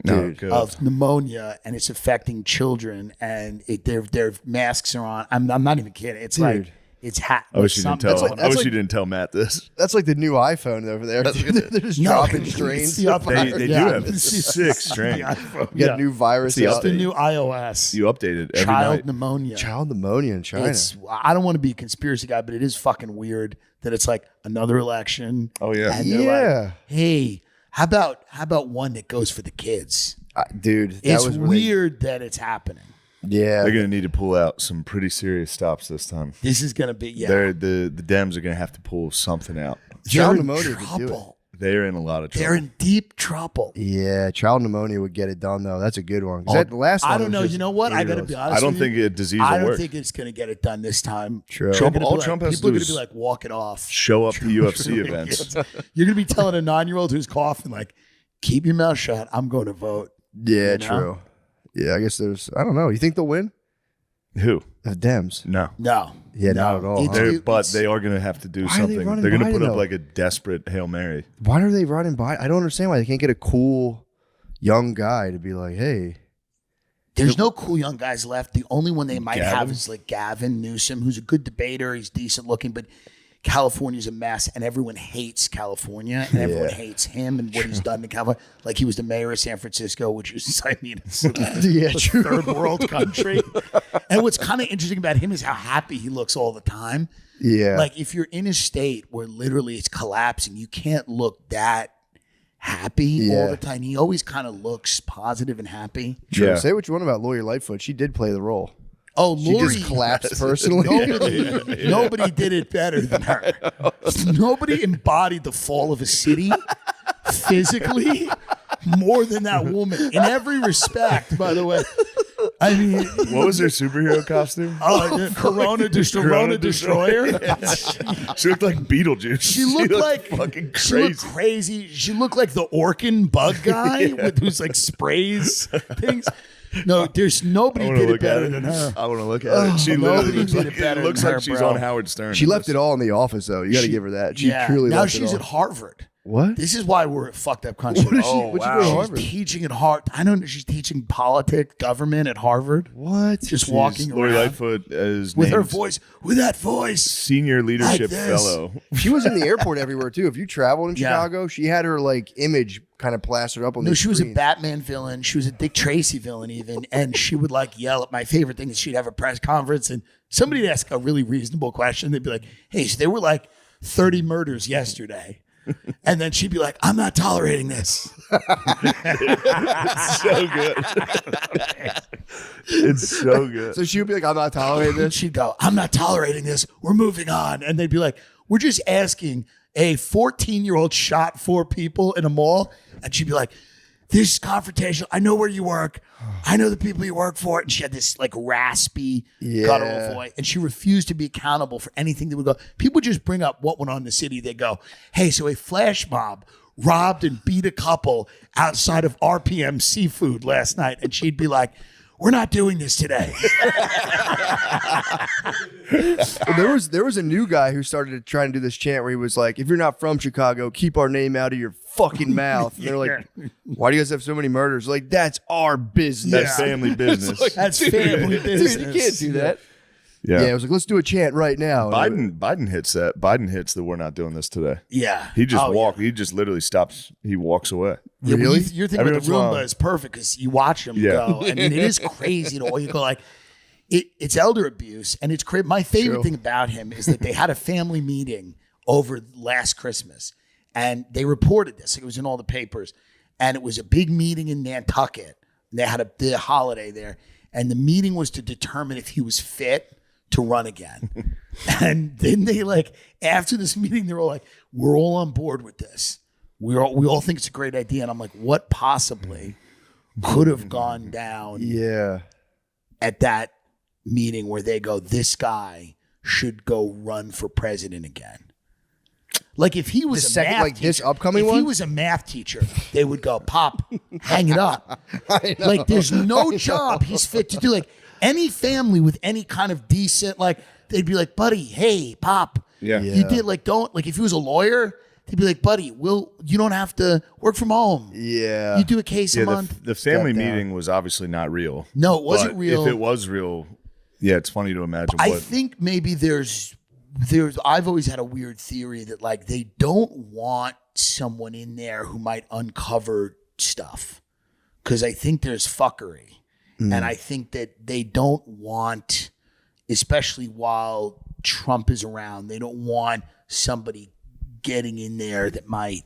No, good. of pneumonia, and it's affecting children, and their masks are on. I'm not even kidding. It's Dude. like it's I wish you didn't tell. like- I that's wish like- you didn't tell Matt this. That's like the new iPhone over there. They're just dropping strains. It's the They do have sick strains. You got a new virus the out. It's the update. new iOS. You updated every Child night. pneumonia. Child pneumonia in China. I don't want to be a conspiracy guy, but it is fucking weird that it's like another election. Oh, yeah. And they're Yeah. like, hey, how about one that goes for the kids? Dude, that It's was where they- weird that it's happening. yeah. They're going to need to pull out some pretty serious stops this time. This is gonna be The Dems are going to have to pull something out. They're Child in pneumonia could do it. trouble. They're in a lot of trouble. They're in deep trouble. Yeah, child pneumonia would get it done though. That's a good one. 'Cause the last I one don't was know. just You know what? I got to burritos. be honest. I don't with you. think a disease I will don't work. think it's going to get it done this time. True. They're gonna be All like- Trump has to people are do going to be is like, walk it off. Show up to UFC events. You're going to be telling a 9-year-old who's coughing, like, keep your mouth shut. I'm going to vote. Yeah, You know? true. Yeah, I guess I don't know. You think they'll win? Who? The Dems. No. No. Yeah, No. not at all. It's- huh? But they are going to have to do Why are they something. running They're going to Biden, put up though? like a desperate Hail Mary. Why are they running by? I don't understand why they can't get a cool young guy to be like, hey. There's no cool young guys left. The only one they might have Gavin? is like Gavin Newsom, who's a good debater. He's decent looking, but California's a mess, and everyone hates California, and everyone hates him and what he's done to California. Like he was the mayor of San Francisco, which is, I mean, it's Yeah, a true. third world country. And what's kind of interesting about him is how happy he looks all the time. Yeah. Like if you're in a state where literally it's collapsing, you can't look that happy all Yeah. the time. He always kind of looks positive and happy. True. Yeah. Say what you want about Lawyer Lightfoot. She did play the role. Oh, She Lori. just collapsed personally. Nobody did it better than her. Nobody embodied the fall of a city physically more than that woman in every respect, by the way. I mean, What was her superhero costume? Corona Destroyer. She looked like Beetlejuice. She looked like fucking She looked crazy. crazy. She looked like the Orkin bug guy with who's like sprays things. No, there's nobody did it better than her. I want to look at it. She nobody literally looks did like, it better it looks than like her, she's bro. on Howard Stern. She left it all in the office, though. You got to give her that. She truly now left it she's all. at Harvard. What? This is why we're a fucked up country. What is she? What'd she go to She's Harvard? teaching at Harvard. I don't know. She's teaching politics, government at Harvard. What? Just walking Lori around Lightfoot is with her named voice. With that voice. Senior Leadership Like this. Fellow. She was in the airport everywhere too. If you traveled in Yeah. Chicago, she had her like image kind of plastered up on No, the she was a screen. Batman villain. She was a Dick Tracy villain, even. And she would like yell at my favorite thing is she'd have a press conference and somebody would ask a really reasonable question. They'd be like, hey, so there were like 30 murders yesterday. And then she'd be like, I'm not tolerating this. It's so good. It's so good. So she would be like, "I'm not tolerating And this." she'd go, I'm not tolerating this. We're moving on. And they'd be like, we're just asking a 14-year-old shot 4 people in a mall. And she'd be like, this is confrontational. I know where you work. I know the people you work for. And she had this like raspy, guttural voice. And she refused to be accountable for anything that would go. People just bring up what went on in the city. They go, hey, so a flash mob robbed and beat a couple outside of RPM Seafood last night. And she'd be like, we're not doing this today. Well, there was a new guy who started trying to do this chant where he was like, "If you're not from Chicago, keep our name out of your fucking mouth." And they're like, "Why do you guys have so many murders?" Like, that's our business. That's family business. That's family business. Dude, you can't do that. Yeah. Yeah, I was like, let's do a chant right now. Biden hits that. Biden hits that we're not doing this today. Yeah. He just Oh, walk. He just literally stops. He walks away. Yeah, Really? You're thinking Every about the once in a while. Roomba is perfect because you watch him Yeah. go. I mean, it is crazy to all you go like, it's elder abuse. And it's crazy. My favorite True. thing about him is that they had a family meeting over last Christmas and they reported this. It was in all the papers. And it was a big meeting in Nantucket. And they had the holiday there. And the meeting was to determine if he was fit to run again. And then they like, after this meeting, they're all like, we're all on board with this. We all think it's a great idea. And I'm like, what possibly could have gone down Yeah. at that meeting where they go, this guy should go run for president again? Like if he was The a second- math like this teacher, upcoming if he one? was a math teacher, they would go, Pop, hang it up. Like there's no job he's fit to do. Like any family with any kind of decent, like they'd be like, buddy, hey, Pop, Yeah. you did like don't like if he was a lawyer, they'd be like, buddy, you don't have to work from home. Yeah. You do a case a Yeah. month. The family Step down. meeting was obviously not real. No, it wasn't But real. If it was real, yeah, it's funny to imagine I what. think maybe there's I've always had a weird theory that like they don't want someone in there who might uncover stuff because I think there's fuckery. And I think that they don't want, especially while Trump is around, they don't want somebody getting in there that might,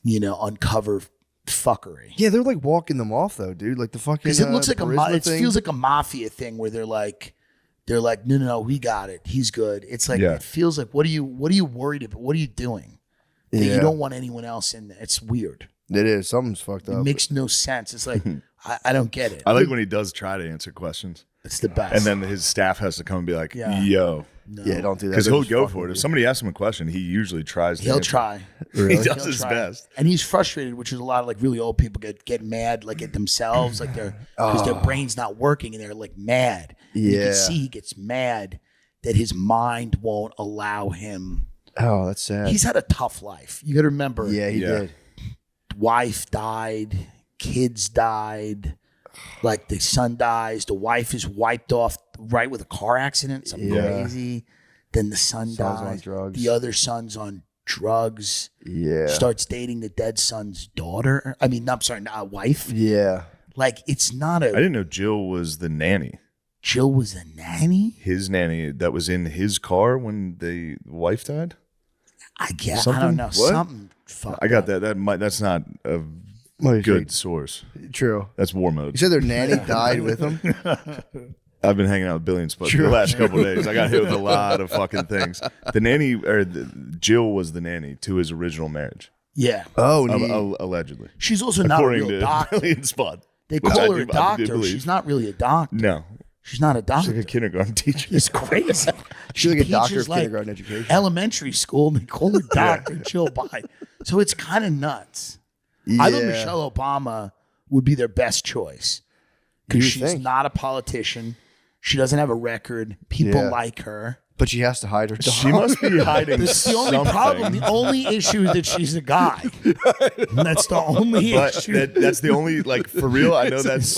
uncover fuckery. Yeah, they're like walking them off though, dude. Like the fucking. Because it looks like Burisma it thing. feels like a mafia thing where they're like, no, we got it. He's good. It's like Yeah. it feels like what are you worried about? What are you doing? That Yeah. you don't want anyone else in there. It's weird. It is. Something's fucked It up. makes no sense. It's like I don't get it. I like when he does try to answer questions, It's the best. and then his staff has to come and be like, Yeah. "Yo," Yeah, don't do that. because They're he'll just go fucking for it. with If somebody asks him a question, he usually tries. To he'll answer. try. He does He'll his try. best. And he's frustrated, which is a lot of like really old people get mad like at themselves, like they're because their brain's not working and they're like mad. And you Yeah. can see he gets mad that his mind won't allow him. you. Oh, that's sad. He's had a tough life. You got to remember. Yeah, he Yeah. did. Wife died, kids died, like the son dies, the wife is wiped off right with a car accident, something Yeah. crazy. Then the son Son's on dies. drugs. The other son's on drugs. Yeah. Starts dating the dead son's daughter. I mean, I'm sorry, not wife. Yeah. Like it's not I a. didn't know Jill was the nanny. Jill was a nanny. His nanny that was in his car when the wife died. I guess I Something? don't know. What? Something. Fucked I got up. that. That's not a What do you good think? source. True. That's war mode. You said their nanny died with him. I've been hanging out with Billions, but the last couple of days, I got hit with a lot of fucking things. The nanny, Jill was the nanny to his original marriage, Yeah. Oh, neat. allegedly. She's also not a According real to doctor. Billions Spud. They which call I her do- a I do doctor. believe. She's not really a doctor. No, She's not a she's doctor. like a kindergarten teacher. It's crazy. She's like a doctor teaches, of kindergarten education. Elementary school, and they call her Dr. Jill Biden. So it's kind of nuts. I thought Michelle Obama would be their best choice because You she's think? not a politician. She doesn't have a record. People like her. But she has to hide her dog. She must be hiding That's the something. only problem. The only issue is that she's a guy. That's the only But issue. that's the only, like, for real. I know that's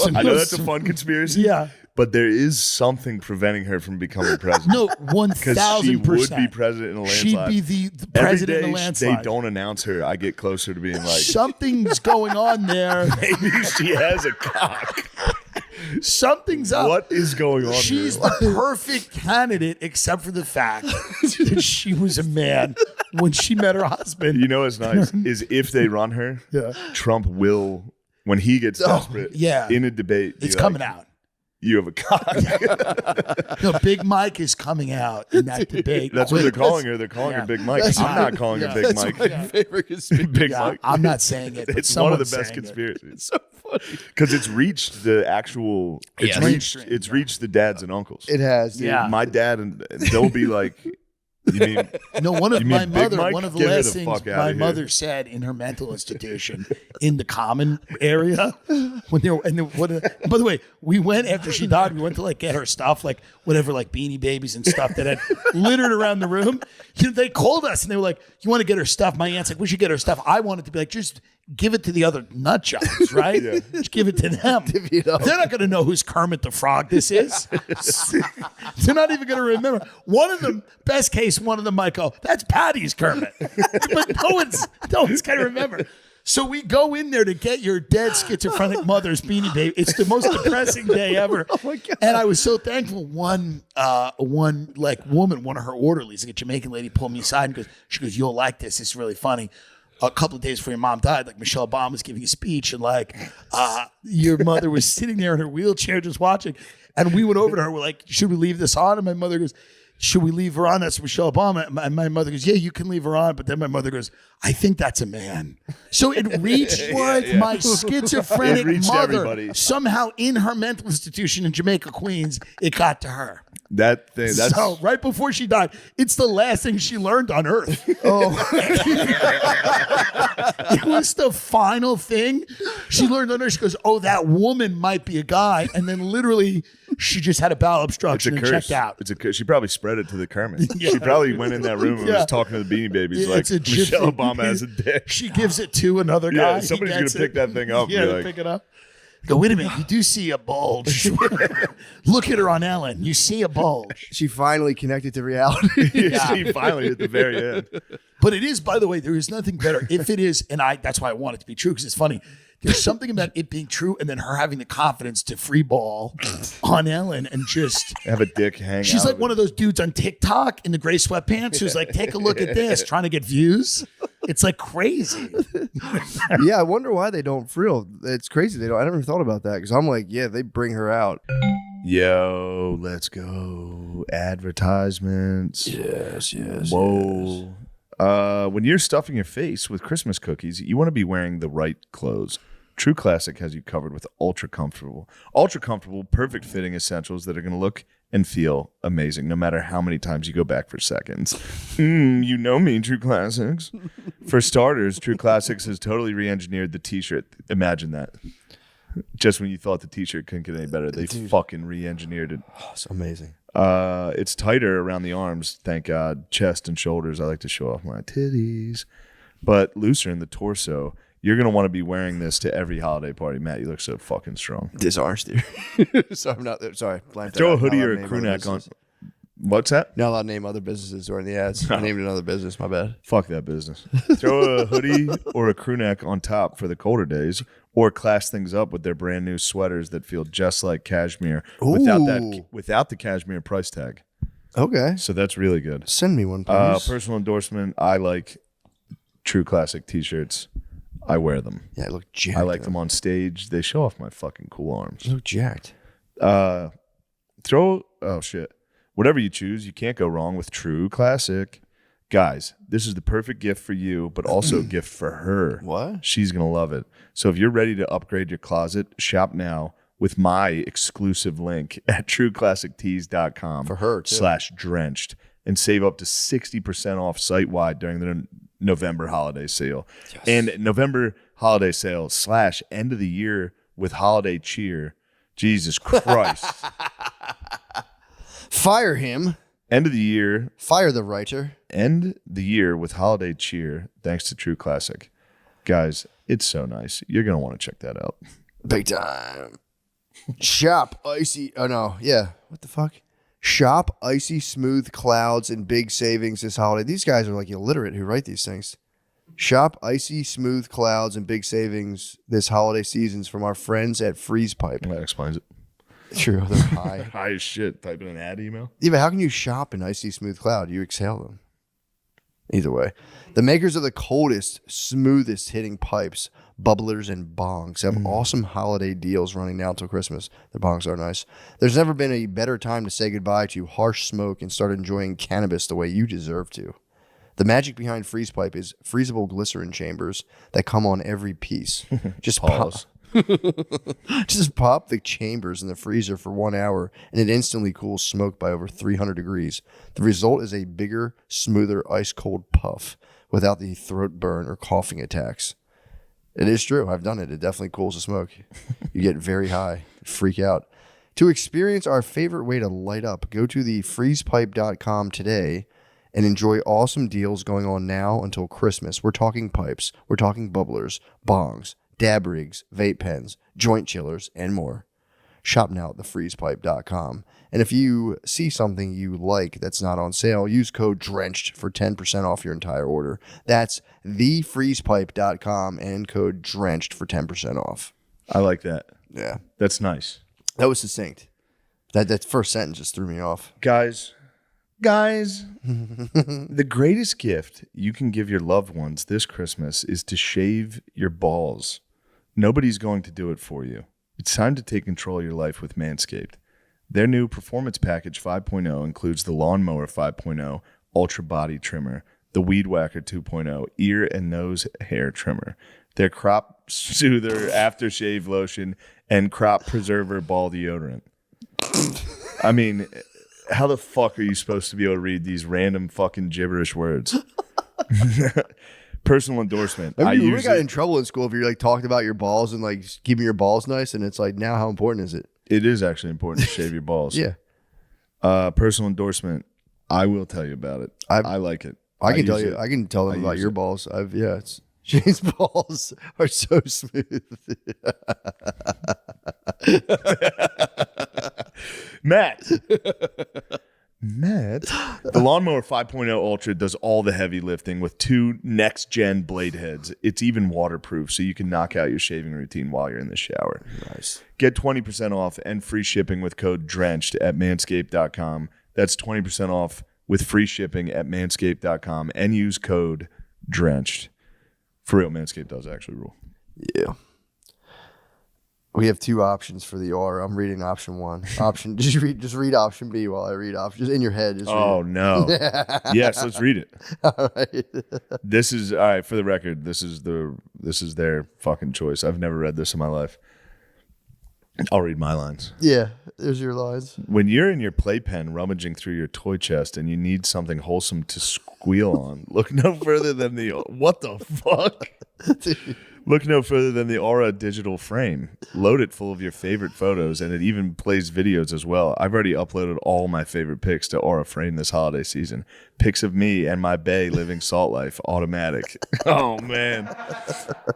a fun conspiracy. Yeah. But there is something preventing her from becoming president. No, Because she 1,000%. would be president in a landslide. She'd be the Every president day in a landslide. they don't announce her, I get closer to being like, Something's going on there. maybe she has a cock. Something's up. What is going on She's here? the perfect candidate, except for the fact that she was a man when she met her husband. You know what's nice is if they run her, Trump will, when he gets desperate, yeah. in a debate, be It's like, coming out. You have a cock. No, Big Mike is coming out in that debate. That's what they're calling her. They're calling Yeah. her Big Mike. That's I'm not calling her Big That's Mike. my favorite conspiracy. Big Yeah, Mike. I'm not saying it. But It's one of the someone's best saying it. conspiracies. So funny because it's reached the actual. It's reached. Mainstream, It's reached the dads and uncles. It has, dude. Yeah. My dad and they'll be like, "You mean No, one of You mean my Big mother, Mike? one of the Get her last the things fuck outta my here. mother said in her mental institution in the common area when they were, by the way, we went after she died, we went to like get her stuff, like whatever, like Beanie Babies and stuff that had littered around the room. You know, they called us and they were like, "You want to get her stuff?" My aunt's like, "We should get her stuff." I wanted to be like, just give it to the other nut jobs, right? Just give it to them. it up. They're not going to know who's Kermit the Frog this is. They're not even going to remember. One of them, best case, one of them might go, "That's Patty's Kermit." But no one's going to remember. So we go in there to get your dead schizophrenic mother's Beanie Baby. It's the most depressing day ever. Oh my God. And I was so thankful. One like woman, one of her orderlies, like a Jamaican lady, pulled me aside and she goes, "You'll like this. It's really funny." A couple of days before your mom died, like Michelle Obama was giving a speech, and like your mother was sitting there in her wheelchair just watching. And we went over to her. We're like, "Should we leave this on?" And my mother goes, "Should we leave her on?" That's Michelle Obama. And my mother goes, "Yeah, you can leave her on." But then my mother goes, "I think that's a man." So it reached my schizophrenic It reached mother. everybody. Somehow in her mental institution in Jamaica, Queens, it got to her. That thing. That's So right before she died, it's the last thing she learned on Earth. It was the final thing she learned on Earth. She goes, "Oh, that woman might be a guy," and then literally she just had a bowel it's a obstruction and curse. checked out. It's a curse. She probably spread it to the Kermit. Yeah. She probably went in that room and Yeah. was talking to the Beanie Babies Yeah, like, it's a Michelle gypsy. Obama has a dick. She gives it to another guy. Yeah, He somebody's gonna gets pick it. that thing up and Yeah, be like- pick it up. Go, "Wait a minute, you do see a bulge." Look at her on Ellen. You see a bulge. She finally connected to reality. She finally at the very end. But it is, by the way, there is nothing better. If it is, and that's why I want it to be true, because it's funny. There's something about it being true and then her having the confidence to free ball on Ellen and just Have a dick hang out. she's like one of those dudes on TikTok in the gray sweatpants who's like, "Take a look at this," trying to get views. It's like crazy. Yeah, I wonder why they don't frill. It's crazy. They don't. I never thought about that because I'm like, yeah, they bring her out. Yo, let's go. Advertisements. Yes. Whoa. When you're stuffing your face with Christmas cookies, you want to be wearing the right clothes. True Classic has you covered with ultra comfortable, perfect fitting essentials that are going to look and feel amazing no matter how many times you go back for seconds. You know me, True Classics. For starters, True Classics has totally re-engineered the t-shirt. Imagine that. Just when you thought the t-shirt couldn't get any better, they fucking re-engineered it. Oh, it's amazing. It's tighter around the arms, thank God. Chest and shoulders, I like to show off my titties. But looser in the torso. You're going to want to be wearing this to every holiday party. Matt, you look so fucking strong. Dishonors theory. So I'm not. Sorry. Throw a hoodie or a crew neck on. What's that? Not allowed to name other businesses or in the ads. I named another business. My bad. Fuck that business. Throw a hoodie or a crew neck on top for the colder days, or class things up with their brand new sweaters that feel just like cashmere without the cashmere price tag. Okay. So that's really good. Send me one, please. Personal endorsement. I like True Classic t-shirts. I wear them. Yeah, I look jacked. I like them on stage. They show off my fucking cool arms. You look jacked. Whatever you choose, you can't go wrong with True Classic. Guys, this is the perfect gift for you, but also a gift for her. What? She's going to love it. So if you're ready to upgrade your closet, shop now with my exclusive link at trueclassictees.com For her, too. /drenched and save up to 60% off site-wide during the November holiday sale. Yes. And November holiday sale / end of the year with holiday cheer. Jesus Christ. Fire him. End of the year. Fire the writer. End the year with holiday cheer thanks to True Classic. Guys, it's so nice. You're going to want to check that out. Big time. Shop icy. Oh, no. Yeah. What the fuck? Shop icy smooth clouds and big savings this holiday. These guys are like illiterate who write these things. Shop icy smooth clouds and big savings this holiday seasons from our friends at Freeze Pipe. That explains it. True. They're high. High as shit. Type in an ad email. Yeah, but how can you shop an icy smooth cloud? You exhale them. Either way. The makers of the coldest, smoothest hitting pipes, bubblers, and bongs have awesome holiday deals running now until Christmas. The bongs are nice. There's never been a better time to say goodbye to harsh smoke and start enjoying cannabis the way you deserve to. The magic behind Freeze Pipe is freezable glycerin chambers that come on every piece. Just Pause. Just pop the chambers in the freezer for 1 hour and it instantly cools smoke by over 300 degrees. The result is a bigger, smoother, ice-cold puff without the throat burn or coughing attacks. It is true. I've done it. It definitely cools the smoke. You get very high. Freak out. To experience our favorite way to light up, go to thefreezepipe.com today and enjoy awesome deals going on now until Christmas. We're talking pipes. We're talking bubblers, bongs, dab rigs, vape pens, joint chillers, and more. Shop now at thefreezepipe.com. And if you see something you like that's not on sale, use code DRENCHED for 10% off your entire order. That's thefreezepipe.com and code DRENCHED for 10% off. I like that. Yeah. That's nice. That was succinct. That first sentence just threw me off. Guys, the greatest gift you can give your loved ones this Christmas is to shave your balls. Nobody's going to do it for you. It's time to take control of your life with Manscaped. Their new Performance Package 5.0 includes the Lawnmower 5.0 Ultra Body Trimmer, the Weed Whacker 2.0 Ear and Nose Hair Trimmer, their Crop Soother Aftershave Lotion, and Crop Preserver Ball Deodorant. I mean, how the fuck are you supposed to be able to read these random fucking gibberish words? Personal endorsement. Remember, you got in trouble in school if you're like talking about your balls and like keeping your balls nice, and it's like, now how important is it? It is actually important to shave your balls. Yeah. Personal endorsement. I will tell you about it. I like it. I can tell you. I can tell them about your balls. It's Shane's balls are so smooth. Matt, the Lawnmower 5.0 Ultra does all the heavy lifting with 2 next-gen blade heads. It's even waterproof, so you can knock out your shaving routine while you're in the shower. Nice. Get 20% off and free shipping with code DRENCHED at manscaped.com. That's 20% off with free shipping at manscaped.com and use code DRENCHED. For real, Manscaped does actually rule. Yeah. We have 2 options for the R. I'm reading option 1. Just read option B while I read option. Just in your head. Just oh read it. No. Yes, let's read it. All right. This is all right. For the record, this is their fucking choice. I've never read this in my life. I'll read my lines. Yeah, there's your lines. When you're in your playpen rummaging through your toy chest and you need something wholesome to squeal on, look no further than the what the fuck? Look no further than the Aura digital frame. Load it full of your favorite photos, and it even plays videos as well. I've already uploaded all my favorite pics to Aura Frame this holiday season. Pics of me and my bae living salt life, automatic. Oh, man.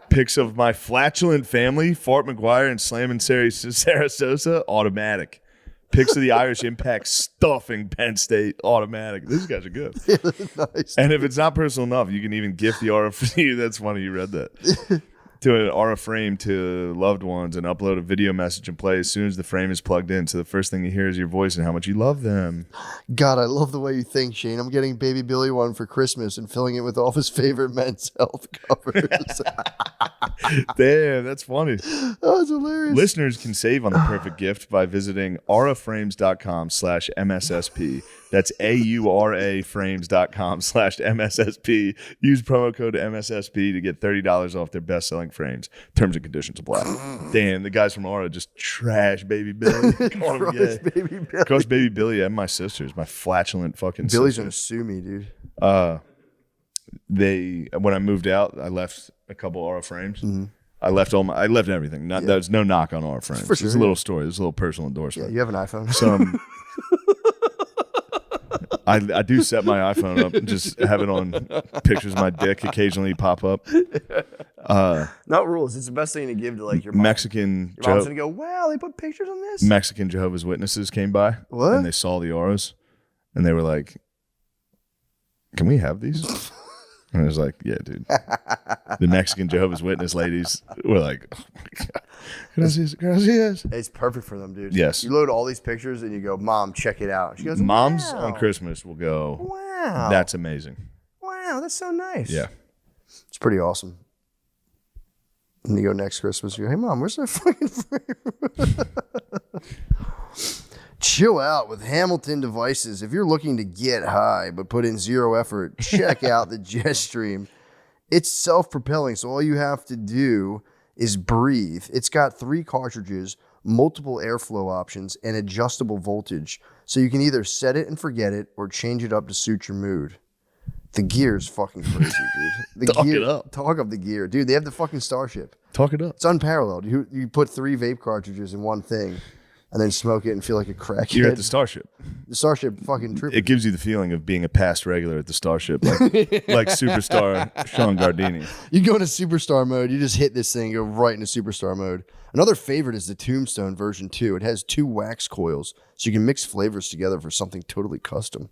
Pics of my flatulent family, Fort McGuire and Slammin' Sarasota, automatic. Pics of the Irish Impact stuffing Penn State, automatic. These guys are good. Nice. And if it's not personal enough, you can even gift the Aura for you. That's funny you read that. To an Aura frame to loved ones and upload a video message and play as soon as the frame is plugged in. So the first thing you hear is your voice and how much you love them. God, I love the way you think, Shane. I'm getting Baby Billy one for Christmas and filling it with all of his favorite men's health covers. Damn, that's funny. That was hilarious. Listeners can save on the perfect gift by visiting auraframes.com/MSSP. That's AURAframes.com/MSSP. Use promo code MSSP to get $30 off their best-selling frames. Terms and conditions apply. Damn, the guys from Aura just trash Baby Billy. Crush Baby Billy and my sisters, my flatulent fucking Billy's sisters. gonna sue me, dude. When I moved out, I left a couple Aura frames. I left everything. There's no knock on Aura frames. For sure, It's a little story. It's a little personal Yeah, endorsement. you have an iPhone. Some I do set my iPhone up and just have it on pictures of my dick occasionally pop up. Not rules. It's the best thing to give to like your mom. Mexican Your mom's gonna go, wow, they put pictures on this? Mexican Jehovah's Witnesses came by. What? And they saw the auras and they were like, "Can we have these?" And I was like, "Yeah, dude." The Mexican Jehovah's Witness ladies were like, "Oh my God. Gracias. It's perfect for them, dude. Yes. You load all these pictures and you go, Mom, check it out. She goes, Moms wow. on Christmas will go, Wow. "That's amazing." Wow, that's so nice. Yeah. It's pretty awesome. And you go next Christmas, you go, hey, Mom, where's that fucking frame? Chill out with Hamilton devices. If you're looking to get high but put in zero effort, check out the Jetstream. It's self-propelling, so all you have to do is breathe. It's got 3 cartridges, multiple airflow options, and adjustable voltage, so you can either set it and forget it or change it up to suit your mood. The gear is fucking crazy, dude. Talk it up. Talk up the gear. Dude, they have the fucking Starship. Talk it up. It's unparalleled. You put 3 vape cartridges in one thing and then smoke it and feel like a crackhead. You're at the Starship. The Starship fucking tripping. It gives you the feeling of being a past regular at the Starship, like superstar Sean Gardini. You go into superstar mode, you just hit this thing, go right into superstar mode. Another favorite is the Tombstone version 2. It has 2 wax coils, so you can mix flavors together for something totally custom.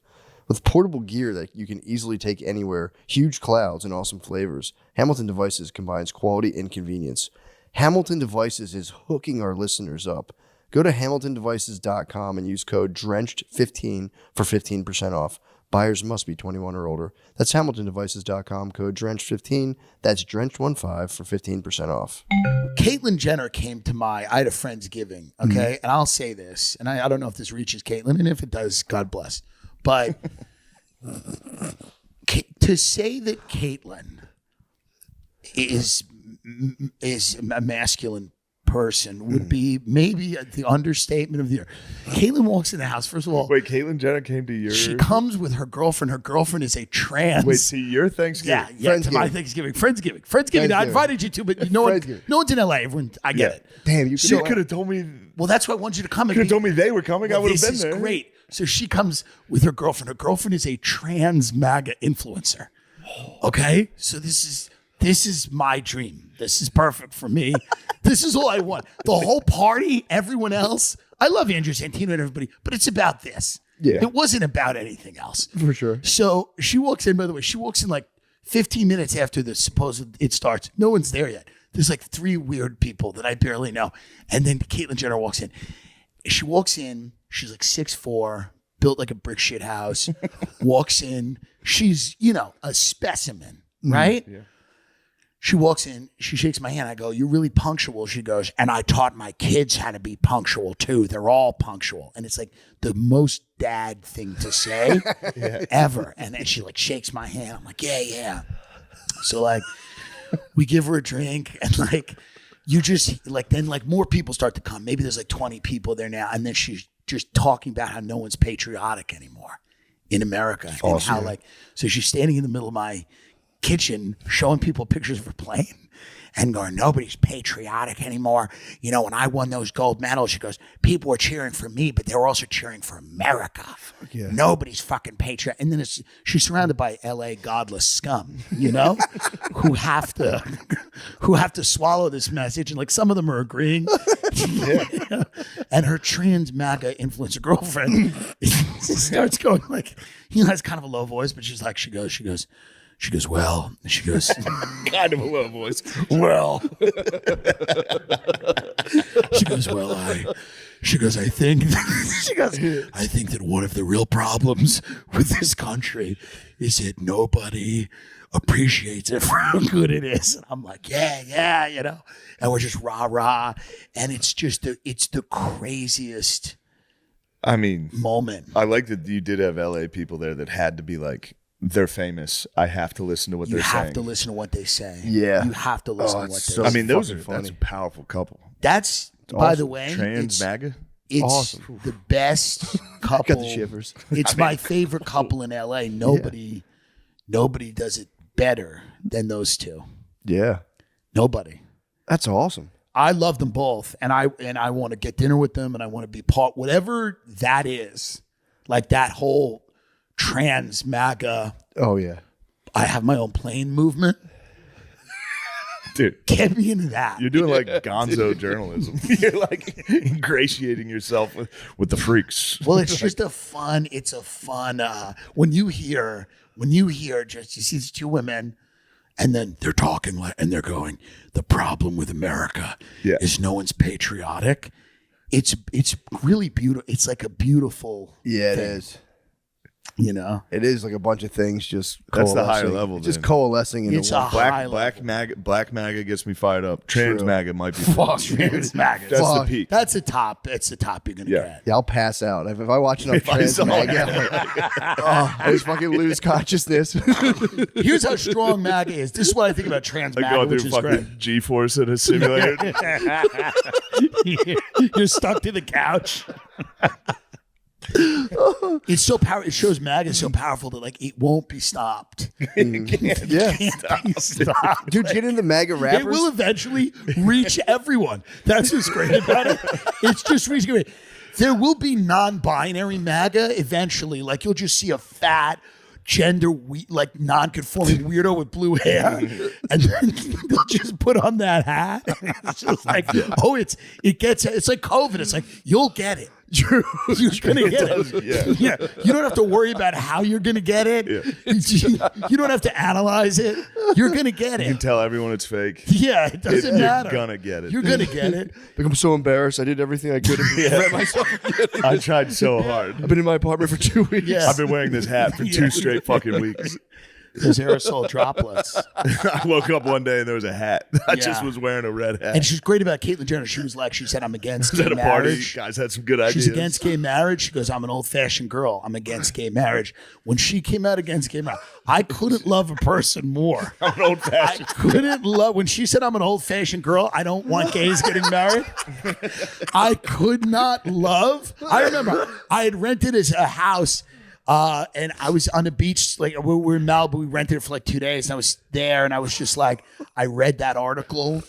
With portable gear that you can easily take anywhere, huge clouds, and awesome flavors, Hamilton Devices combines quality and convenience. Hamilton Devices is hooking our listeners up. Go to hamiltondevices.com and use code DRENCHED15 for 15% off. Buyers must be 21 or older. That's hamiltondevices.com, code DRENCHED15. That's DRENCHED15 for 15% off. Caitlyn Jenner came to I had a Friendsgiving, okay? And I'll say this, and I don't know if this reaches Caitlyn, and if it does, God bless. But to say that Caitlyn is a masculine person would be maybe the understatement of the year. Caitlyn walks in the house. First of all, Wait, Caitlyn Jenner came to your... she comes with her girlfriend. Her girlfriend is a trans. Wait, to your Thanksgiving? Yeah, to my Thanksgiving. Friendsgiving. I invited you to, but no one's in LA. Everyone, I get it. Damn, You could have told me... Well, that's why I wanted you to come. You could have told me they were coming. I would have been this there. is great. So she comes with her girlfriend. Her girlfriend is a trans MAGA influencer. Okay, so this is my dream. This is perfect for me. This is all I want. The whole party, everyone else. I love Andrew Santino and everybody, but it's about this. Yeah. It wasn't about anything else. For sure. So she walks in, by the way, she walks in like 15 minutes after the supposed it starts. No one's there yet. There's like 3 weird people that I barely know. And then Caitlyn Jenner walks in. She walks in, she's like 6'4", built like a brick shit house, walks in. She's, a specimen, right? Yeah. She walks in, she shakes my hand. I go, "You're really punctual." She goes, "And I taught my kids how to be punctual too. They're all punctual." And it's like the most dad thing to say ever. And then she like shakes my hand. I'm like, yeah. So like we give her a drink and like you just like then like more people start to come. Maybe there's like 20 people there now. And then she's just talking about how no one's patriotic anymore in America. And how like, so she's standing in the middle of my kitchen showing people pictures of her plane and going, "Nobody's patriotic anymore. When I won those gold medals," she goes, "people were cheering for me, but they were also cheering for America. Yeah. Nobody's fucking patriotic." And then she's surrounded by LA godless scum, who have to swallow this message. And like some of them are agreeing. And her trans MAGA influencer girlfriend starts going like, has kind of a low voice, but she's like, she goes, "Well," she goes, Kind of a low voice. "Well," she goes, "Well, She goes, I think that one of the real problems with this country is that nobody appreciates it for how good it is. And I'm like, yeah, you know, and we're just rah. And it's just it's the craziest I mean, moment. I like that you did have LA people there that had to be like, they're famous. I have to listen to what they're saying. You have to listen to what they say. Yeah. You have to listen to what they say. I mean, that's funny. a powerful couple. That's, by the way, Trans MAGA? it's Awesome. the best couple. Got the shivers. It's my favorite couple in LA. Nobody does it better than those two. Yeah. Nobody. That's awesome. I love them both, and I want to get dinner with them, and I want to be part, whatever that is, like that whole trans MAGA. Oh, yeah. I have my own plane movement. Dude, Get me into that. you're doing like gonzo journalism. You're like ingratiating yourself with the freaks. Well, it's just when you hear just, you see these two women and then they're talking and they're going, the problem with America is no one's patriotic. It's really beautiful. It's like a beautiful Yeah, it thing, is. you know? It is like a bunch of things just That's the higher coalescing. level, Just then. coalescing into It's one. a high Black MAGA gets me fired up. Trans True. MAGA might be fun. Trans MAGA. That's the Fuck. peak. That's the top. That's the top you're gonna get. Yeah, I'll pass out. If I watch enough If I trans saw MAGA, I'm like, I just fucking lose consciousness. Here's how strong MAGA is. This is what I think about trans Like MAGA, going which through is great. fucking G-force in a simulator. You're stuck to the couch. It's so powerful. It shows MAGA is so powerful that like it won't be stopped. Yeah. Can't be stopped. Dude, get into MAGA rappers. It will eventually reach everyone. That's what's great about it. It's just reaching. There will be non-binary MAGA eventually. Like you'll just see a fat, like non-conforming weirdo with blue hair, and then they'll just put on that hat. It's just like, it's like COVID. It's like you'll get it. You're gonna get it. Yeah. You don't have to worry about how you're gonna get it. You don't have to analyze it. You're gonna get You can it. tell everyone it's fake. Yeah, it doesn't matter. You're gonna get it. You're gonna get it. Like, I'm so embarrassed. I did everything I could to prevent myself from getting it. I tried so hard. I've been in my apartment for 2 weeks. Yeah. I've been wearing this hat for 2 straight fucking weeks. There's aerosol droplets. I woke up one day and there was a hat. I just Yeah. was wearing a red hat. And she's great about Caitlyn Jenner. She said, I'm against I was gay at a party. marriage. Guys had some good ideas. She's against gay marriage. She goes, I'm an old-fashioned girl. I'm against gay marriage. When she came out against gay marriage, I couldn't love a person more. I'm an old I fashioned. couldn't love, when she said I'm an old-fashioned girl, I don't want gays getting married. I could not love. I remember I had rented a house and I was on the beach, like we were in Malibu. We rented it for like 2 days, and I was there, and I was just like, I read that article,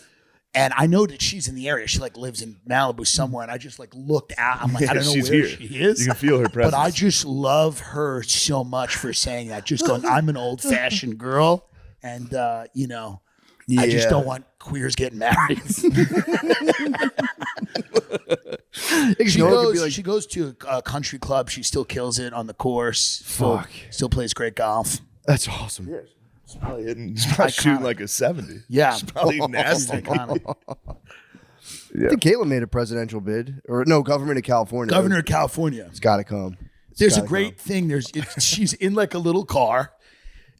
and I know that she's in the area. She like lives in Malibu somewhere, and I just like looked out. I'm like, I don't know she's where here. she is. You can feel her presence. But I just love her so much for saying that. Just going, I'm an old-fashioned girl, and I just Yeah. don't want queers getting married. She goes to a country club. She still kills it on the course. Still plays great golf. That's awesome. She's probably shooting like a 70. Yeah. She's probably nasty. Iconic. I think Caitlyn made a presidential bid. Or no, government of California. Governor of California. It's got to come. There's a gotta great thing. She's in like a little car,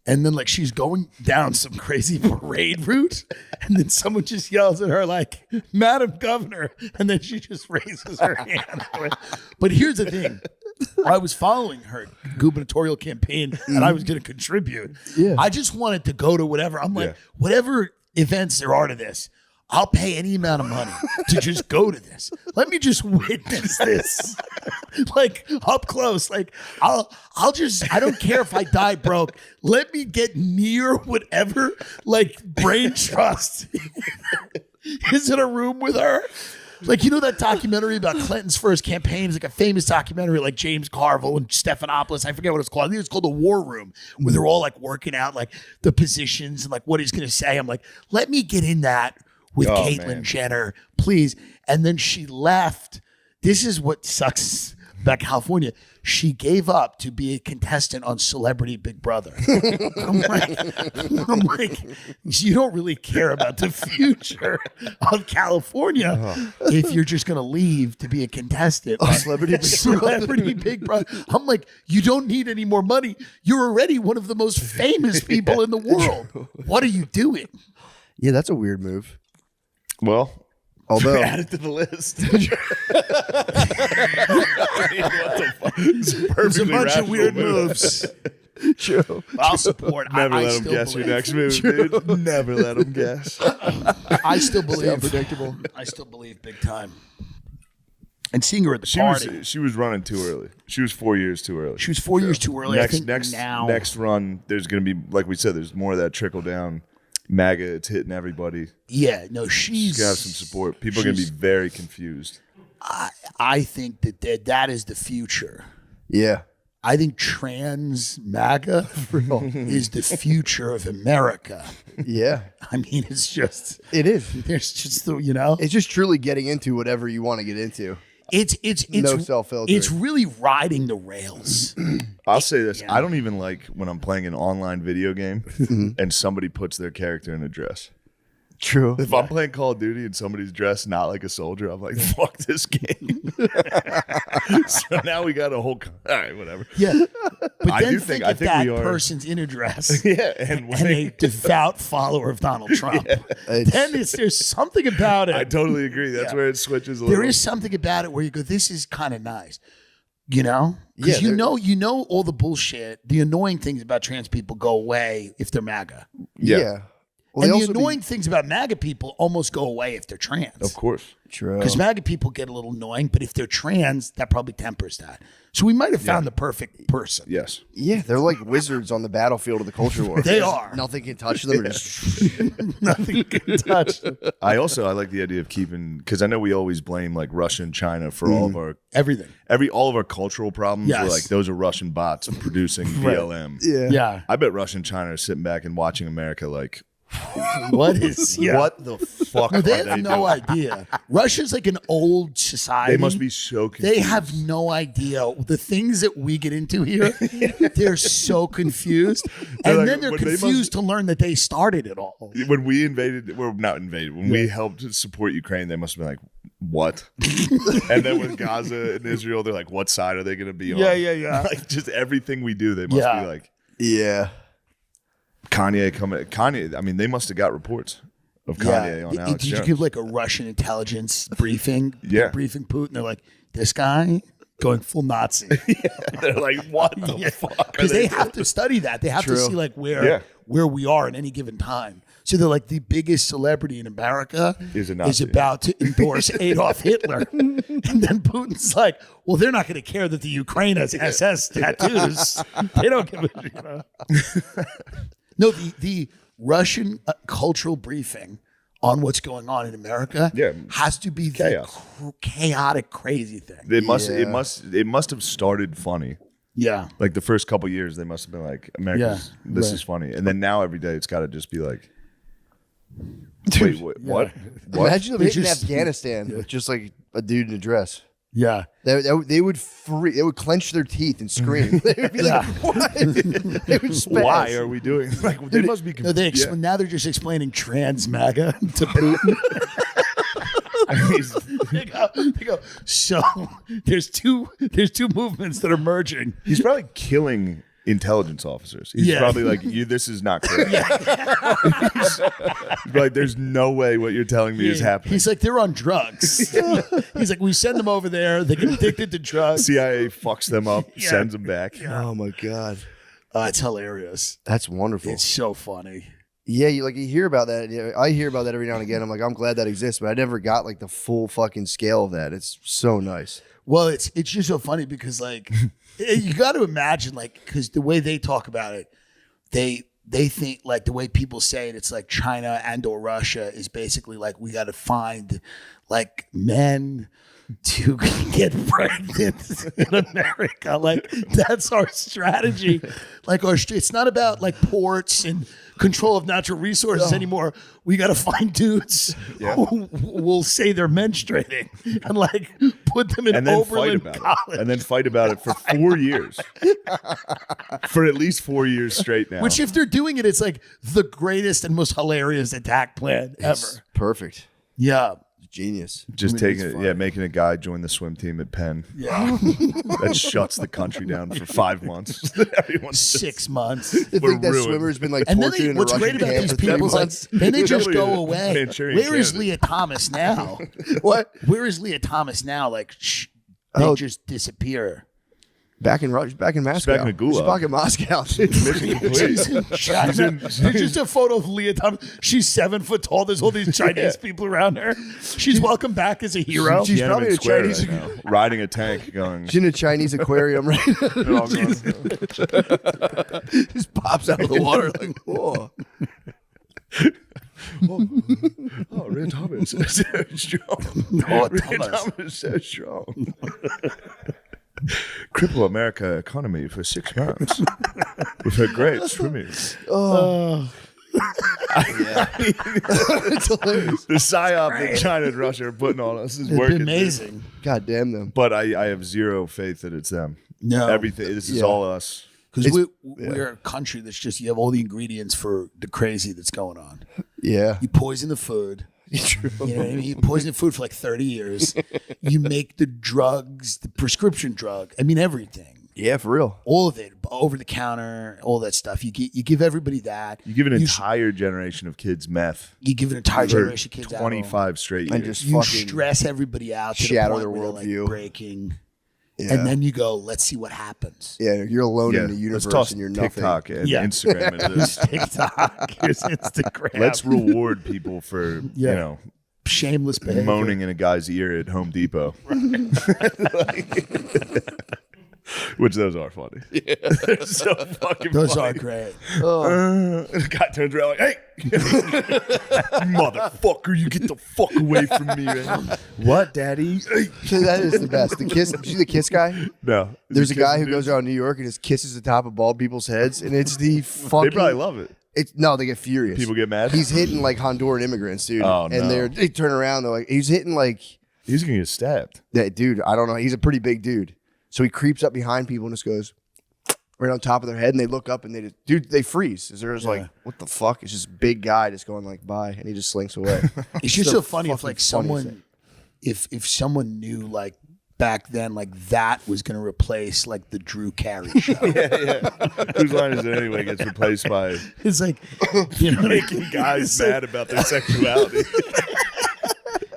and then like she's going down some crazy parade route, and then someone just yells at her like, "Madam Governor," and then she just raises her hand. But here's the thing. I was following her gubernatorial campaign, and I was going to contribute. Yeah. I just wanted to go to whatever. I'm like, whatever events there are to this, I'll pay any amount of money to just go to this. Let me just witness this, like up close. Like I don't care if I die broke. Let me get near whatever like brain trust is in a room with her. Like, you know that documentary about Clinton's first campaign? It's like a famous documentary, like James Carville and Stephanopoulos. I forget what it's called. I think it's called The War Room, where they're all like working out like the positions and like what he's going to say. I'm like, let me get in that with Caitlyn Jenner, please. And then she left. This is what sucks about California. she gave up to be a contestant on Celebrity Big Brother. I'm like, you don't really care about the future of California if you're just going to leave to be a contestant on Celebrity Big Brother. I'm like, you don't need any more money. You're already one of the most famous people in the world. What are you doing? Yeah, that's a weird move. Well, Although add it to the list. I mean, what the fuck? It's There's a perfectly bunch of rational weird move. moves. true. I'll support. Never I let him still guess your believe. next move, dude. Never let him guess. I still believe. Unpredictable. I still believe big time. And seeing her at the party. She was running too early. She was 4 years too early. She was 4 years too early. I think Next now. next run, there's gonna be, like we said, there's more of that trickle down. MAGA, it's hitting everybody. Yeah, no, she's She's got some support. People are gonna be very confused. I think that is the future. Yeah. I think trans MAGA is the future of America. Yeah. I mean, it's just It is. there's just the, you know, It's just truly getting into whatever you want to get into. it's No self-filtering. It's really riding the rails. I'll say this: Yeah. I don't even like when I'm playing an online video game and somebody puts their character in a dress. True. If I'm playing Call of Duty and somebody's dressed not like a soldier, I'm like, fuck this game. So now we got a whole. All right, whatever. Yeah, but I then do think think- I if think that we are- person's in a dress Yeah, and and a devout follower of Donald Trump, then there's something about it. I totally agree. That's Yeah. where it switches a little. There is something about it where you go, this is kind of nice, you know? Yeah, Because you know all the bullshit, the annoying things about trans people go away if they're MAGA. Yeah. Well, And they the also annoying things about MAGA people almost go away if they're trans. Of course. True. Because MAGA people get a little annoying, but if they're trans, that probably tempers that. So we might have found the perfect person. Yes. Yeah, they're like wizards on the battlefield of the culture war. They are. Nothing can touch them. Just Nothing can touch them. I like the idea of keeping, because I know we always blame like Russia and China for all of our Everything. all of our cultural problems. Yes. We're like, those are Russian bots producing BLM. yeah. Yeah. I bet Russia and China are sitting back and watching America like, What is, what the fuck No, are they they have no doing? idea. Russia's like an old society. They must be so confused. They have no idea the things that we get into here. They're so confused, They're and like, then they're when they confused to learn that they started it all. When we invaded, well, not invaded, when we helped support Ukraine, they must have been like, what? And then with Gaza and Israel, they're like, what side are they going to be on? Yeah. Like just everything we do, they must Yeah. be like, Yeah. Kanye, I mean, they must have got reports of Kanye on Alex Did you Jones. give like a Russian intelligence briefing? Yeah. Briefing Putin. They're like, this guy going full Nazi. They're like, what the fuck? are Because they have doing? to study that. They have to True. see like Yeah. where we are at any given time. So they're like, the biggest celebrity in America Is a Nazi. about to endorse Adolf Hitler. And then Putin's like, well, they're not going to care that the Ukraine has SS tattoos. They don't give a shit. No, the Russian cultural briefing on what's going on in America has to be Chaos. the chaotic, crazy thing. It must have started funny. Yeah. Like the first couple years, they must have been like, America's, this is funny. And then now every day, it's got to just be like, wait, what? What? Imagine them hitting just- Afghanistan with just like a dude in a dress. Yeah. They would they would clench their teeth and scream. They would be like, "What?" They would spaz. Why are we doing? Like, they must be. No, now they're just explaining trans MAGA to Putin. They go, so there's two movements that are merging. He's probably killing intelligence officers. He's Yeah. probably like, this is not correct. He's like, there's no way what you're telling me is happening. He's like, they're on drugs. He's like, we send them over there. They get addicted to drugs. CIA fucks them up, sends them back. Oh my god, It's hilarious. that's wonderful. It's so funny. Yeah, you hear about that. Yeah, I hear about that every now and again. I'm like, I'm glad that exists, but I never got like the full fucking scale of that. It's so nice. Well, it's just so funny because like you got to imagine like because the way they talk about it, they think like the way people say it, it's like China and or Russia is basically like we got to find like men to get pregnant in America. Like that's our strategy. Like it's not about like ports and control of natural resources anymore. We got to find dudes who will say they're menstruating and like put them in and then fight Oberlin about College. it. And then fight about it for 4 years. For at least 4 years straight now. Which, if they're doing it, it's like the greatest and most hilarious attack plan ever. Perfect. Yeah. Genius. Just I mean, taking it's it, funny. yeah, making a guy join the swim team at Penn. Yeah. That shuts the country down for 5 months. Everyone's 6 months. I We're think that ruined. swimmer's been like And then tortured in a what's Russian great about camp these for 3 people is like, months. then they just Definitely go a away. Manchurian Where is candidate. Leah Thomas now? What? Where is Leah Thomas now? Like, they Oh. just disappear. Back in Moscow. back in the She's gulag. back in Moscow. Mission complete. She's in China. There's just a photo of Leah Thomas. She's 7 foot tall. There's all these Chinese people around her. She's welcome back as a hero. She's probably Tiananmen a Square Chinese. right now, riding a tank going. She's in a Chinese aquarium right now. Just pops out of the water like, whoa. Oh, Red Thomas is so strong. Red Red Thomas. Thomas is so strong. Cripple America economy for 6 months with her great swimming. It's hilarious. The psyop that China and Russia are putting on us is It's working. been amazing. God damn them. But I have zero faith that it's them. No. Everything. This is all us. Because we're a country that's just, you have all the ingredients for the crazy that's going on. Yeah. You poison the food. True. You know what I mean? You poison the food for like 30 years. You make the drugs, the prescription drug. I mean, everything. Yeah, for real. All of it, over the counter, all that stuff. You give everybody that. You give an You entire generation of kids meth. You give an entire for generation of kids 25 straight years. And just You fucking stress everybody out to shatter the their point where they're worldview. like breaking. Yeah. And then you go, let's see what happens. Yeah, you're alone yeah, in the universe let's toss and you're nothing. TikTok and Yeah. Instagram into Here's this. TikTok. Here's Instagram. Let's reward people for Yeah. you know shameless behavior. moaning in a guy's ear at Home Depot. Which those are funny. Yeah. They're so fucking Those funny. are great. The guy turns around like, hey, motherfucker, you get the fuck away from me. Man. What, daddy? Hey. So that is the best. The kiss. See the kiss guy? No. There's a guy who Kissing goes dudes? around New York and just kisses the top of bald people's heads, and it's the fucking. They probably love it. It's no, they get furious. People get mad. He's hitting like Honduran immigrants, dude. Oh, and no. they turn around. They're like, he's hitting like He's gonna get stabbed. that dude. I don't know. He's a pretty big dude, so he creeps up behind people and just goes right on top of their head, and they look up and they just, dude, they freeze. They're just like, what the fuck? It's just a big guy just going like bye, and he just slinks away. It's just the so funny if fucking like funniest someone, thing. if someone knew like back then like that was going to replace like the Drew Carey show. Whose line is it anyway gets replaced by It's like, you know, making guys mad about their sexuality.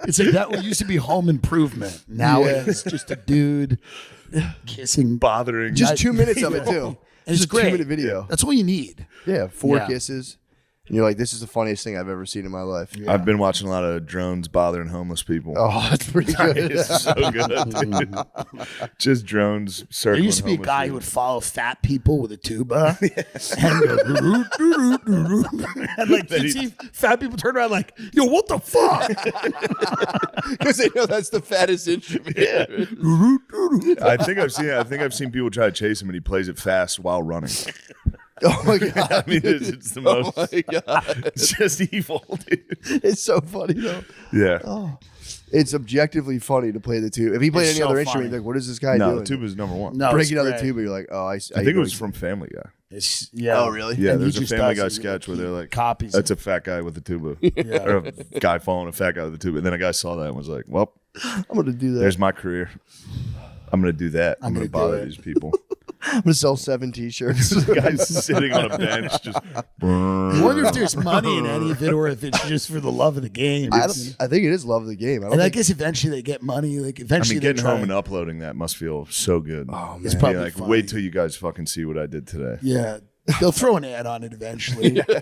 it's like that used to be Home Improvement. Now it's just a dude kissing. Bothering. Just 2 minutes of it too. It's Just a great. 2-minute video. That's all you need. Yeah, 4 Yeah. kisses, and you're like, this is the funniest thing I've ever seen in my life. I've been watching a lot of drones bothering homeless people. Oh, that's pretty good. It's so good, dude. Just drones There circling. used to be a homeless guy who people. would follow fat people with a tuba and go, and like you see fat people turn around like, yo, what the fuck? Because they know that's the fattest instrument. I think I've seen people try to chase him, and he plays it fast while running. Oh my god! I mean, it's the most. Oh my god! It's just evil, dude. It's so funny though. Yeah. It's objectively funny to play the tuba. If he played It's any so other funny. instrument, you're like, what is this guy No, doing? the tuba's number one. No, Breaking it's out the great. tuba, you're like, oh, I I think it was from Family Guy. It's, yeah. Oh, really? Yeah, And he there's a just Family does Guy it. sketch where they're like, Copies that's it. a fat guy with a tuba. Or a guy following a fat guy with a tuba. And then a guy saw that and was like, well, I'm gonna do that. there's my career. I'm going to do that. I'm going to gonna do bother it. these people. I'm gonna sell 7 T-shirts. The guy's sitting on a bench just. I wonder if there's money in any of it or if it's just for the love of the game. I think it is love of the game. I don't And I think, guess eventually they get money. Like I eventually mean, they getting try. home and uploading that must feel so good. oh It's man, probably like, funny. wait till you guys fucking see what I did today. Yeah. They'll throw an ad on it eventually. Brought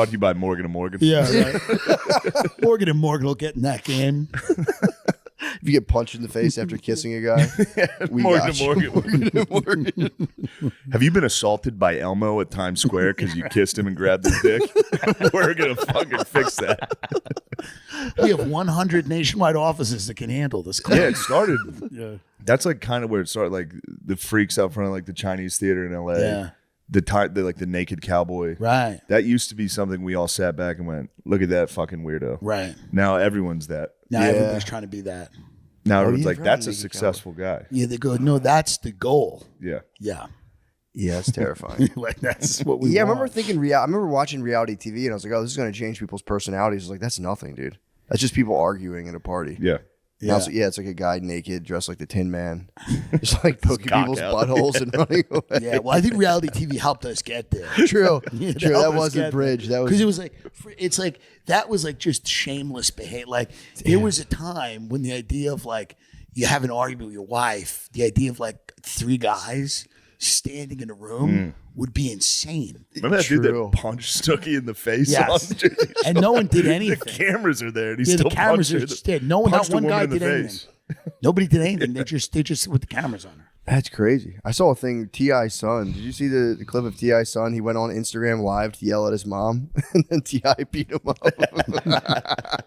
to you by Morgan & Morgan. Yeah, right. Morgan and Morgan will get in that game. if you get punched in the face after kissing a guy, we Morgan got & you. Morgan. Morgan. Have you been assaulted by Elmo at Times Square because you kissed him and grabbed his dick? We're going to fucking fix that. We have 100 nationwide offices that can handle this. Yeah, it started. Yeah. That's like kind of where it started. Like the freaks out front of like the Chinese theater in LA. Yeah. The like the naked cowboy. Right. That used to be something we all sat back and went, look at that fucking weirdo. Right. Now everyone's that. Now Yeah. everybody's trying to be that. Now Oh, everyone's yeah, like, right, that's a Nicky successful guy. Yeah, they go, no, that's the goal. Yeah. Yeah. Yeah, it's terrifying. Like, that's what we Yeah, I want. remember thinking I remember watching reality TV and I was like, oh, this is going to change people's personalities. I was like, that's nothing, dude. That's just people arguing at a party. Yeah. Yeah. It's like a guy naked, dressed like the Tin Man, just like poking people's buttholes and running away. Yeah, well, I think reality TV helped us get there. True. Yeah, True. That was a bridge. That was because it was like it's like that was like just shameless behavior. Like there was a time when the idea of like you have an argument with your wife, the idea of like 3 guys standing in a room would be insane. Remember that dude that punched Snooki in the face? Yes. and no one did anything. The cameras are there, and he Yeah, still the cameras punched are her. just there. No one, not Punched a one guy woman in did the anything. face. Nobody did anything. They just with the cameras on her. That's crazy. I saw a thing, T.I.'s son. Did you see the clip of T.I.'s son? He went on Instagram Live to yell at his mom, and then T.I. beat him up.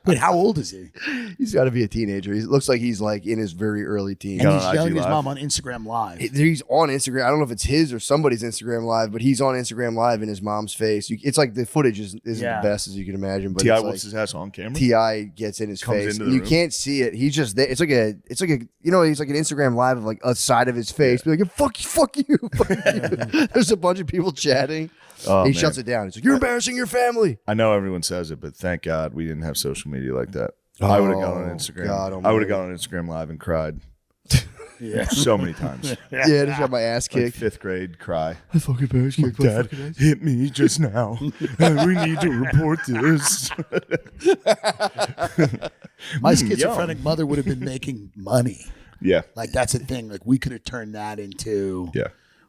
Wait, how old is he? He's got to be a teenager. He looks like he's like in his very early teens. And on he's IG yelling at his Live. mom on Instagram Live. He's on Instagram. I don't know if it's his or somebody's Instagram Live, but he's on Instagram Live in his mom's face. It's like the footage isn't Yeah. the best as you can imagine. But T.I. it's whoops like, his ass on camera. Ti gets in his Comes face. into the You room. can't see it. He's just there. It's like a you know, he's like an Instagram Live of like a side of his face. Be like, fuck you, fuck you. Fuck you. There's a bunch of people chatting. Oh, He man. shuts it down. He's like, you're embarrassing your family. I know everyone says it, but thank God we didn't have social media like that. I would have gone on Oh, Instagram. God I would almighty. have gone on Instagram Live and cried Yeah. so many times. Yeah, just got my ass Like kicked. 5th grade cry. I fucking parents kicked my Dad fucking ass. hit me just now. And we need to report this. My schizophrenic mother would have been making money. Yeah. Like that's the thing. Like we could have turned that into Yeah.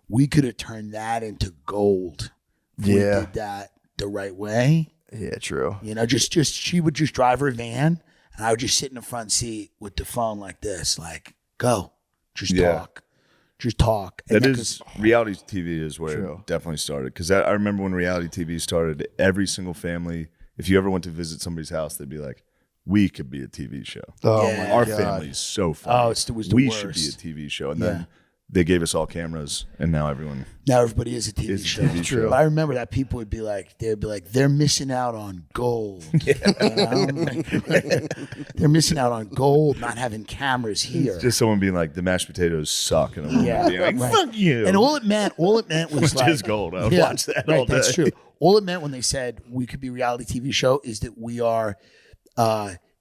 we could have turned that into gold. If we Yeah. did that the right way. Yeah, true. You know, just she would just drive her van and I would just sit in the front seat with the phone like this, like, go. Just Yeah. talk. Just talk. And That then, is reality TV is where True. it definitely started. Because I remember when reality TV started, every single family, if you ever went to visit somebody's house, they'd be like, we could be a TV show. Oh, Yeah. my Our God. family is so funny. Oh, it was the we worst. should be a TV show. And Yeah. then they gave us all cameras, and now everyone now everybody is a TV is a show. TV show. But I remember that people would be like, they're missing out on gold. You know? Like, they're missing out on gold, not having cameras here. Just someone being like, the mashed potatoes suck. And a woman Yeah, being like, right. fuck you. And all it meant was Which like, is gold. I would Yeah, watch that right, all day. That's true. All it meant when they said we could be a reality TV show is that we are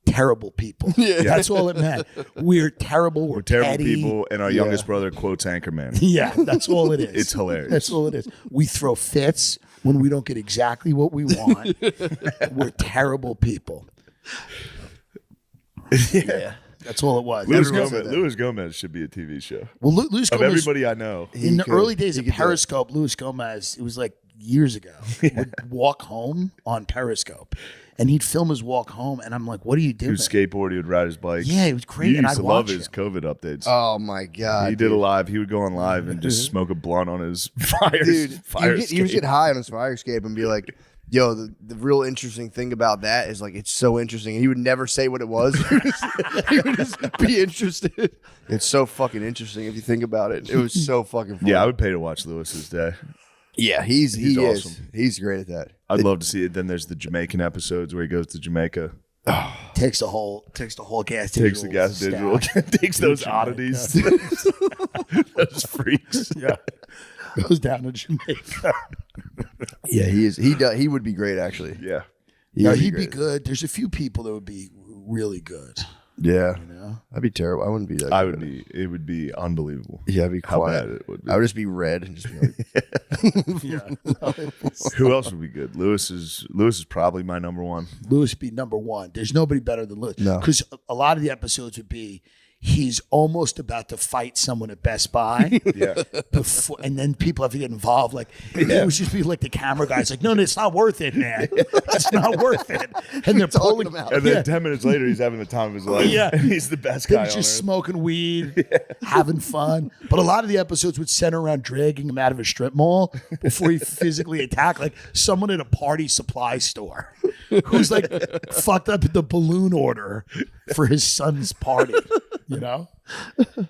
terrible people. That's all it meant. We're terrible. We're Terrible petty. people, and our youngest brother quotes Anchorman. Yeah, that's all it is. It's hilarious. That's all it is. We throw fits when we don't get exactly what we want. We're terrible people. Yeah. That's all it was. Luis Gomez should be a TV show. Well, Luis Of Gomez, everybody I know. in the could. early days He of could do it. Periscope, Luis Gomez, it was like years ago, would walk home on Periscope. And he'd film his walk home. And I'm like, what are you He doing? would skateboard, he would ride his bike. Yeah, it was great, He and used I'd to love watch his it. COVID updates. Oh, my God. He did a live. He would go on live and just smoke a blunt on his fire Dude, he would escape. get high on his fire escape and be like, yo, the real interesting thing about that is like it's so interesting. And he would never say what it was. He would just be interested. It's so fucking interesting if you think about it. It was so fucking funny. Yeah, I would pay to watch Lewis's day. Yeah, he He's is. awesome. He's great at that. I'd love to see it. Then there's the Jamaican episodes where he goes to Jamaica, Takes the whole gas. takes the gas stack. digital, takes those oddities, those freaks. Yeah. Goes down to Jamaica. Yeah, he is. He would be great actually. Yeah. No, would he'd be great. good. There's a few people that would be really good. Yeah, You know? I'd be terrible. I wouldn't be that. I good. would be. It would be unbelievable. Yeah, I'd be How quiet. bad it would be. I would just be red and just be like, Yeah. Who else would be good? Lewis is probably my number one. Lewis would be number one. There's nobody better than Lewis. No. Because a lot of the episodes would be he's almost about to fight someone at Best Buy. Yeah. Before, and then people have to get involved. Like it would just be like the camera guy's like, no, it's not worth it, man. It's not worth it. And they're pulling him out. And then 10 minutes later, he's having the time of his life. Yeah. And he's the best They're guy on just earth. smoking weed, having fun. But a lot of the episodes would center around dragging him out of a strip mall before he physically attacked, like someone at a party supply store who's like fucked up the balloon order for his son's party. You know,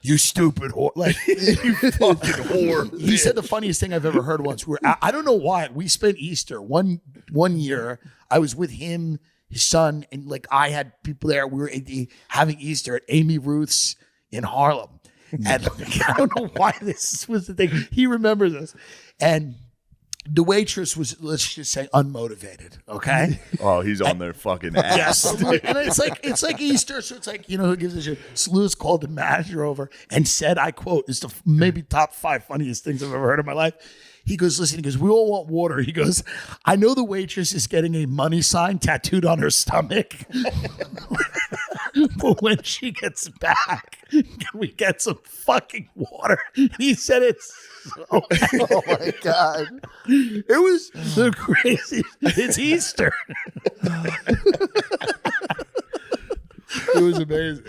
you stupid whore! Like you fucking whore. He said the funniest thing I've ever heard once. I don't know why. We spent Easter one year. I was with him, his son, and like I had people there. We were having Easter at Amy Ruth's in Harlem, and like, I don't know why this was the thing. He remembers this, and the waitress was, let's just say, unmotivated. Okay. Oh, he's on their fucking ass. Yes, and it's like Easter, so it's like, who gives a shit. So Lewis called the manager over and said, I quote, "It's the maybe top 5 funniest things I've ever heard in my life." He goes, "Listen," he goes, "we all want water." He goes, "I know the waitress is getting a money sign tattooed on her stomach, but when she gets back, can we get some fucking water?" And he said it's Oh my God. it was the craziest. It's Easter. It was amazing.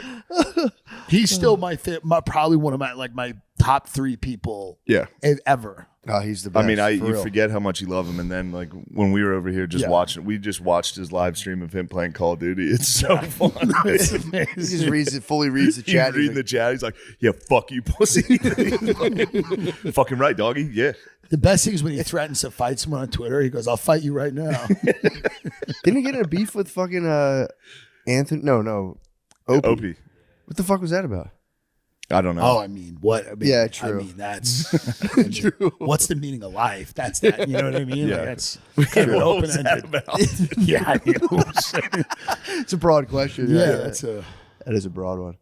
He's still probably one of my top 3 people Yeah. ever. Oh, he's the I best. mean, for you real. forget how much you love him, and then like when we were over here just watching, we just watched his live stream of him playing Call of Duty. It's so fun. It's He amazing. just fully reads the He's chat. reading the chat. He's like, "Yeah, fuck you, pussy." Fucking right, doggy. Yeah. The best thing is when he threatens to fight someone on Twitter. He goes, "I'll fight you right now." Didn't he get in a beef with fucking Anthony? No. Opie. What the fuck was that about? I don't know. Oh, I mean, what? I mean, Yeah, true. I mean, that's true. What's the meaning of life? That's that. You know what I mean? Yeah. Like, that's kind of What was that open-ended. about? Yeah, I mean, It's a broad question. that is a broad one.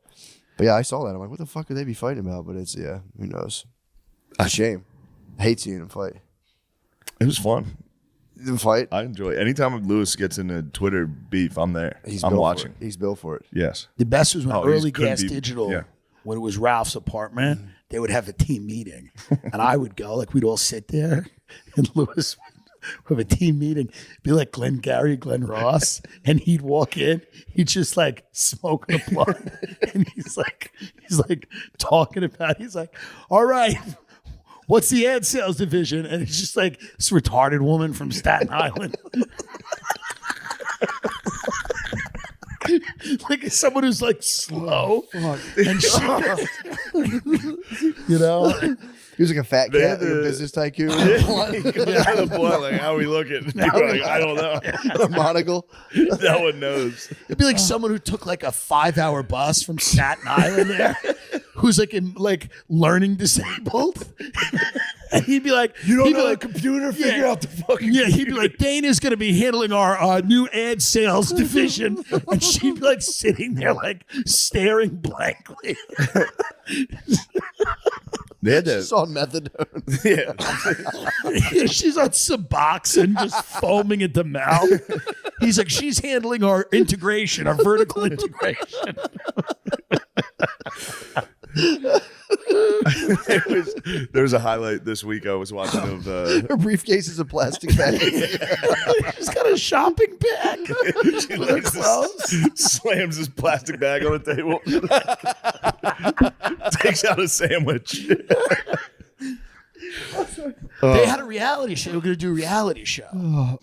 But yeah, I saw that. I'm like, what the fuck could they be fighting about? But it's who knows? It's a shame. I hate seeing them fight. It was fun. The fight. I enjoy it. Anytime Lewis gets into Twitter beef, I'm there. He's I'm built watching. For it. He's built for it. Yes. The best was when Oh, he's early couldn't Gas be- Digital, yeah. when it was Ralph's apartment, they would have a team meeting, and I would go. Like we'd all sit there, and Lewis would have a team meeting. Be like Glenn Gary, Glenn Ross, and he'd walk in. He'd just like smoke a blunt, and he's like talking about. He's like, "All right, what's the ad sales division?" And it's just like this retarded woman from Staten Island. Like someone who's like slow and shit. You know? He was like a fat They cat, had like a the- business tycoon. The boy, like, how are we looking? You're like, I don't know. A monocle. No one knows. It'd be like someone who took like a 5-hour bus from Staten Island there, who's like learning disabled. And he'd be like, You don't he'd be know like, the computer? Figure out the fucking yeah, he'd be like, Dana's going to be handling our new ad sales division. And she'd be like sitting there like staring blankly. They had It's on methadone. yeah. She's on Suboxone, just foaming at the mouth. He's like, she's handling our integration, our vertical integration. There was a highlight this week I was watching of Her briefcase is a plastic bag. She's got a shopping bag. she like slams his plastic bag on the table, takes out a sandwich. They had a reality show. They were going to do a reality show.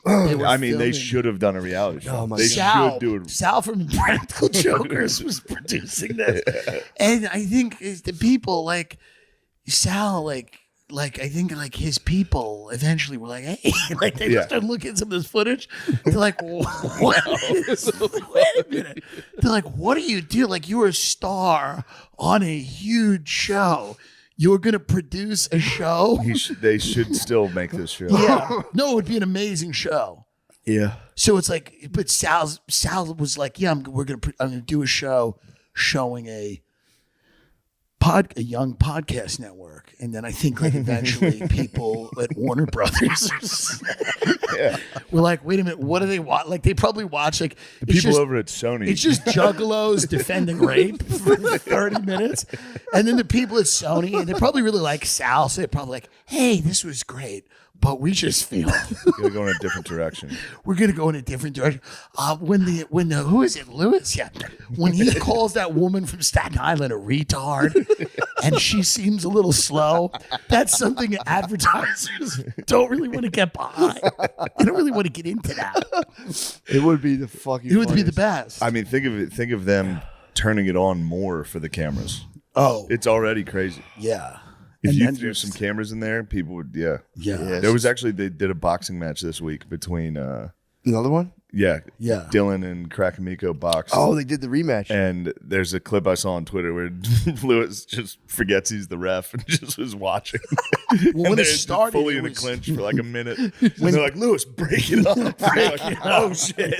They were I mean, they filming- should have done a reality show. Oh my they Sal, should do it. Sal from Practical Jokers was producing this, and I think the people like Sal, like I think like his people eventually were like, hey, like they Yeah. just started looking at some of this footage. They're like, what? Wait a minute. They're like, what do you do? Like you were a star on a huge show. You were going to produce a show. They should still make this show. Yeah. No, it would be an amazing show. Yeah. So it's like, but Sal was like, yeah, I'm gonna do a show showing a young podcast network, and then I think like eventually people at Warner Brothers were like, wait a minute, what do they watch? Like they probably watch like People over at Sony. it's just juggalos defending rape for 30 minutes. And then the people at Sony, and they probably really like Sal, so they're probably like, hey, this was great, but we just feel Gonna go in a different direction. we're going to go in a different direction. When the who is it, Lewis? Yeah. When he calls that woman from Staten Island a retard and she seems a little slow, that's something advertisers don't really want to get behind. They don't really want to get into that. It would be the fucking. It would be the funniest. best. I mean, think of them turning it on more for the cameras. Oh, It's already crazy. yeah. If And you then threw just- some cameras in there, people would, yeah. Yeah. Yeah. There was actually, they did a boxing match this week between, Another one? Yeah. Yeah. Dylan and Krakamiko boxed. Oh, they did the rematch. And there's a clip I saw on Twitter where Lewis just forgets he's the ref and just was watching. Well, when they're it started, fully it in a was- clinch for like a minute. And they're like, Lewis, break it up. Like, oh shit!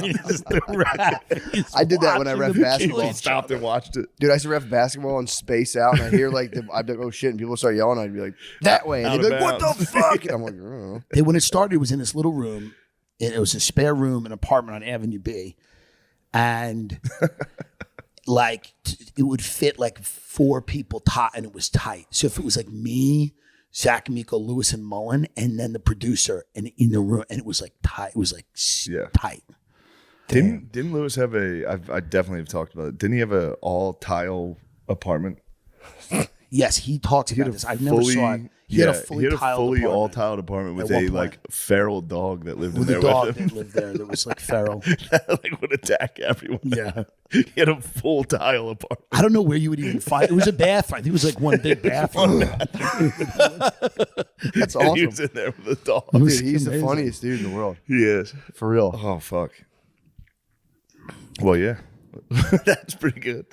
I did that when I ref He basketball. stopped and watched it. Dude, I used to ref basketball and space out, and I hear like I'd be like, "Oh shit!" and people start yelling. I'd be like, "That way!" and Out they'd be of like, "What the bounds. fuck?" And I'm like, "Oh." When it started, it was in this little room. It was a spare room, an apartment on Avenue B, and like it would fit like 4 people and it was tight. So if it was like me, Zach, Miko, Lewis, and Mullen, and then the producer, and in the room, and it was like tight. It was like tight. Didn't Lewis have I definitely have talked about it. Didn't he have a all tile apartment? Yes, he talked about this. I never saw it. He had a fully tiled all apartment tiled apartment with at one a point. like feral dog that lived in with a there dog with him. that lived there that was like feral. That like would attack everyone. Yeah. He had a full tile apartment. I don't know where you would even find it. Was a bathroom. I think it was like one big bathroom. That's He awesome. was in there with a dog. Dude, he's the funniest dude in the world, He is. for real. Oh fuck. Well, yeah, that's pretty good.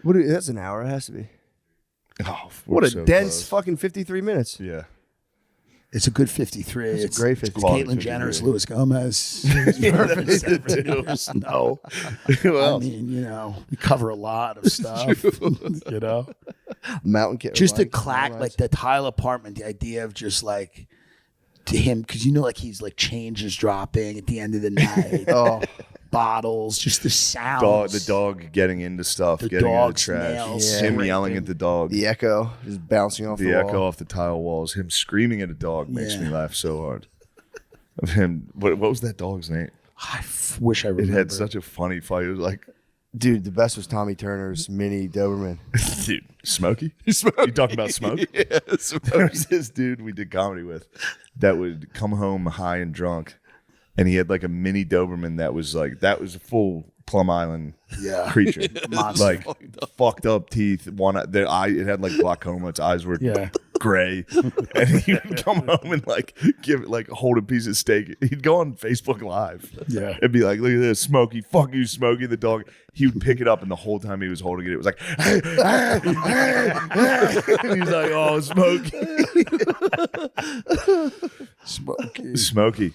That's an hour. It has to be. Oh, What we're a so dense close. fucking 53 minutes. Yeah. It's a good 53. It's a great 53. Caitlyn Jenner, it's Louis Gomez. No. Well, I mean, you know, we cover a lot of stuff. You know, Mountain Kid. just to clack like the tile apartment. The idea of just like to him, because you know, like he's like change is dropping at the end of the night. Oh, Bottles, just the sounds. the dog getting into stuff, The getting into dog trash, smells, him scraping. yelling at the dog, the echo just bouncing off the, the wall. echo off the tile walls, him screaming at a dog makes Yeah. me laugh so hard. Of him, what was that dog's name? Wish I It remember. had such a funny fight. It was like, Dude, the best was Tommy Turner's mini Doberman. dude, Smokey? You talking about Smoke? Yeah, There was this dude we did comedy with that would come home high and drunk, and he had like a mini Doberman that was a full Plum Island creature, Monster. like fucked up teeth. It had like glaucoma. Its eyes were gray, and he would come home and like hold a piece of steak. He'd go on Facebook Live, it'd be like, look at this, Smokey, fuck you, Smokey, the dog. He would pick it up, and the whole time he was holding it, it was like, and he's like, oh, Smokey.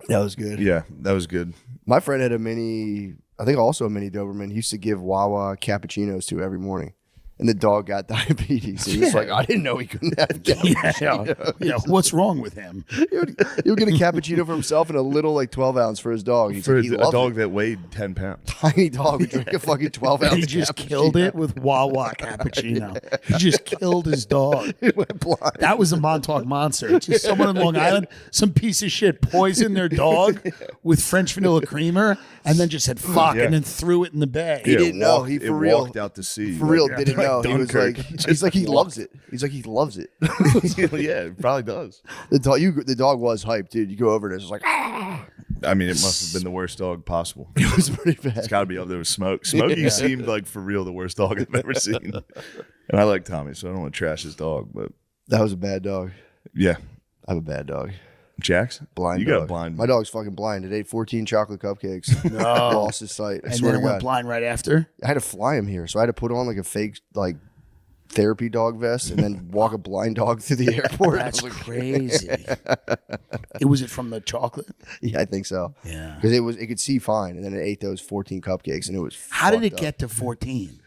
That was good. Yeah, that was good. My friend had a mini, I think also a mini Doberman. He used to give Wawa cappuccinos to every morning. And the dog got diabetes. He was like, I didn't know he couldn't have cappuccino. Yeah, what's wrong with him? He would get a cappuccino for himself and a little like 12 ounce for his dog. He's For like, he a loved dog it. that weighed 10 pounds. Tiny dog would drink a fucking 12 ounce. He just killed it with Wawa cappuccino. He just killed his dog. It went blind. That was a Montauk monster. It's just someone in Long Island, some piece of shit poisoned their dog with French vanilla creamer and then just said fuck and then threw it in the bay. He didn't know. He for real walked out to sea. For real didn't know. He was Dunkirk. like, he's like, he loves it. He's like, he loves it. Yeah, it probably does. The dog was hyped, dude. You go over and it's just like, I mean, it must have been the worst dog possible. it was pretty bad. It's got to be up there with Smoke. Smokey seemed like for real the worst dog I've ever seen. And I like Tommy, so I don't want to trash his dog. But That was a bad dog. yeah, I have a bad dog. Jax, Blind You dog. got a blind. My dog's fucking blind. It ate 14 chocolate cupcakes. Lost his sight. I And swear then to it went God. blind right after. I had to fly him here, so I had to put on like a fake like therapy dog vest and then walk a blind dog through the airport. That's crazy. Was it from the chocolate? Yeah, I think so. Yeah. Because it could see fine, and then it ate those 14 cupcakes, and it was. How did it fucked up. get to 14?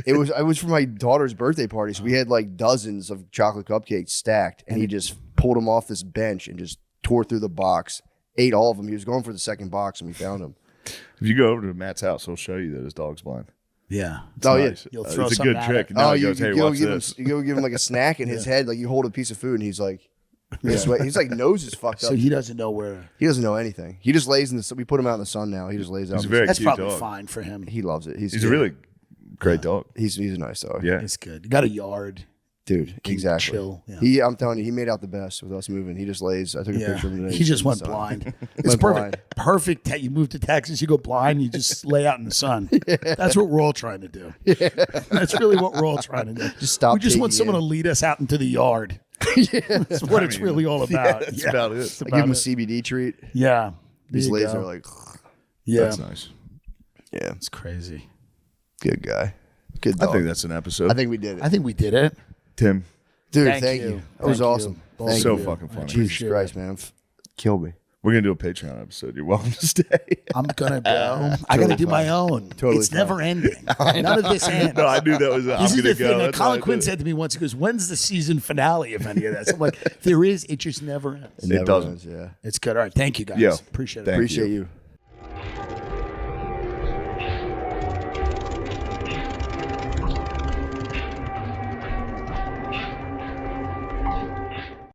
It was for my daughter's birthday party, so we had like dozens of chocolate cupcakes stacked, and he just pulled them off this bench and just tore through the box, ate all of them. He was going for the second box, and we found him. If you go over to Matt's house, he'll show you that his dog's blind. Yeah. Oh Nice. You'll throw it's a something good at trick. it. No, he goes, hey, go watch give this. him, you go give him like a snack in his head, like you hold a piece of food, and he's like, this way. He's like nose is fucked up. So he doesn't know where. He doesn't know anything. He just lays in the sun. We put him out in the sun now. He just lays out. He's a in the very That's cute probably dog. fine for him. He loves it. He's a really great dog. He's a nice dog. Yeah. It's good. You got a yard. Dude, exactly. Chill. Yeah. I'm telling you, he made out the best with us moving. He just lays. I took a picture of him today. He just in the went sun. blind. It's Went perfect. Perfect. You move to Texas, you go blind, you just lay out in the sun. That's what we're all trying to do. That's really what we're all trying to do. Just stop We just want taking someone in. to lead us out into the yard. That's what it's really all about. That's about it. It's I give him a it. CBD treat. Yeah. He just There you lays go. there like, Yeah, That's nice. Yeah, it's crazy. good guy. Good I dog. think that's an episode. I think we did it. I think we did it. Tim, Dude, Thank thank you. you. That was Thank you. awesome. Both Thank so you. fucking funny. Jesus Christ, man. Killed me. We're gonna do a Patreon episode. You're welcome to stay. I'm gonna go. I gotta do my own. Totally it's fine. never ending. None of this ends. No, I knew that was. This I'm is gonna the thing. go. That That's why I Colin did Quinn it. said to me once. He goes, "When's the season finale of any of this?" I'm like, "There is. It just never ends." It never doesn't. ends, yeah. It's good. All right. Thank you guys. Yo, Appreciate it. thank Appreciate you.